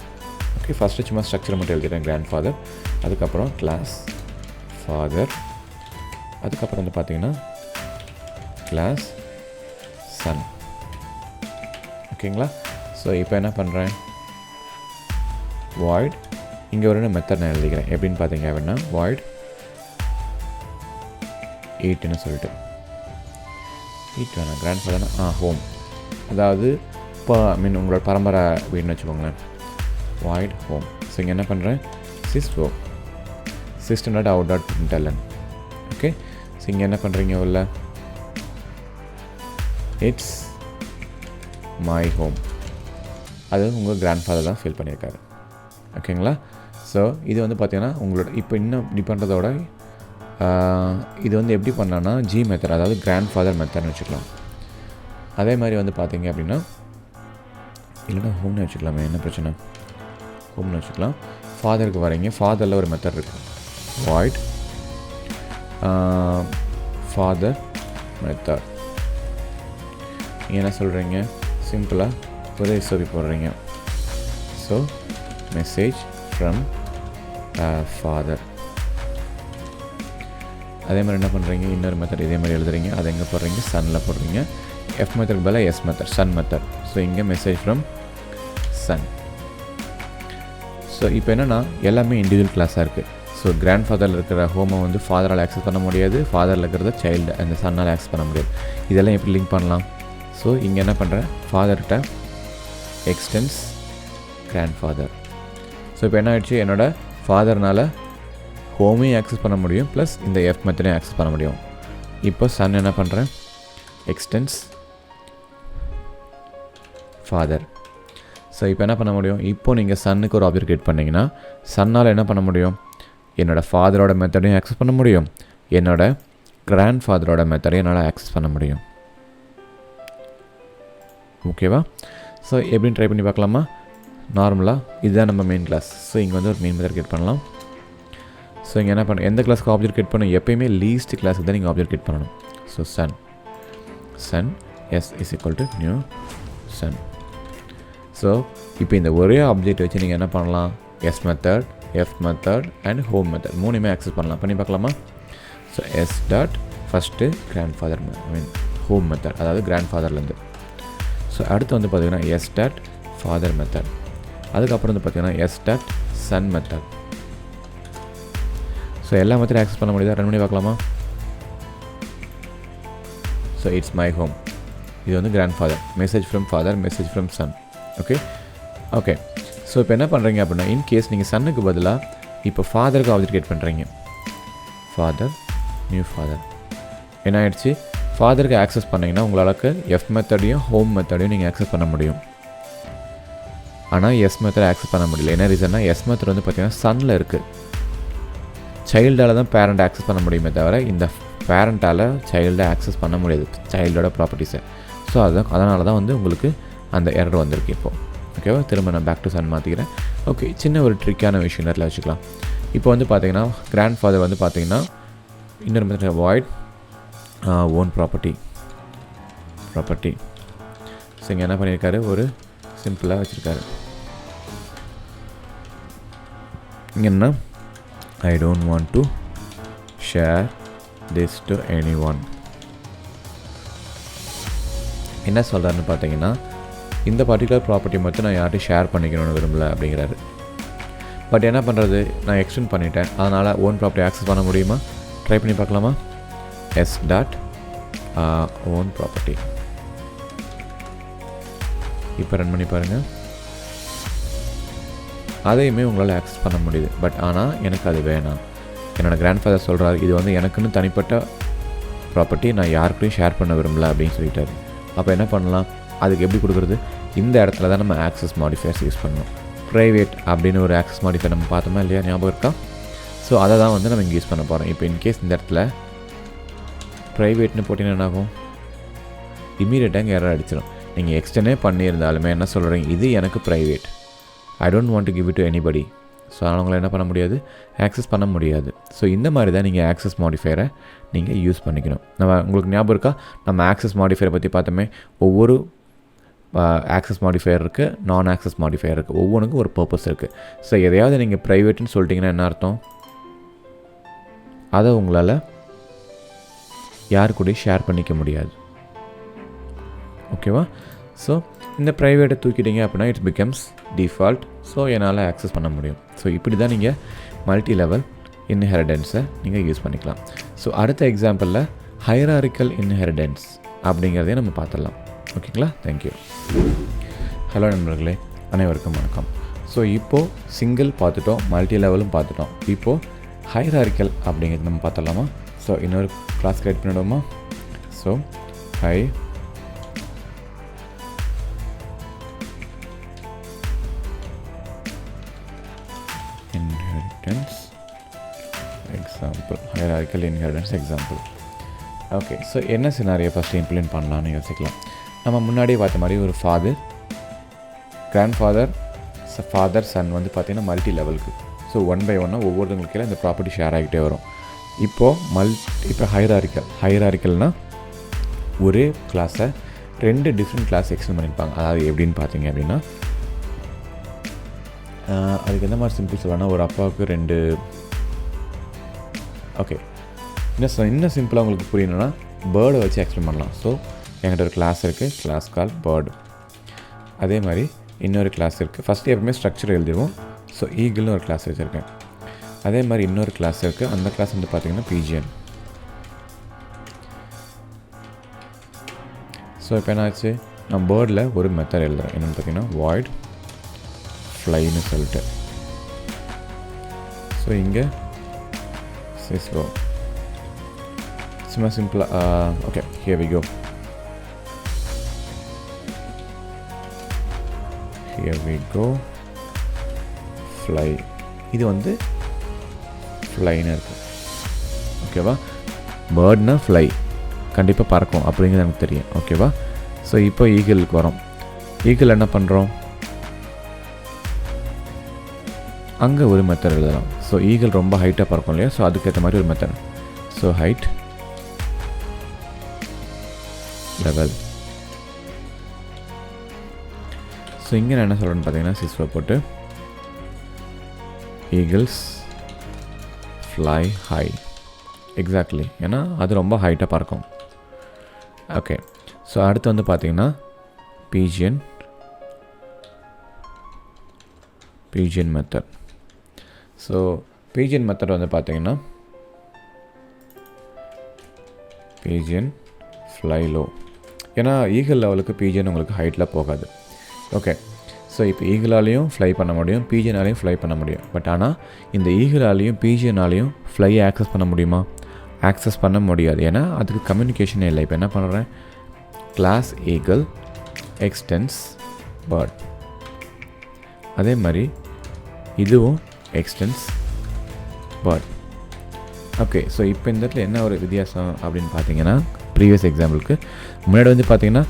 Okay, first சும்மா ஸ்ட்ரக்சரை மட்டும் எழுதிக்கிறேன், கிராண்ட் ஃபாதர். அதுக்கப்புறம் கிளாஸ் ஃபாதர். அதுக்கப்புறம் வந்து பார்த்திங்கன்னா கிளாஸ் சன். ஓகேங்களா? ஸோ இப்போ என்ன பண்ணுறேன், வாய்ட், இங்கே ஒரு மெத்தட் நான் எழுதிக்கிறேன். எப்படின்னு பார்த்தீங்க அப்படின்னா வாய்ட் 8ன்னு சொல்லிட்டு, 8 வேணாம், கிராண்ட் ஃபாதர்னா ஹோம், அதாவது இப்போ உங்களோட பரம்பரை வீடுன்னு வச்சுக்கோங்களேன், வாய்ட் ஹோம். ஸோ இங்கே என்ன பண்ணுறேன், சிஸ்ஹோம் system.out.println. ஓகே, ஸோ இங்கே என்ன பண்ணுறீங்க, உள்ள இட்ஸ் மை ஹோம், அது உங்கள் கிராண்ட் ஃபாதர் தான் ஃபில் பண்ணியிருக்காரு. ஓகேங்களா? ஸோ இது வந்து பார்த்திங்கன்னா உங்களோட இப்போ இன்னும் இப்படி பண்ணுறதோட இது வந்து எப்படி பண்ணலான்னா ஜி மெத்தட், அதாவது கிராண்ட் ஃபாதர் மெத்தட்னு வச்சுக்கலாம். அதே மாதிரி வந்து பார்த்திங்க அப்படின்னா இல்லைன்னா ஹோம்னு வச்சுக்கலாமே, என்ன பிரச்சனை, ஹோம்னு வச்சுக்கலாம். ஃபாதருக்கு வரீங்க, ஃபாதரில் ஒரு மெத்தட் இருக்குது, வாய்ட் ஃபாதர் மெத்தட். நீங்கள் என்ன சொல்கிறீங்க, சிம்பிளாக ஒரு எஸ்ஓபி போடுறீங்க. So message from father. அதே மாதிரி என்ன பண்ணுறீங்க, இன்னொரு மெத்தட் இதே மாதிரி எழுதுறீங்க, அதை எங்கே போடுறீங்க, சன்னில் போடுறீங்க. எஃப் மெத்தட் பதிலாக S method, son method. So இங்கே மெசேஜ் ஃப்ரம் சன். ஸோ இப்போ என்னென்னா எல்லாமே இண்டிவிஜுவல் கிளாஸாக இருக்குது. ஸோ கிராண்ட் ஃபாதரில் இருக்கிற ஹோமை வந்து ஃபாதரால் ஆக்சஸ் பண்ண முடியாது, ஃபாதரில் இருக்கிறத சைல்டு அந்த சன்னால் ஆக்சஸ் பண்ண முடியாது. இதெல்லாம் எப்படி லிங்க் பண்ணலாம். ஸோ இங்கே என்ன பண்ணுறேன், ஃபாதர்கிட்ட எக்ஸ்டென்ஸ் கிராண்ட் ஃபாதர். ஸோ இப்போ என்ன ஆகிடுச்சு, என்னோடய ஃபாதர்னால் ஹோமையும் ஆக்சஸ் பண்ண முடியும், ப்ளஸ் இந்த எஃப் மெத்தடையும் ஆக்சஸ் பண்ண முடியும். இப்போ சன் என்ன பண்ணுறேன், எக்ஸ்டென்ஸ் ஃபாதர். ஸோ இப்போ என்ன பண்ண முடியும், இப்போது நீங்கள் சன்னுக்கு ஒரு ஆப்ஜெக்ட் கிரியேட் பண்ணிங்கன்னா சன்னால் என்ன பண்ண முடியும், என்னோடய ஃபாதரோட மெத்தடையும் ஆக்சஸ் பண்ண முடியும், என்னோடய கிராண்ட் ஃபாதரோட மெத்தடையும் என்னால் ஆக்சஸ் பண்ண முடியும். ஓகேவா? ஸோ எப்படின்னு ட்ரை பண்ணி பார்க்கலாமா. நார்மலாக இதுதான் நம்ம மெயின் கிளாஸ். ஸோ இங்கே வந்து ஒரு மெயின் மெத்தட் கிரியேட் பண்ணலாம். ஸோ இங்கே என்ன பண்ண, எந்த கிளாஸ்க்கு ஆப்ஜெக்ட் கிரியேட் பண்ணணும், எப்போயுமே லீஸ்ட் கிளாஸுக்கு தான் நீங்கள் ஆப்ஜெக்ட் கிரியேட் பண்ணணும். So son son, s is equal to new son. So இப்போ இந்த ஒரே ஆப்ஜெக்ட் வச்சு நீங்கள் என்ன பண்ணலாம், S method, F method and home method மூணுமே ஆக்சஸ் பண்ணலாம். பண்ணி பார்க்கலாமா? So S dot first grandfather home method, அதாவது கிராண்ட் ஃபாதர்லேருந்து. ஸோ அடுத்து வந்து பார்த்திங்கன்னா எஸ் டாட் ஃபாதர் மெத்தட். அதுக்கப்புறம் வந்து பார்த்திங்கன்னா S dot son method. So எல்லா மெத்தடும் ஆக்சஸ் பண்ண முடியுதா? ரன் பண்ணி பார்க்கலாமா? ஸோ இட்ஸ் மை ஹோம், இது வந்து grandfather, message from father, message from son. Okay. So இப்போ என்ன பண்ணுறீங்க அப்படின்னா, இன்கேஸ் நீங்கள் சன்னுக்கு பதிலாக இப்போ ஃபாதருக்கு ஆப்ஜெக்ட் கிரியேட் பண்ணுறீங்க, ஃபாதர் நியூ ஃபாதர், என்ன ஆகிடுச்சு, ஃபாதருக்கு ஆக்சஸ் பண்ணிங்கன்னா உங்களுக்கு எஃப் மெத்தடையும் ஹோம் மெத்தடையும் நீங்கள் ஆக்சஸ் பண்ண முடியும். ஆனால் எஸ் மெத்தட் ஆக்சஸ் பண்ண முடியல. என்ன ரீசன்னா, எஸ் மெத்தட் வந்து பார்த்திங்கன்னா சன்னில் இருக்குது. சைல்டால் தான் பேரண்ட் ஆக்சஸ் பண்ண முடியுமே தவிர இந்த பேரண்ட்டால் சைல்டை ஆக்சஸ் பண்ண முடியாது, சைல்டோட ப்ராப்பர்ட்டிஸை. ஸோ அதனால தான் வந்து உங்களுக்கு அந்த எரர் வந்திருக்கு இப்போது. ஓகேவா? திரும்ப நான் பேக் டு சன் மாற்றிக்கிறேன். ஓகே, சின்ன ஒரு ட்ரிக்கான விஷயம் நேரத்தில் வச்சுக்கலாம். இப்போ வந்து பார்த்திங்கன்னா கிராண்ட் ஃபாதர் வந்து பார்த்திங்கன்னா இன்னொரு method void own property. So இங்கே என்ன பண்ணியிருக்காரு, ஒரு சிம்பிளாக வச்சுருக்காரு. இங்கே என்ன, I don't want to share this to anyone. என்ன சொல்கிறாருன்னு பார்த்தீங்கன்னா, இந்த பர்டிகுலர் ப்ராப்பர்ட்டி மட்டும் நான் யார்ட்டையும் ஷேர் பண்ணிக்கணும்னு விரும்பலை அப்படிங்கிறாரு. பட் என்ன பண்ணுறது, நான் எக்ஸ்டெண்ட் பண்ணிட்டேன், அதனால் ஓன் ப்ராப்பர்ட்டி ஆக்சஸ் பண்ண முடியுமா? ட்ரை பண்ணி பார்க்கலாமா? S dot own property. இப்போ ரன் பண்ணி பாருங்கள், அதையுமே உங்களால் ஆக்சஸ் பண்ண முடியுது. பட் ஆனால் எனக்கு அது வேணாம், என்னோடய கிராண்ட் ஃபாதர் சொல்கிறாரு இது வந்து எனக்குன்னு தனிப்பட்ட ப்ராப்பர்ட்டி, நான் யாருக்கையும் ஷேர் பண்ண விரும்பலை அப்படின்னு சொல்லிட்டாரு. அப்போ என்ன பண்ணலாம், அதுக்கு எப்படி கொடுக்குறது, இந்த இடத்துல தான் நம்ம ஆக்சஸ் மாடிஃபயர்ஸ் யூஸ் பண்ணணும். ப்ரைவேட் அப்படின்னு ஒரு ஆக்சஸ் மாடிஃபயர் நம்ம பார்த்தோமா இல்லையா, ஞாபகம் இருக்கா? ஸோ அதை தான் வந்து நம்ம இங்கே யூஸ் பண்ண போகிறோம். இப்போ இன்கேஸ் இந்த இடத்துல ப்ரைவேட்னு போட்டிங்கன்னா என்ன ஆகும், இமீடியட்டாக இங்கே எரர் அடிச்சிடும். நீங்கள் எக்ஸ்டெண்டே பண்ணியிருந்தாலுமே என்ன சொல்கிறீங்க, இது எனக்கு private, I don't want to give it to anybody. So அவங்கள என்ன பண்ண முடியாது, ஆக்சஸ் பண்ண முடியாது. ஸோ இந்த மாதிரி தான் நீங்கள் ஆக்சஸ் மாடிஃபயரை நீங்கள் யூஸ் பண்ணிக்கணும். நம்ம உங்களுக்கு ஞாபகம் இருக்கா, நம்ம ஆக்சஸ் மாடிஃபயரை பற்றி பார்த்தோமே, ஒவ்வொரு ஆக்சஸ் மாடிஃபயர் இருக்குது, நான் ஆக்சஸ் மாடிஃபயர் இருக்குது, ஒவ்வொன்றுக்கும் ஒரு பர்பஸ் இருக்குது. ஸோ எதையாவது நீங்கள் ப்ரைவேட்னு சொல்லிட்டிங்கன்னா என்ன அர்த்தம், அதை உங்களால் யாரு கூட ஷேர் பண்ணிக்க முடியாது. ஓகேவா? ஸோ இந்த ப்ரைவேட்டை தூக்கிட்டீங்க அப்படின்னா இட்ஸ் பிகம்ஸ் டிஃபால்ட். ஸோ என்னால் ஆக்சஸ் பண்ண முடியும். ஸோ இப்படி தான் நீங்கள் மல்டி லெவல் இன்ஹெரிடன்ஸை நீங்கள் யூஸ் பண்ணிக்கலாம். ஸோ அடுத்த எக்ஸாம்பிளில் ஹைராரிக்கல் இன்ஹெரிடன்ஸ் அப்படிங்கிறதையும் நம்ம பார்த்துடலாம். ஓகேங்களா? தேங்க்யூ. ஹலோ நண்பர்களே, அனைவருக்கும் வணக்கம். ஸோ இப்போது சிங்கிள் பார்த்துட்டோம், மல்டி லெவலும் பார்த்துட்டோம். இப்போது ஹைராரிக்கல் அப்படிங்கிறது நம்ம பார்த்துடலாமா? ஸோ இன்னொரு கிளாஸ் கிரியேட் பண்ணிவிடுவோமா? So example, hierarchical inheritance example. Okay, so என்ன சினாரியோ ஃபஸ்ட்டு இம்ப்ளிமெண்ட் பண்ணலான்னு யோசிக்கலாம். நம்ம முன்னாடியே பார்த்த மாதிரி ஒரு father, grand father, father son வந்து பார்த்திங்கன்னா மல்டி லெவலுக்கு. ஸோ 1 by 1 ஒவ்வொருத்தவங்களுக்கு கீழே இந்த ப்ராப்பர்ட்டி ஷேர் ஆகிட்டே வரும். இப்போ ஹைரார்க்கிக்கல்னால் ஒரே கிளாஸை 2 டிஃப்ரெண்ட் கிளாஸ் எக்ஸ்டெண்ட் பண்ணியிருப்பாங்க. அதாவது எப்படின்னு பார்த்தீங்க அப்படின்னா, அதுக்கு எந்த மாதிரி சிம்பிள் சொல்லலாம்னா, ஒரு அப்பாவுக்கு 2, ஓகே இன்னும் சிம்பிளாக உங்களுக்கு புரியணுன்னா பேர்டை வச்சு எக்ஸ்பிளைன் பண்ணலாம். ஸோ என்கிட்ட ஒரு கிளாஸ் இருக்குது, கிளாஸ் கால் பேர்டு. அதே மாதிரி இன்னொரு கிளாஸ் இருக்குது. ஃபஸ்ட்டு எப்பவுமே ஸ்ட்ரக்சர் எழுதிடுவோம். ஸோ ஈகிள்னு ஒரு கிளாஸ் வச்சுருக்கேன். அதே மாதிரி இன்னொரு கிளாஸ் இருக்குது, அந்த கிளாஸ் வந்து பார்த்திங்கன்னா பிஜிஎன். ஸோ இப்போ என்னாச்சு, நான் பேர்டில் ஒரு மெத்தட் எழுதுகிறேன். என்னென்னு பார்த்தீங்கன்னா வாய்ட் ஃப்ளைன்னு சொல்லிட்டு. ஸோ இங்கே சிஸ்கோ சும்மா சிம்பிளாக okay here we go fly. இது வந்து ஃப்ளைன்னு இருக்குது. ஓகேவா? பேர்ட்னா ஃப்ளை, கண்டிப்பாக பறக்கும் அப்படிங்கிறது எனக்கு தெரியும். ஓகேவா? ஸோ இப்போ ஈகிளுக்கு வரோம். ஈகிள் என்ன பண்ணுறோம், அங்கே ஒரு மெத்தட் எழுதலாம். ஸோ ஈகிள் ரொம்ப ஹைட்டாக பறக்கும் இல்லையா, ஸோ அதுக்கேற்ற மாதிரி ஒரு method. So height level. So இங்கே நான் என்ன சொல்கிறேன்னு பார்த்தீங்கன்னா sys போட்டு ஈகிள்ஸ் ஃப்ளை ஹை. எக்ஸாக்ட்லி, ஏன்னா அது ரொம்ப ஹைட்டாக பறக்கும். ஓகே, ஸோ அடுத்து வந்து பார்த்தீங்கன்னா pigeon method. So pigeon method வந்து பார்த்தீங்கன்னா pigeon ஃப்ளை லோ. ஏன்னா ஈகிள் லெவலுக்கு pigeon உங்களுக்கு ஹைட்டில் போகாது. ஓகே, ஸோ இப்போ ஈகிளாலையும் ஃப்ளை பண்ண முடியும், pigeonஆலையும் ஃப்ளை பண்ண முடியும். பட் ஆனால் இந்த ஈகிளாலையும் pigeonஆலையும் ஃப்ளை ஆக்சஸ் பண்ண முடியுமா? ஆக்சஸ் பண்ண முடியாது. ஏன்னா அதுக்கு கம்யூனிகேஷனே இல்லை. இப்போ என்ன பண்ணுறேன், கிளாஸ் ஈகிள் எக்ஸ்டென்ஸ் பேர்ட். அதே மாதிரி இதுவும் எக்ஸ்டென்ஸ் பேர்ட். ஓகே, ஸோ இப்போ இந்த இடத்துல என்ன ஒரு வித்தியாசம் அப்படின்னு பார்த்தீங்கன்னா, ப்ரீவியஸ் எக்ஸாம்பிளுக்கு முன்னாடி வந்து பார்த்தீங்கன்னா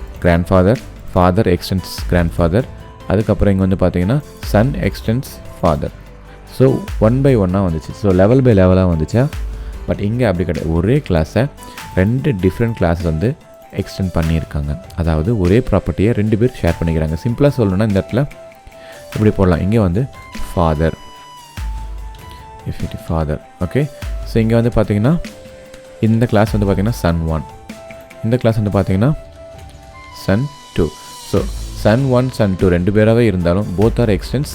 ஃபாதர் எக்ஸ்டென்ஸ் கிராண்ட்ஃபாதர், அதுக்கப்புறம் இங்கே வந்து பார்த்தீங்கன்னா son extends father. So 1 by 1 வந்துச்சு. ஸோ லெவல் பை லெவலாக வந்துச்சா? பட் இங்கே அப்படி கிடையாது. ஒரே கிளாஸை 2 டிஃப்ரெண்ட் கிளாஸ் வந்து எக்ஸ்டெண்ட் பண்ணியிருக்காங்க. அதாவது ஒரே ப்ராப்பர்ட்டியை 2 பேர் ஷேர் பண்ணிக்கிறாங்க. சிம்பிளாக சொல்லணும்னா இந்த இடத்துல இப்படி போடலாம். இங்கே வந்து ஃபாதர் ஃபாதர். ஓகே, ஸோ இங்கே வந்து பார்த்தீங்கன்னா இந்த கிளாஸ் வந்து பார்த்தீங்கன்னா சன் 1, இந்த கிளாஸ் வந்து பார்த்தீங்கன்னா சன் 2. ஸோ சன் 1 சன் 2 2 பேராகவே இருந்தாலும் போத் ஆர் எக்ஸ்டென்ஸ்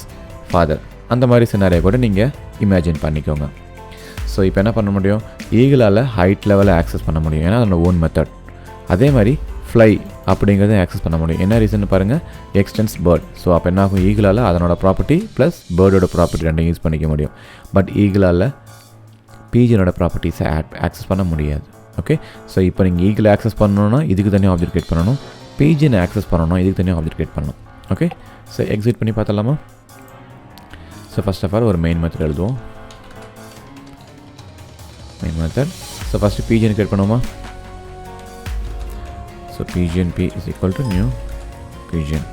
ஃபாதர். அந்த மாதிரி சினாரியை கூட நீங்கள் இமேஜின் பண்ணிக்கோங்க. ஸோ இப்போ என்ன பண்ண முடியும், ஈகிளால் ஹைட் லெவலில் ஆக்சஸ் பண்ண முடியும், ஏன்னா அதோட ஓன் மெத்தட். அதே மாதிரி ஃப்ளை அப்படிங்கிறத ஆக்சஸ் பண்ண முடியும். என்ன ரீசன் பாருங்கள், எக்ஸ்டென்ஸ் பேர்ட். ஸோ அப்போ என்ன ஆகும், ஈகிளால் அதனோட ப்ராப்பர்ட்டி ப்ளஸ் பேர்டோட ப்ராப்பர்ட்டி ரெண்டையும் யூஸ் பண்ணிக்க முடியும். பட் ஈகிளால் pigeonோட ப்ராப்பர்ட்டிஸை ஆக்சஸ் பண்ண முடியாது. ஓகே, ஸோ இப்போ நீங்கள் ஈகிள் ஆக்சஸ் பண்ணணுன்னா இதுக்கு தனியாக ஆப்ஜெக்ட் கிரியேட் பண்ணணும், pigeon ஆக்சஸ் பண்ணணும் இதுக்கு தனியாக ஆப்ஜெக்ட் கிரியேட் பண்ணணும். ஓகே, ஸோ எக்ஸிட் பண்ணி பார்த்தலாமா? ஸோ ஃபர்ஸ்ட் ஆஃப் ஆல் ஒரு மெயின் மெத்தட் எழுதுவோம். Main method. So first pigeon கிரியேட் பண்ணுவோமா? So pigeon p is equal to new pigeon.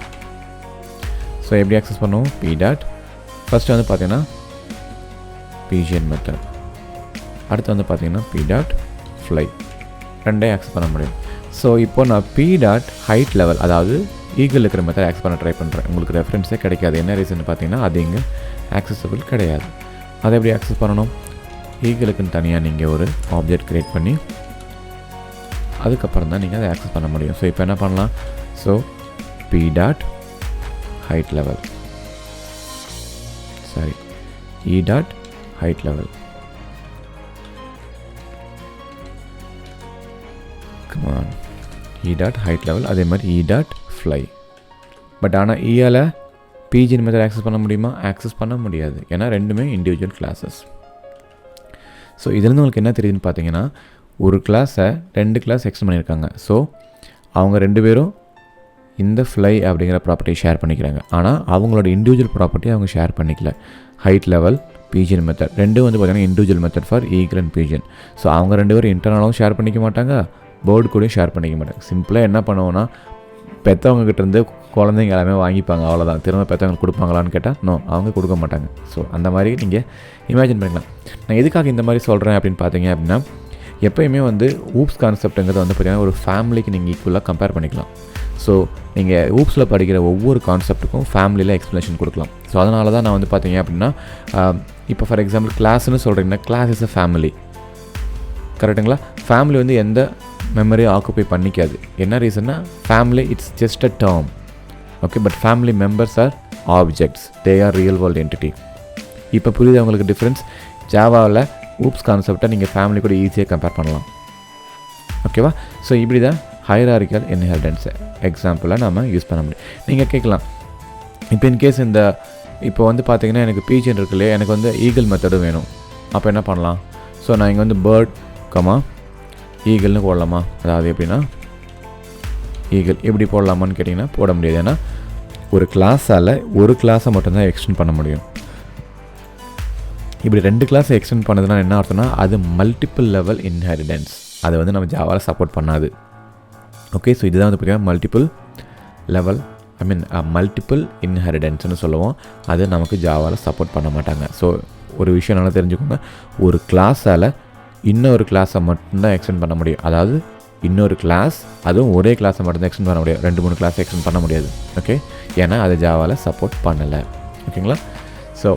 So எப்படி ஆக்சஸ் பண்ணுவோம், p டாட் ஃபஸ்ட்டு வந்து பார்த்தீங்கன்னா pigeon மெத்தட். அடுத்து வந்து பார்த்தீங்கன்னா p டாட் ஃப்ளை. ரெண்டே ஆக்சஸ் பண்ண முடியும். ஸோ இப்போ நான் p டாட் ஹைட் லெவல், அதாவது ஈகிள் இருக்கிற மெத்தட் ஆக்சஸ் பண்ண ட்ரை பண்ணுறேன். உங்களுக்கு ரெஃபரன்ஸே கிடைக்காது. என்ன ரீசன் பார்த்தீங்கன்னா அது இங்கே ஆக்சஸபிள் கிடையாது. அதை எப்படி ஆக்சஸ் பண்ணணும், ஈகிளுக்குன்னு தனியாக நீங்கள் ஒரு ஆப்ஜெக்ட் க்ரியேட் பண்ணி அதுக்கப்புறம் தான் நீங்கள் அதை ஆக்சஸ் பண்ண முடியும். ஸோ இப்போ என்ன பண்ணலாம், so p dot height level, sorry e dot height level, come on e dot height level. அதே மாதிரி e டாட் ஃப்ளை. பட் ஆனால் ஈயால் pigeon மெத்தட் ஆக்சஸ் பண்ண முடியுமா? ஆக்சஸ் பண்ண முடியாது. ஏன்னா ரெண்டுமே இண்டிவிஜுவல் கிளாஸஸ். ஸோ இதுலேருந்து உங்களுக்கு என்ன தெரியுதுன்னு பார்த்தீங்கன்னா, ஒரு கிளாஸை 2 கிளாஸ் எக்ஸ்டெண்ட் பண்ணியிருக்காங்க. ஸோ அவங்க 2 பேரும் இந்த ஃப்ளை அப்படிங்கிற ப்ராப்பர்ட்டியை ஷேர் பண்ணிக்கிறாங்க. ஆனால் அவங்களோட இண்டிவிஜுவல் ப்ராப்பர்ட்டி அவங்க ஷேர் பண்ணிக்கல. ஹைட் லெவல் pigeon மெத்தட் ரெண்டும் வந்து பார்த்தீங்கன்னா individual method for eagle and pigeon. So அவங்க 2 பேரும் இன்டர்னலாகவும் ஷேர் பண்ணிக்க மாட்டாங்க, பேர்டு கூடயும் ஷேர் பண்ணிக்க மாட்டாங்க. சிம்பிளாக என்ன பண்ணுவோன்னா, பெற்றவங்ககிட்டேருந்து குழந்தைங்க எல்லாமே வாங்கிப்பாங்க, அவ்வளோதான். திரும்ப பெற்றவங்க கொடுப்பாங்களான்னு கேட்டால் நோ, அவங்க கொடுக்க மாட்டாங்க. ஸோ அந்த மாதிரி நீங்கள் இமேஜின் பண்ணிக்கலாம். நான் எதுக்காக இந்த மாதிரி சொல்கிறேன் அப்படின்னு பார்த்தீங்க அப்படின்னா, எப்போயுமே வந்து ஊப்ஸ் கான்செப்ட்டுங்கிறது வந்து பார்த்திங்கன்னா ஒரு ஃபேமிலிக்கு நீங்கள் ஈக்குவலாக கம்பேர் பண்ணிக்கலாம். ஸோ நீங்கள் ஊப்ஸில் படிக்கிற ஒவ்வொரு கான்செப்ட்டுக்கும் ஃபேமிலியில் எக்ஸ்ப்ளனேஷன் கொடுக்கலாம். ஸோ அதனால தான் நான் வந்து பார்த்தீங்க அப்படின்னா, இப்போ ஃபார் எக்ஸாம்பிள் கிளாஸ்ன்னு சொல்கிறீங்கன்னா, கிளாஸ் இஸ் அ ஃபேமிலி, கரெக்டுங்களா? ஃபேமிலி வந்து எந்த மெமரியை ஆக்குப்பை பண்ணிக்காது. என்ன ரீசன்னா, family it's just a term. Okay, but family members are objects, they are real world entity. இப்போ புரியுது உங்களுக்கு டிஃப்ரென்ஸ்? ஜாவாவில் ஊப்ஸ் கான்செப்டை நீங்கள் ஃபேமிலி கூட ஈஸியாக கம்பேர் பண்ணலாம். ஓகேவா? ஸோ இப்படி தான் ஹைரார்கிக்கல் இன்ஹெரிட்டன்ஸை எக்ஸாம்பிளாக நம்ம யூஸ் பண்ண முடியும். நீங்கள் கேட்கலாம், இப்போ இன்கேஸ் இப்போ வந்து பார்த்தீங்கன்னா எனக்கு pigeon இருக்கு இல்லையா, எனக்கு வந்து ஈகிள் மெத்தடும் வேணும், அப்போ என்ன பண்ணலாம்? ஸோ நான் இங்கே வந்து பேர்ட் ஈகிள்னு போடலாமா? அதாவது எப்படின்னா ஈகிள் எப்படி போடலாமான்னு கேட்டிங்கன்னா போட முடியாது. ஏன்னா ஒரு கிளாஸால் ஒரு கிளாஸை மட்டும்தான் எக்ஸ்டெண்ட் பண்ண முடியும். இப்படி 2 கிளாஸை எக்ஸ்டெண்ட் பண்ணதுனா என்ன அர்த்தம்னா, அது மல்டிபிள் லெவல் இன்ஹெரிட்டன்ஸ். அதை வந்து நம்ம ஜாவாவில் சப்போர்ட் பண்ணாது. ஓகே, ஸோ இதுதான் வந்து பார்த்திங்கன்னா மல்டிபிள் லெவல், மல்டிபிள் இன்ஹெரிட்டன்ஸ்னு சொல்லுவோம். அது நமக்கு ஜாவாவில் சப்போர்ட் பண்ண மாட்டாங்க. ஸோ ஒரு விஷயம் நல்லா தெரிஞ்சுக்கோங்க, ஒரு கிளாஸால் இன்னொரு கிளாஸை மட்டும்தான் எக்ஸ்டெண்ட் பண்ண முடியும். அதாவது இன்னொரு கிளாஸ், அதுவும் ஒரே கிளாஸை மட்டும்தான் எக்ஸ்டெண்ட் பண்ண முடியாது, 2-3 கிளாஸ் எக்ஸ்டெண்ட் பண்ண முடியாது. ஓகே, ஏன்னா அது ஜாவாவில் சப்போர்ட் பண்ணலை. ஓகேங்களா? ஸோ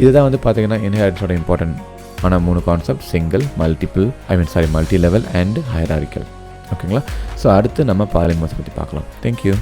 இதுதான் வந்து பார்த்தீங்கன்னா இன்ஹெரிட்டன்ஸோட இம்பார்ட்டன்ட் ஆன 3 concept: single, multi level and hierarchical. ஓகேங்களா? ஸோ அடுத்து நம்ம பாலிமர்ஸ் பற்றி பார்க்கலாம். தேங்க்யூ.